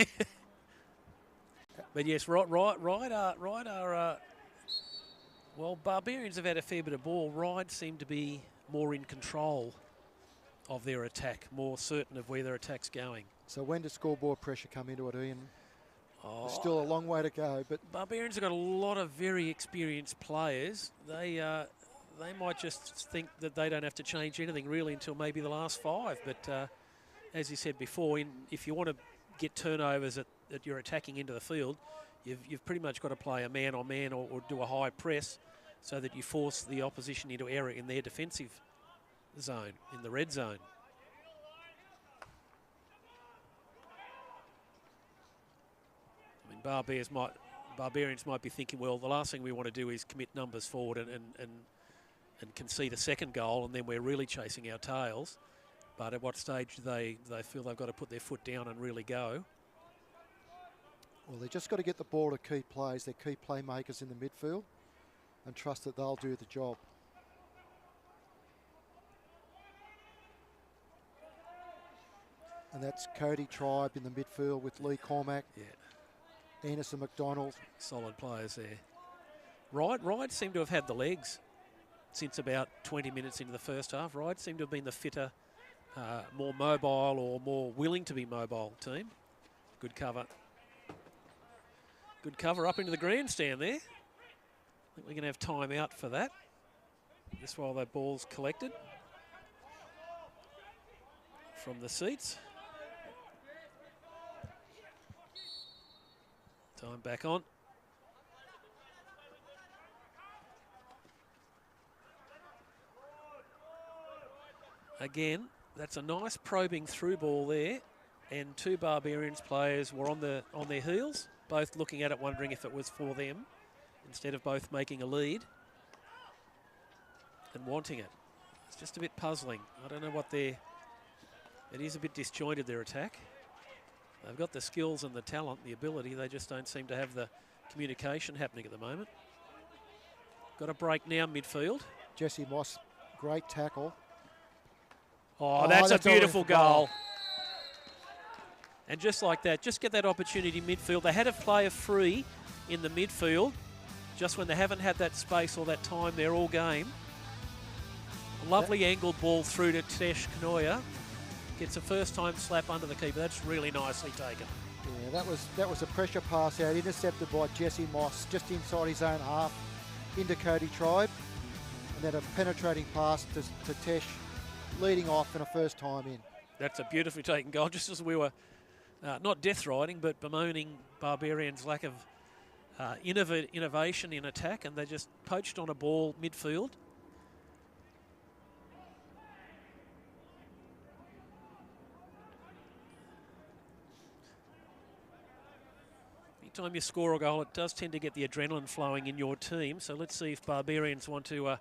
But yes, Ryde are well, Barbarians have had a fair bit of ball. Ryde seem to be more in control of their attack, more certain of where their attack's going. So when does scoreboard pressure come into it, Ian? Oh, There's still a long way to go, but Barbarians have got a lot of very experienced players. They might just think that they don't have to change anything really until maybe the last 5. But as you said before, if you want to get turnovers that you're attacking into the field, you've pretty much got to play a man-on-man or do a high press so that you force the opposition into error in their defensive zone, in the red zone. I mean, Barbarians might be thinking, well, the last thing we want to do is commit numbers forward and concede a second goal, and then we're really chasing our tails. But at what stage do they feel they've got to put their foot down and really go? well, they just got to get the ball to key players, their key playmakers in the midfield, and trust that they'll do the job. And that's Cody Tribe in the midfield with Lee Cormack. Yeah. Anderson McDonald. Solid players there. Ryde seemed to have had the legs since about 20 minutes into the first half. Ryde seemed to have been the fitter, more mobile or more willing to be mobile team. Good cover. Good cover up into the grandstand there. I think we're going to have time out for that. Just while that ball's collected from the seats. Time back on. Again, that's a nice probing through ball there, and 2 Barbarians players were on their heels, both looking at it, wondering if it was for them, instead of both making a lead and wanting it. It's just a bit puzzling. I don't know what it is a bit disjointed, their attack. They've got the skills and the talent, the ability. They just don't seem to have the communication happening at the moment. Got a break now, midfield. Jesse Moss, great tackle. Oh, that's a beautiful goal. And just like that, just get that opportunity midfield. They had a player free in the midfield just when they haven't had that space or that time there all game. A lovely angled ball through to Tesh Kanoya. Gets a first-time slap under the keeper. That's really nicely taken. Yeah, that was a pressure pass out, intercepted by Jesse Moss just inside his own half into Cody Tribe. And then a penetrating pass to Tesh, leading off and a first time in. That's a beautifully taken goal, just as we were not death riding, but bemoaning Barbarians' lack of innovation in attack, and they just poached on a ball midfield. Anytime you score a goal, it does tend to get the adrenaline flowing in your team. So let's see if Barbarians want to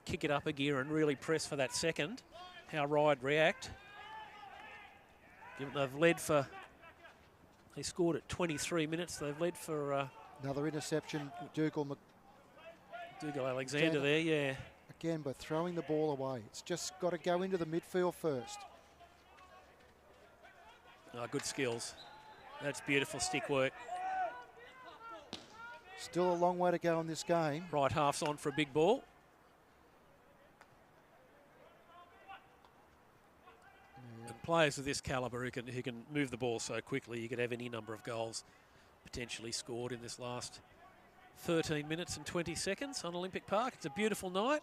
kick it up a gear and really press for that second. How Ryde react. They've led for, they scored at 23 minutes. They've led for... Another interception, Dougal Alexander there, yeah. Again, by throwing the ball away. It's just got to go into the midfield first. Oh, good skills. That's beautiful stick work. Still a long way to go in this game. Right half's on for a big ball. Yeah. And players of this calibre who can move the ball so quickly, you could have any number of goals potentially scored in this last 13 minutes and 20 seconds on Olympic Park. It's a beautiful night.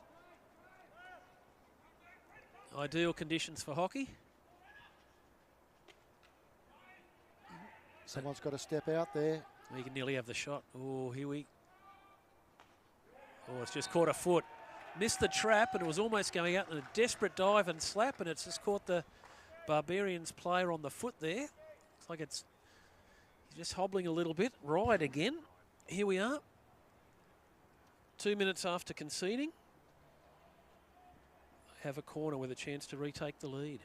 Ideal conditions for hockey. Someone's got to step out there. We can nearly have the shot. Oh, Oh, it's just caught a foot. Missed the trap, and it was almost going out in a desperate dive and slap, and it's just caught the Barbarians player on the foot there. Looks like he's just hobbling a little bit. Ryde again. Here we are. 2 minutes after conceding. Have a corner with a chance to retake the lead.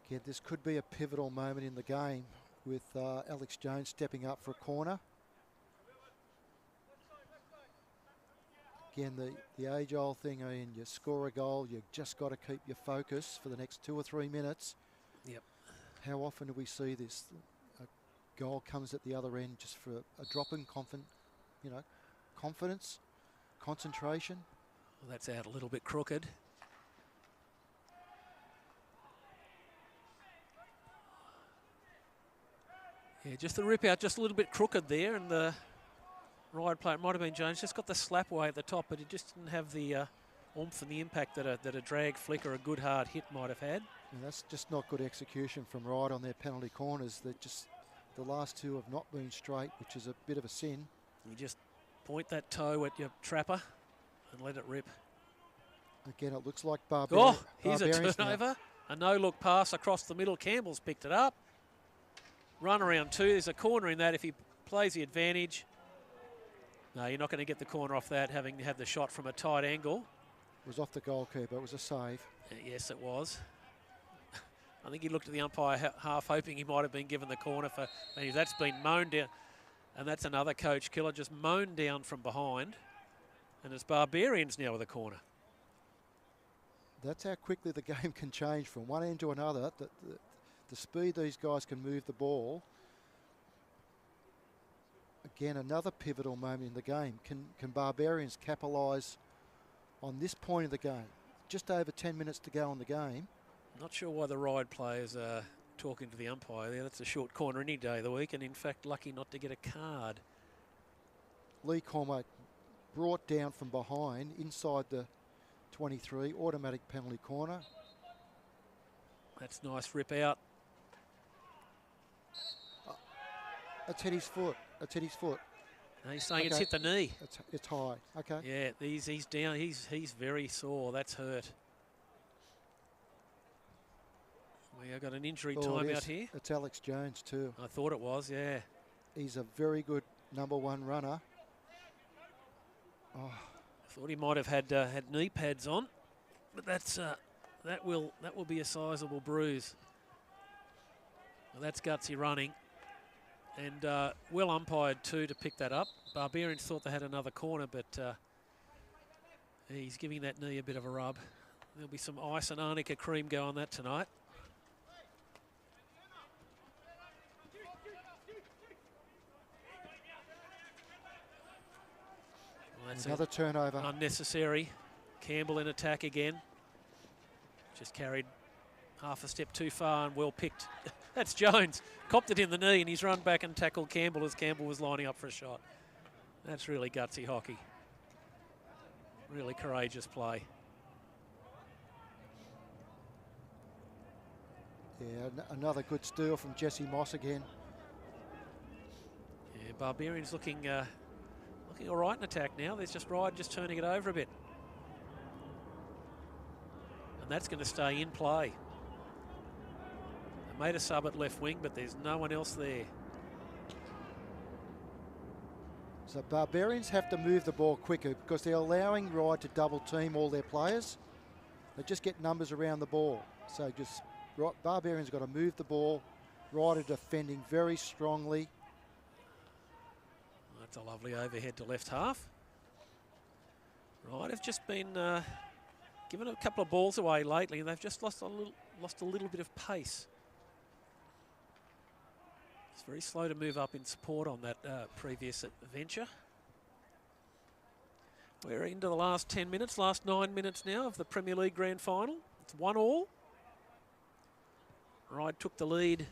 Again, this could be a pivotal moment in the game with Alex Jones stepping up for a corner. Again, the age-old thing, I mean, you score a goal, you've just got to keep your focus for the next 2 or 3 minutes. Yep. How often do we see this? A goal comes at the other end just for a drop in confidence, concentration. Well, that's out a little bit crooked. Yeah, just the rip out, just a little bit crooked there, and the Ryde player, it might have been Jones, just got the slap away at the top, but he just didn't have the oomph and the impact that a drag flick or a good hard hit might have had. And that's just not good execution from Ryde on their penalty corners. They're just, the last two have not been straight, which is a bit of a sin. You just point that toe at your trapper and let it rip. Again, it looks like Barbarians. Oh, here's a turnover. A no-look pass across the middle. Campbell's picked it up. Run around two. There's a corner in that if he plays the advantage. No, you're not going to get the corner off that, having had the shot from a tight angle. It was off the goalkeeper. It was a save. Yes, it was. I think he looked at the umpire half hoping he might have been given the corner for. That's been mown down. And that's another coach killer, just mown down from behind. And it's Barbarians now with a corner. That's how quickly the game can change from one end to another. The speed these guys can move the ball. Again, another pivotal moment in the game. Can Barbarians capitalise on this point of the game? Just over 10 minutes to go in the game. Not sure why the Ryde players are talking to the umpire there. That's a short corner any day of the week, and in fact lucky not to get a card. Lee Cormack brought down from behind inside the 23, automatic penalty corner. That's nice rip out. That's hit his foot. That's hit his foot. No, he's saying it's hit the knee. It's high. Okay. Yeah, he's down. He's very sore. That's hurt. We have got an injury time out here. It's Alex Jones too. I thought it was, yeah. He's a very good #1 runner. Oh. I thought he might have had knee pads on, but that will be a sizable bruise. Well, that's gutsy running, and well umpired too to pick that up. Barbarians thought they had another corner, but he's giving that knee a bit of a rub. There'll be some ice and arnica cream go on that tonight. That's another turnover. Unnecessary. Campbell in attack again. Just carried half a step too far and well picked. That's Jones. Copped it in the knee and he's run back and tackled Campbell as Campbell was lining up for a shot. That's really gutsy hockey. Really courageous play. Yeah, another good steal from Jesse Moss again. Yeah, Barbarians looking all right in attack now. There's just Ryde just turning it over a bit. And that's going to stay in play. They made a sub at left wing, but there's no one else there. So Barbarians have to move the ball quicker because they're allowing Ryde to double team all their players. They just get numbers around the ball. So just Barbarians got to move the ball. Ryde are defending very strongly. That's a lovely overhead to left half. Ryde have just been given a couple of balls away lately, and they've just lost a little bit of pace. It's very slow to move up in support on that previous venture. We're into the last 10 minutes, last 9 minutes now of the Premier League Grand Final. It's 1-1. Ryde took the lead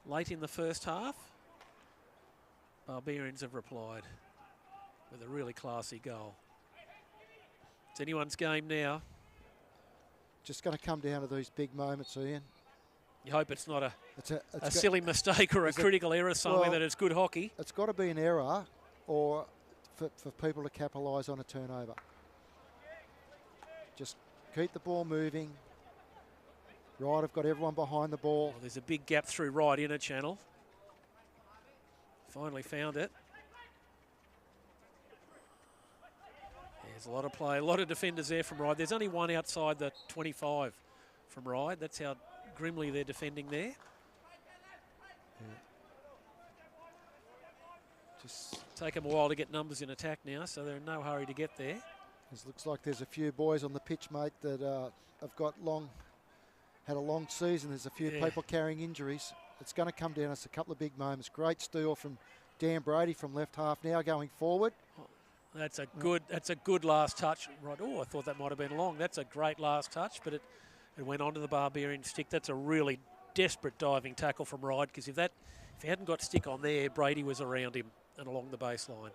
late in the first half. Barbarians have replied with a really classy goal. It's anyone's game now. Just going to come down to these big moments, Ian. You hope it's not a a silly mistake or a critical error somewhere, that it's good hockey. It's got to be an error or for people to capitalise on a turnover. Just keep the ball moving. Ryde have got everyone behind the ball. Well, there's a big gap through right inner channel. Finally found it. There's a lot of play, a lot of defenders there from Ryde. There's only one outside the 25 from Ryde. That's how grimly they're defending there. Yeah. Just take them a while to get numbers in attack now, so they're in no hurry to get there. It looks like there's a few boys on the pitch, mate, that have had a long season. There's a few people carrying injuries. It's going to come down. It's a couple of big moments. Great steal from Dan Brady from left half. Now going forward. That's a good last touch. Right. Oh, I thought that might have been long. That's a great last touch, but it went onto the Barbarian stick. That's a really desperate diving tackle from Ryde, because if If he hadn't got stick on there, Brady was around him and along the baseline.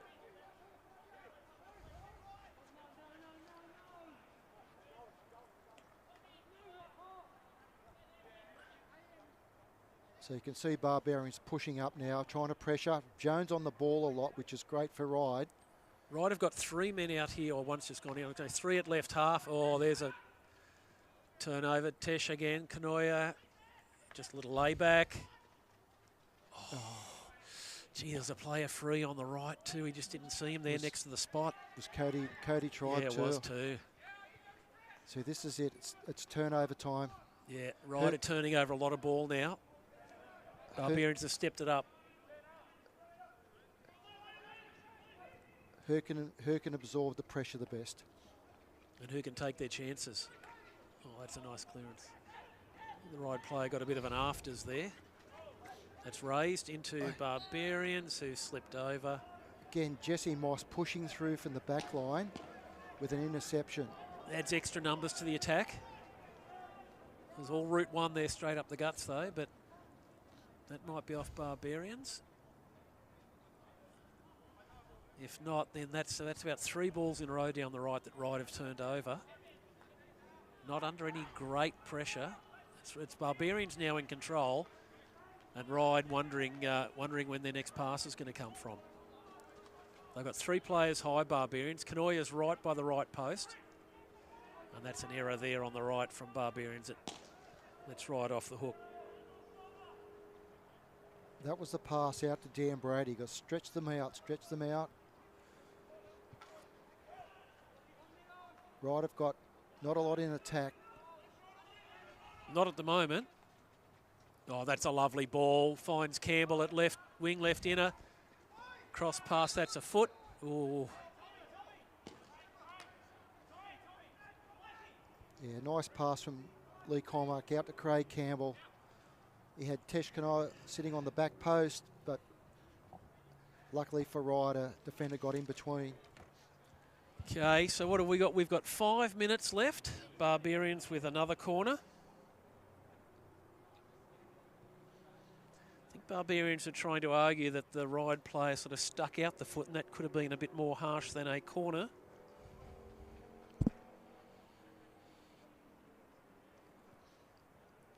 So you can see Barbarians pushing up now, trying to pressure. Jones on the ball a lot, which is great for Ryde. Ryde have got 3 men out here, or one's just gone out. 3 at left half. Oh, there's a turnover. Tesh again. Kanoya, just a little layback. Oh. Gee, there's a player free on the right too. He just didn't see him there next to the spot. Was Cody tried yeah, too. it was too. So this is it. It's turnover time. Yeah, Ryde are turning over a lot of ball now. Barbarians have stepped it up. Who can absorb the pressure the best? And who can take their chances? Oh, that's a nice clearance. The Ryde player got a bit of an afters there. That's raised into Barbarians, who slipped over. Again, Jesse Moss pushing through from the back line with an interception. Adds extra numbers to the attack. There's all route one there straight up the guts though, but that might be off Barbarians. If not, then that's about 3 balls in a row down the right that Ryde have turned over. Not under any great pressure. It's Barbarians now in control, and Ryde wondering when their next pass is going to come from. They've got 3 players high, Barbarians. Kanoya's right by the right post, and that's an error there on the right from Barbarians. That's Ryde off the hook. That was the pass out to Dan Brady. Got stretch them out. Ryde have got not a lot in attack. Not at the moment. Oh, that's a lovely ball. Finds Campbell at left wing, left inner. Cross pass, that's a foot. Ooh. Yeah, nice pass from Lee Cormack out to Craig Campbell. He had Tesh Kanoya sitting on the back post, but luckily for Ryde, a defender got in between. Okay, so what have we got? We've got 5 minutes left. Barbarians with another corner. I think Barbarians are trying to argue that the Ryde player sort of stuck out the foot, and that could have been a bit more harsh than a corner.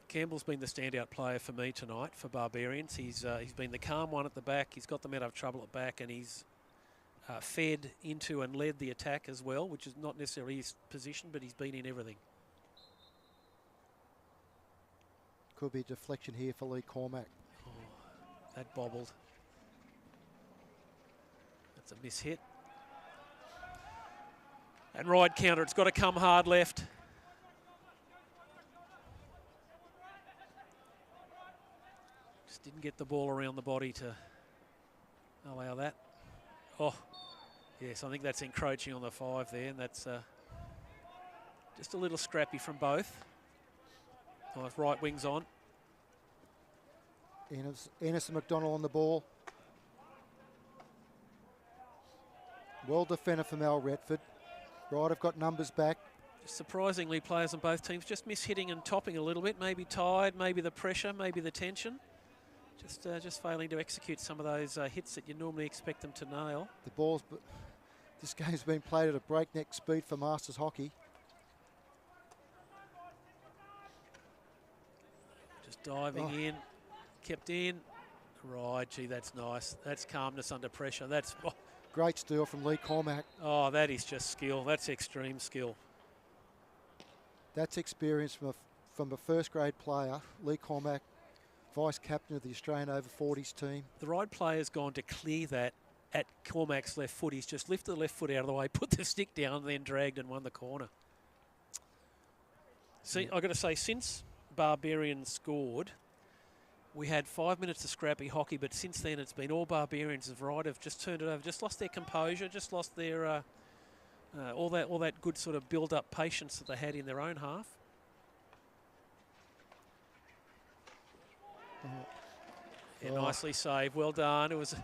Campbell's been the standout player for me tonight for Barbarians. He's been the calm one at the back. He's got them out of trouble at back, and he's fed into and led the attack as well, which is not necessarily his position, but he's been in everything. Could be a deflection here for Lee Cormack. Oh, that bobbled. That's a mishit. And Ryde counter. It's got to come hard left. Just didn't get the ball around the body to allow that. Oh, yes, I think that's encroaching on the 5 there, and that's just a little scrappy from both. Nice right wings on. Ennis and McDonald on the ball. Well defended from Al Retford. Ryde have got numbers back. Just surprisingly, players on both teams just mishitting and topping a little bit. Maybe tired, maybe the pressure, maybe the tension. Just failing to execute some of those hits that you normally expect them to nail. This game's been played at a breakneck speed for Masters hockey. Just diving in, kept in. Right, gee, that's nice. That's calmness under pressure. That's great steal from Lee Cormack. Oh, that is just skill. That's extreme skill. That's experience from a first grade player, Lee Cormack, vice captain of the Australian over 40s team. The Ryde player's gone to clear that at Cormack's left foot. He's just lifted the left foot out of the way, put the stick down, and then dragged and won the corner. See, I've got to say, since Barbarians scored, we had 5 minutes of scrappy hockey, but since then it's been all Barbarians. Of Ryde have just turned it over, just lost their composure, just lost their all that good sort of build-up patience that they had in their own half. Yeah, nicely saved. Well done. It was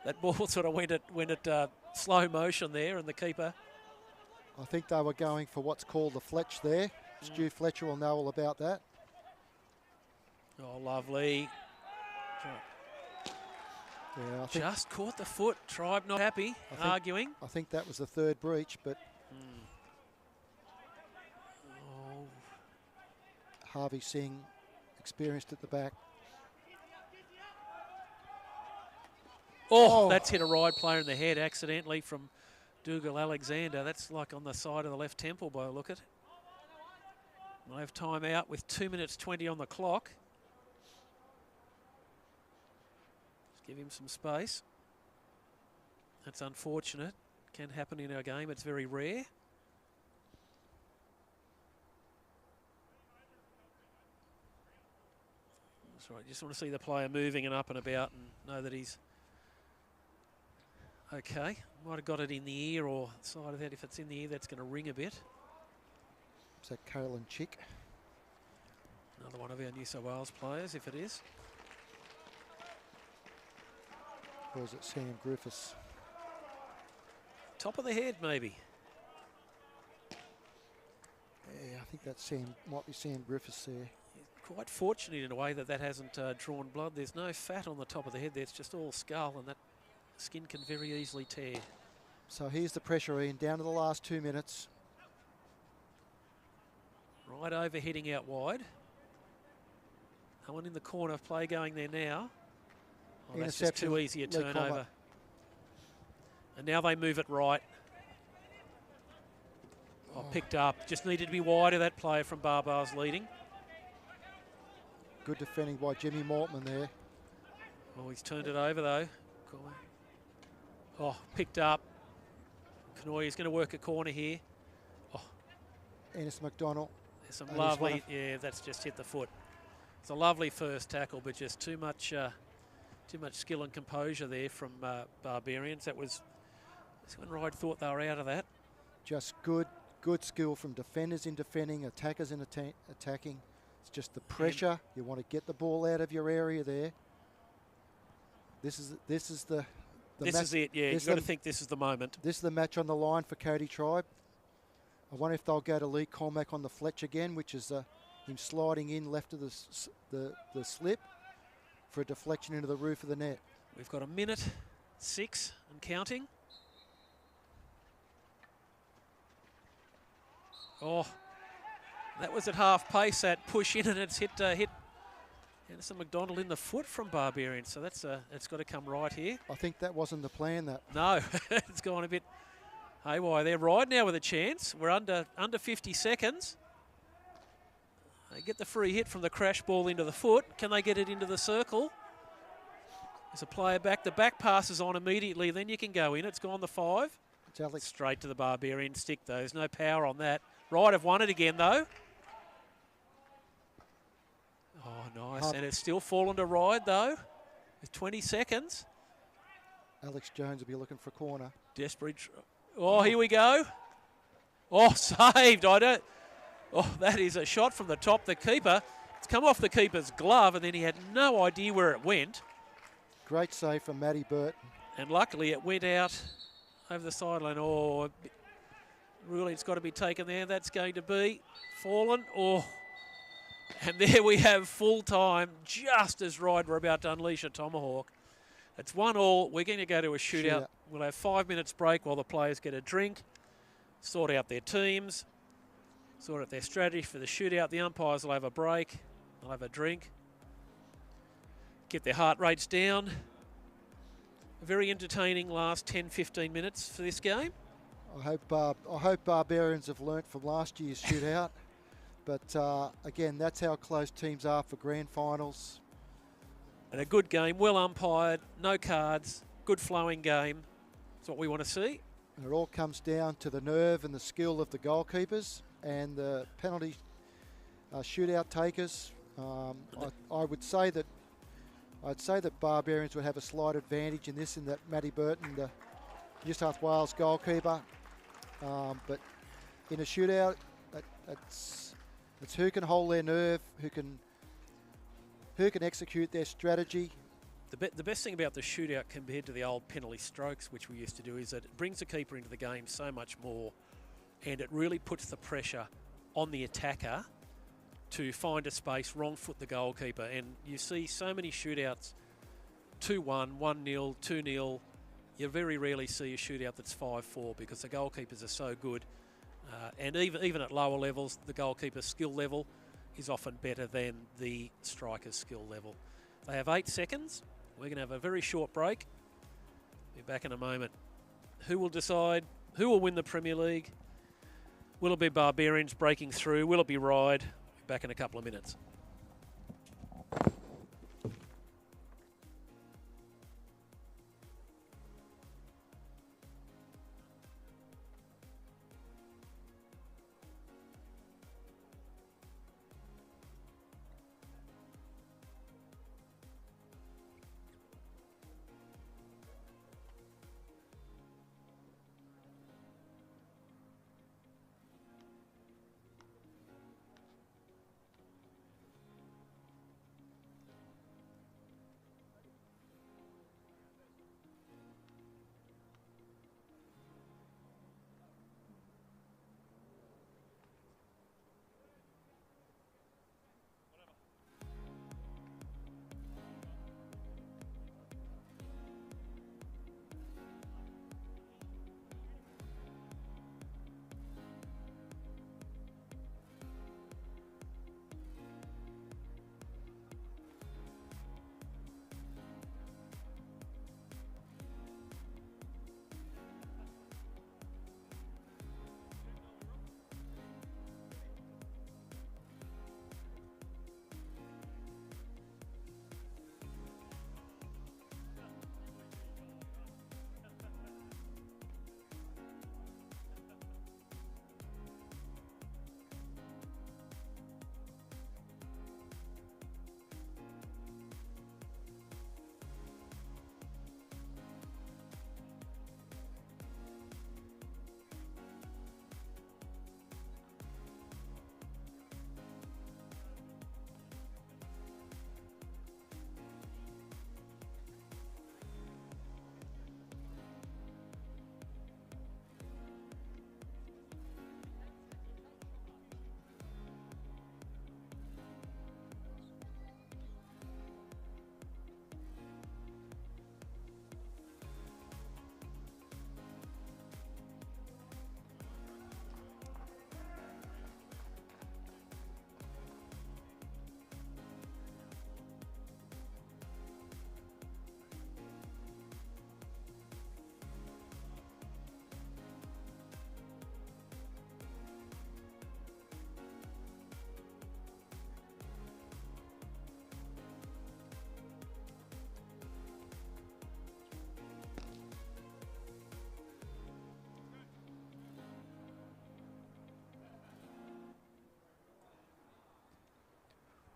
that ball sort of went at slow motion there, and the keeper. I think they were going for what's called the Fletch there. Stu Fletcher will know all about that. Oh, lovely. Yeah, I think, Just caught the foot. Tribe not happy, arguing. I think that was the third breach, but Oh, Harvey Singh experienced at the back. oh, that's hit a Ryde player in the head accidentally from Dougal Alexander. That's like on the side of the left temple by a look at it. We'll have time out with 2 minutes 20 on the clock. Let's give him some space. That's unfortunate. Can happen in our game. It's very rare. That's right. Just want to see the player moving and up and about and know that he's okay. Might have got it in the ear or side of that. If it's in the ear, that's going to ring a bit. Is that Caroline Chick? Another one of our New South Wales players, if it is. Or is it Sam Griffiths? Top of the head, maybe. Yeah, I think that's might be Sam Griffiths there. Quite fortunate in a way that that hasn't drawn blood. There's no fat on the top of the head there. It's just all skull, and that skin can very easily tear. So here's the pressure, Ian, down to the last 2 minutes. Right over, heading out wide. No one in the corner, play going there now. Oh, that's just too easy a turnover. And now they move it right. Oh, picked up. Just needed to be wider, that player from Barbars leading. Good defending by Jimmy Mortman there. Oh, he's turned it over though. Oh, picked up. Kanoy is going to work a corner here. Oh, Ennis McDonald. there's some lovely, yeah, that's just hit the foot. It's a lovely first tackle, but just too much skill and composure there from Barbarians. That's when Ryde thought they were out of that. Just good skill from defenders in defending, attackers in attacking. It's just the pressure. You want to get the ball out of your area there. This is the This is it, yeah. You've got to think this is the moment. This is the match on the line for Cody Tribe. I wonder if they'll go to Lee Colmack on the fletch again, which is him sliding in left of the slip for a deflection into the roof of the net. We've got 1:06 and counting. Oh, that was at half pace, that push in, and it's hit Anderson McDonald in the foot from Barbarians. So it's got to come right here. I think that wasn't the plan. That no, it's gone a bit haywire there. Ryde now with a chance. We're under 50 seconds. They get the free hit from the crash ball into the foot. Can they get it into the circle? There's a player back. The back passes on immediately. Then you can go in. It's gone the 5. It's Alex. Straight to the Barbarian stick, though. There's no power on that. Ryde have won it again, though. Oh, nice. And it's still fallen to Ryde, though. With 20 seconds. Alex Jones will be looking for a corner. Desperate. Oh, here we go. Oh, saved. Oh, that is a shot from the top. The keeper, it's come off the keeper's glove, and then he had no idea where it went. Great save from Matty Burton. And luckily it went out over the sideline. Oh, ruling's got to be taken there. That's going to be fallen. Oh, and there we have full time, just as Ryde were about to unleash a tomahawk. It's 1-1. We're going to go to a shootout. We'll have 5 minutes break while the players get a drink, sort out their teams, sort out their strategy for the shootout. The umpires will have a break. They'll have a drink. Get their heart rates down. A very entertaining last 10-15 minutes for this game. I hope Barbarians have learnt from last year's shootout. But again, that's how close teams are for grand finals. And a good game, well umpired, no cards, good flowing game. That's what we want to see. And it all comes down to the nerve and the skill of the goalkeepers and the penalty shootout takers. I'd say that Barbarians would have a slight advantage in this, in that Matty Burton, the New South Wales goalkeeper. But in a shootout, it's who can hold their nerve, who can execute their strategy. The best thing about the shootout compared to the old penalty strokes, which we used to do, is that it brings the keeper into the game so much more, and it really puts the pressure on the attacker to find a space, wrong foot the goalkeeper. And you see so many shootouts 2-1, 1-0, 2-0. You very rarely see a shootout that's 5-4 because the goalkeepers are so good. And even at lower levels, the goalkeeper's skill level is often better than the striker's skill level. They have 8 seconds. We're going to have a very short break. Be back in a moment. Who will decide? Who will win the Premier League? Will it be Barbarians breaking through? Will it be Ryde? Be back in a couple of minutes.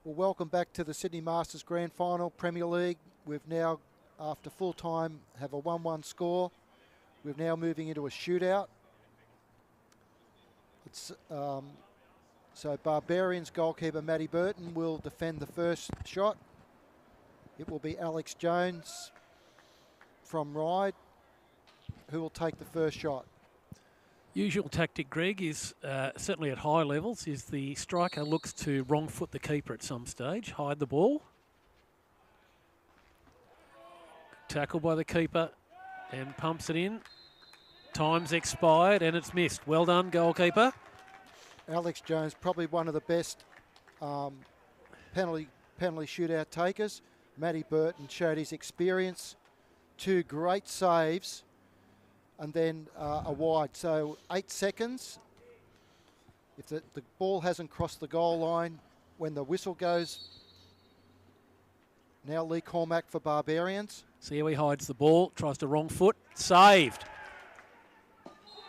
Well, welcome back to the Sydney Masters Grand Final Premier League. We've now, after full time, have a 1-1 score. We're now moving into a shootout. It's so Barbarians goalkeeper Matty Burton will defend the first shot. It will be Alex Jones from Ryde who will take the first shot. Usual tactic, Greg, is certainly at high levels, is the striker looks to wrong foot the keeper at some stage, hide the ball. Tackle by the keeper and pumps it in. Time's expired and it's missed. Well done, goalkeeper. Alex Jones, probably one of the best penalty shootout takers. Matty Burton showed his experience. 2 great saves. And then a wide. So 8 seconds. If the ball hasn't crossed the goal line when the whistle goes. Now Lee Cormack for Barbarians. See how he hides the ball, tries to wrong foot, saved.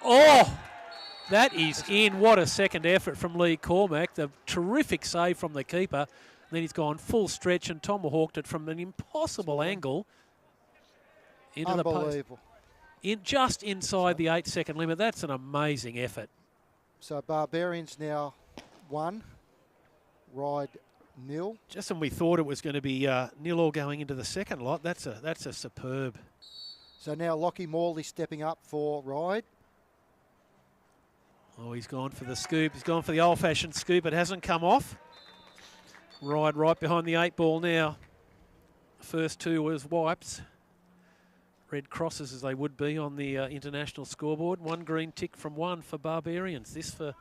Oh, that is in. What a second effort from Lee Cormack. The terrific save from the keeper. Then he's gone full stretch and tomahawked it from an impossible angle into the post. Unbelievable. Just inside the 8-second limit. That's an amazing effort. So Barbarians now 1, Ryde 0. Just when we thought it was going to be 0-0 going into the second lot, that's a superb. So now Lockie Morley stepping up for Ryde. Oh, he's gone for the scoop. He's gone for the old-fashioned scoop. It hasn't come off. Ryde right behind the 8 ball now. First two was wipes. Red crosses as they would be on the international scoreboard. One green tick from one for Barbarians. This for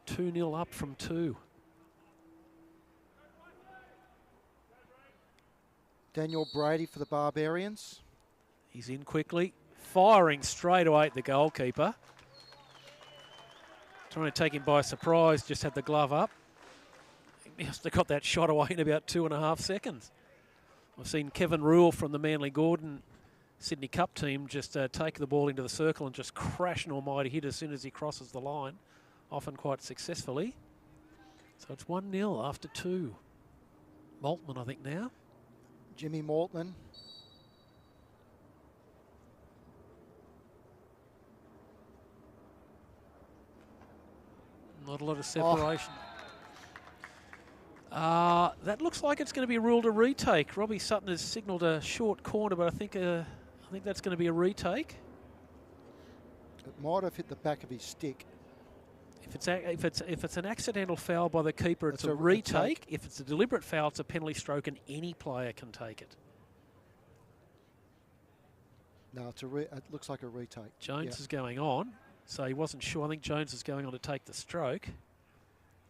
2-0 up from 2. Daniel Brady for the Barbarians. He's in quickly, firing straight away at the goalkeeper. Trying to take him by surprise, just had the glove up. He must have got that shot away in about 2.5 seconds. I've seen Kevin Rule from the Manly Gordon Sydney Cup team just take the ball into the circle and just crash an almighty hit as soon as he crosses the line, often quite successfully. So it's 1-0 after 2. Maltman, I think, now. Jimmy Maltman. Not a lot of separation. That looks like it's going to be ruled a retake. Robbie Sutton has signalled a short corner, but I think that's going to be a retake. It might have hit the back of his stick. If it's an accidental foul by the keeper, it's a retake. If it's a deliberate foul, it's a penalty stroke, and any player can take it. No, it looks like a retake. Jones is going on, so he wasn't sure. I think Jones is going on to take the stroke.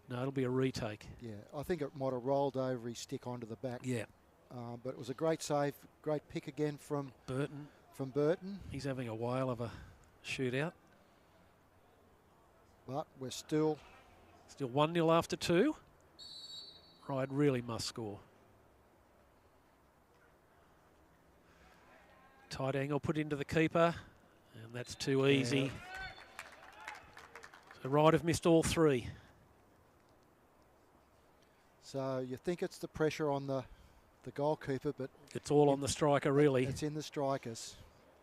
No, it'll be a retake. Yeah, I think it might have rolled over his stick onto the back. Yeah. But it was a great save, great pick again from Burton. He's having a whale of a shootout. But we're still 1-0 after 2. Ryde really must score. Tight angle put into the keeper, and that's too easy. So Ryde have missed all 3. So you think it's the pressure on the goalkeeper, but it's all on the striker, really. It's in the strikers.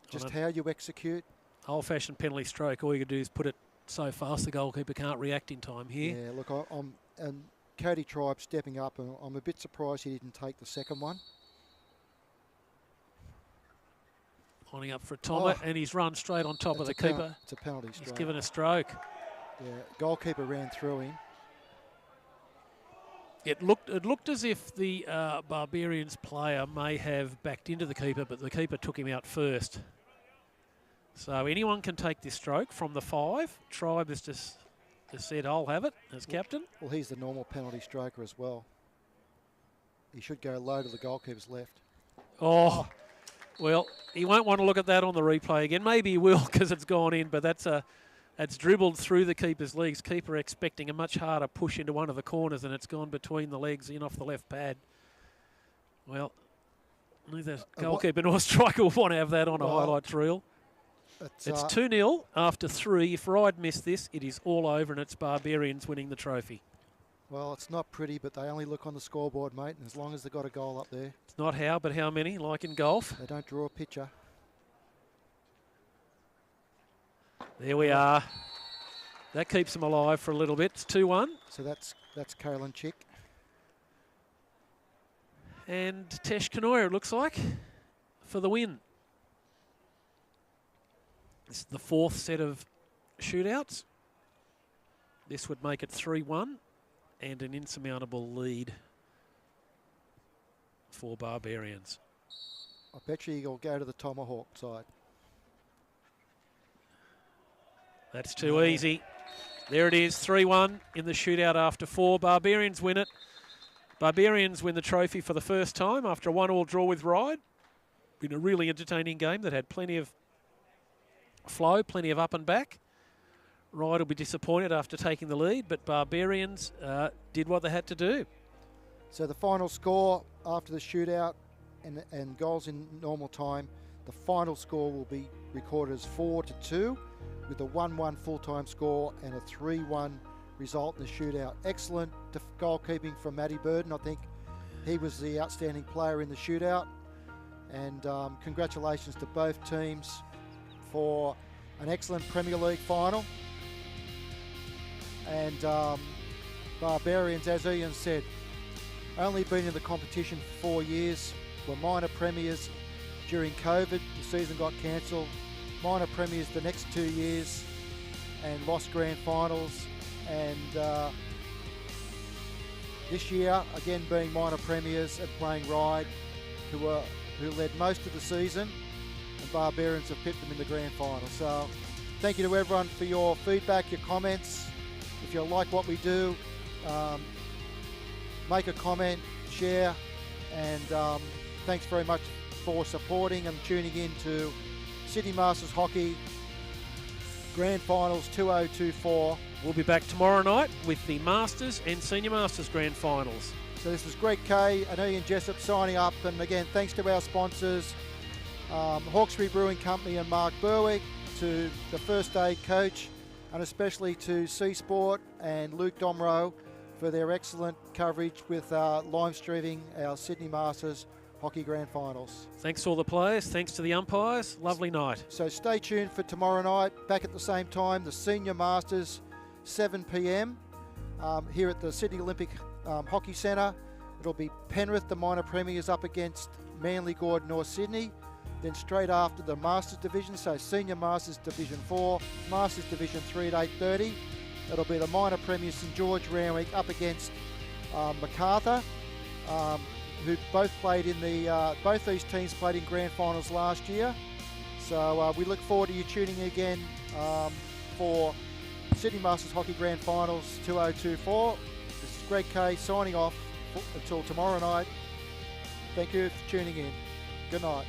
Just how you execute. Old-fashioned penalty stroke. All you can do is put it so fast the goalkeeper can't react in time here. Yeah, look, and Cody Tribe stepping up, and I'm a bit surprised he didn't take the second one. Lining up for a Tomer, and he's run straight on top of the keeper. It's a penalty stroke. He's given a stroke. Yeah, goalkeeper ran through him. It looked as if the Barbarians player may have backed into the keeper, but the keeper took him out first. So anyone can take this stroke from the 5. Tribe has just said, I'll have it as captain. Well, he's the normal penalty stroker as well. He should go low to the goalkeeper's left. Oh, well, he won't want to look at that on the replay again. Maybe he will because it's gone in, but that's dribbled through the keeper's legs. Keeper expecting a much harder push into one of the corners, and it's gone between the legs in off the left pad. Well, neither goalkeeper nor striker will want to have that on a highlights reel. It's 2-0 after 3. If Ryde missed this, it is all over, and it's Barbarians winning the trophy. Well, it's not pretty, but they only look on the scoreboard, mate, and as long as they've got a goal up there. It's not how, but how many, like in golf. They don't draw a picture. There we are. That keeps them alive for a little bit. It's 2-1. So that's Kaylin Chick. And Tesh Kanoya, it looks like, for the win. This is the 4th set of shootouts. This would make it 3-1 and an insurmountable lead for Barbarians. I bet you he'll go to the Tomahawk side. That's too easy. There it is, 3-1 in the shootout after 4. Barbarians win it. Barbarians win the trophy for the first time after a 1-1 draw with Ryde. Been a really entertaining game that had plenty of flow, plenty of up and back. Ryde will be disappointed after taking the lead, but Barbarians did what they had to do. So the final score after the shootout and goals in normal time, the final score will be recorded as 4-2 with a 1-1 full-time score and a 3-1 result in the shootout. Excellent goalkeeping from Matty Burden. I think he was the outstanding player in the shootout. And congratulations to both teams for an excellent Premier League final. And Barbarians, as Ian said, only been in the competition for 4 years, were minor premiers during COVID. The season got cancelled. Minor premiers the next 2 years and lost grand finals. And this year, again being minor premiers and playing Ryde, who led most of the season, and Barbarians have pipped them in the grand final. So thank you to everyone for your feedback, your comments. If you like what we do, make a comment, share, and thanks very much for supporting and tuning in to Sydney Masters Hockey Grand Finals 2024. We'll be back tomorrow night with the Masters and Senior Masters Grand Finals. So this is Greg Kay and Ian Jessup signing up, and again thanks to our sponsors, Hawkesbury Brewing Company and Mark Berwick, to the First Aid Coach, and especially to C Sport and Luke Domro for their excellent coverage with live streaming our Sydney Masters Hockey Grand Finals. Thanks to all the players, thanks to the umpires, lovely night. So stay tuned for tomorrow night, back at the same time, the Senior Masters, 7 p.m. Here at the Sydney Olympic Hockey Centre. It'll be Penrith, the minor premiers, up against Manly Gordon, North Sydney. Then straight after the Masters Division, so Senior Masters Division 4, Masters Division 3 at 8:30. It'll be the minor premiers St George Randwick up against Macarthur, who both played in the, both these teams played in grand finals last year. So we look forward to you tuning in again for Sydney Masters Hockey Grand Finals 2024. This is Greg Kay signing off until tomorrow night. Thank you for tuning in. Good night.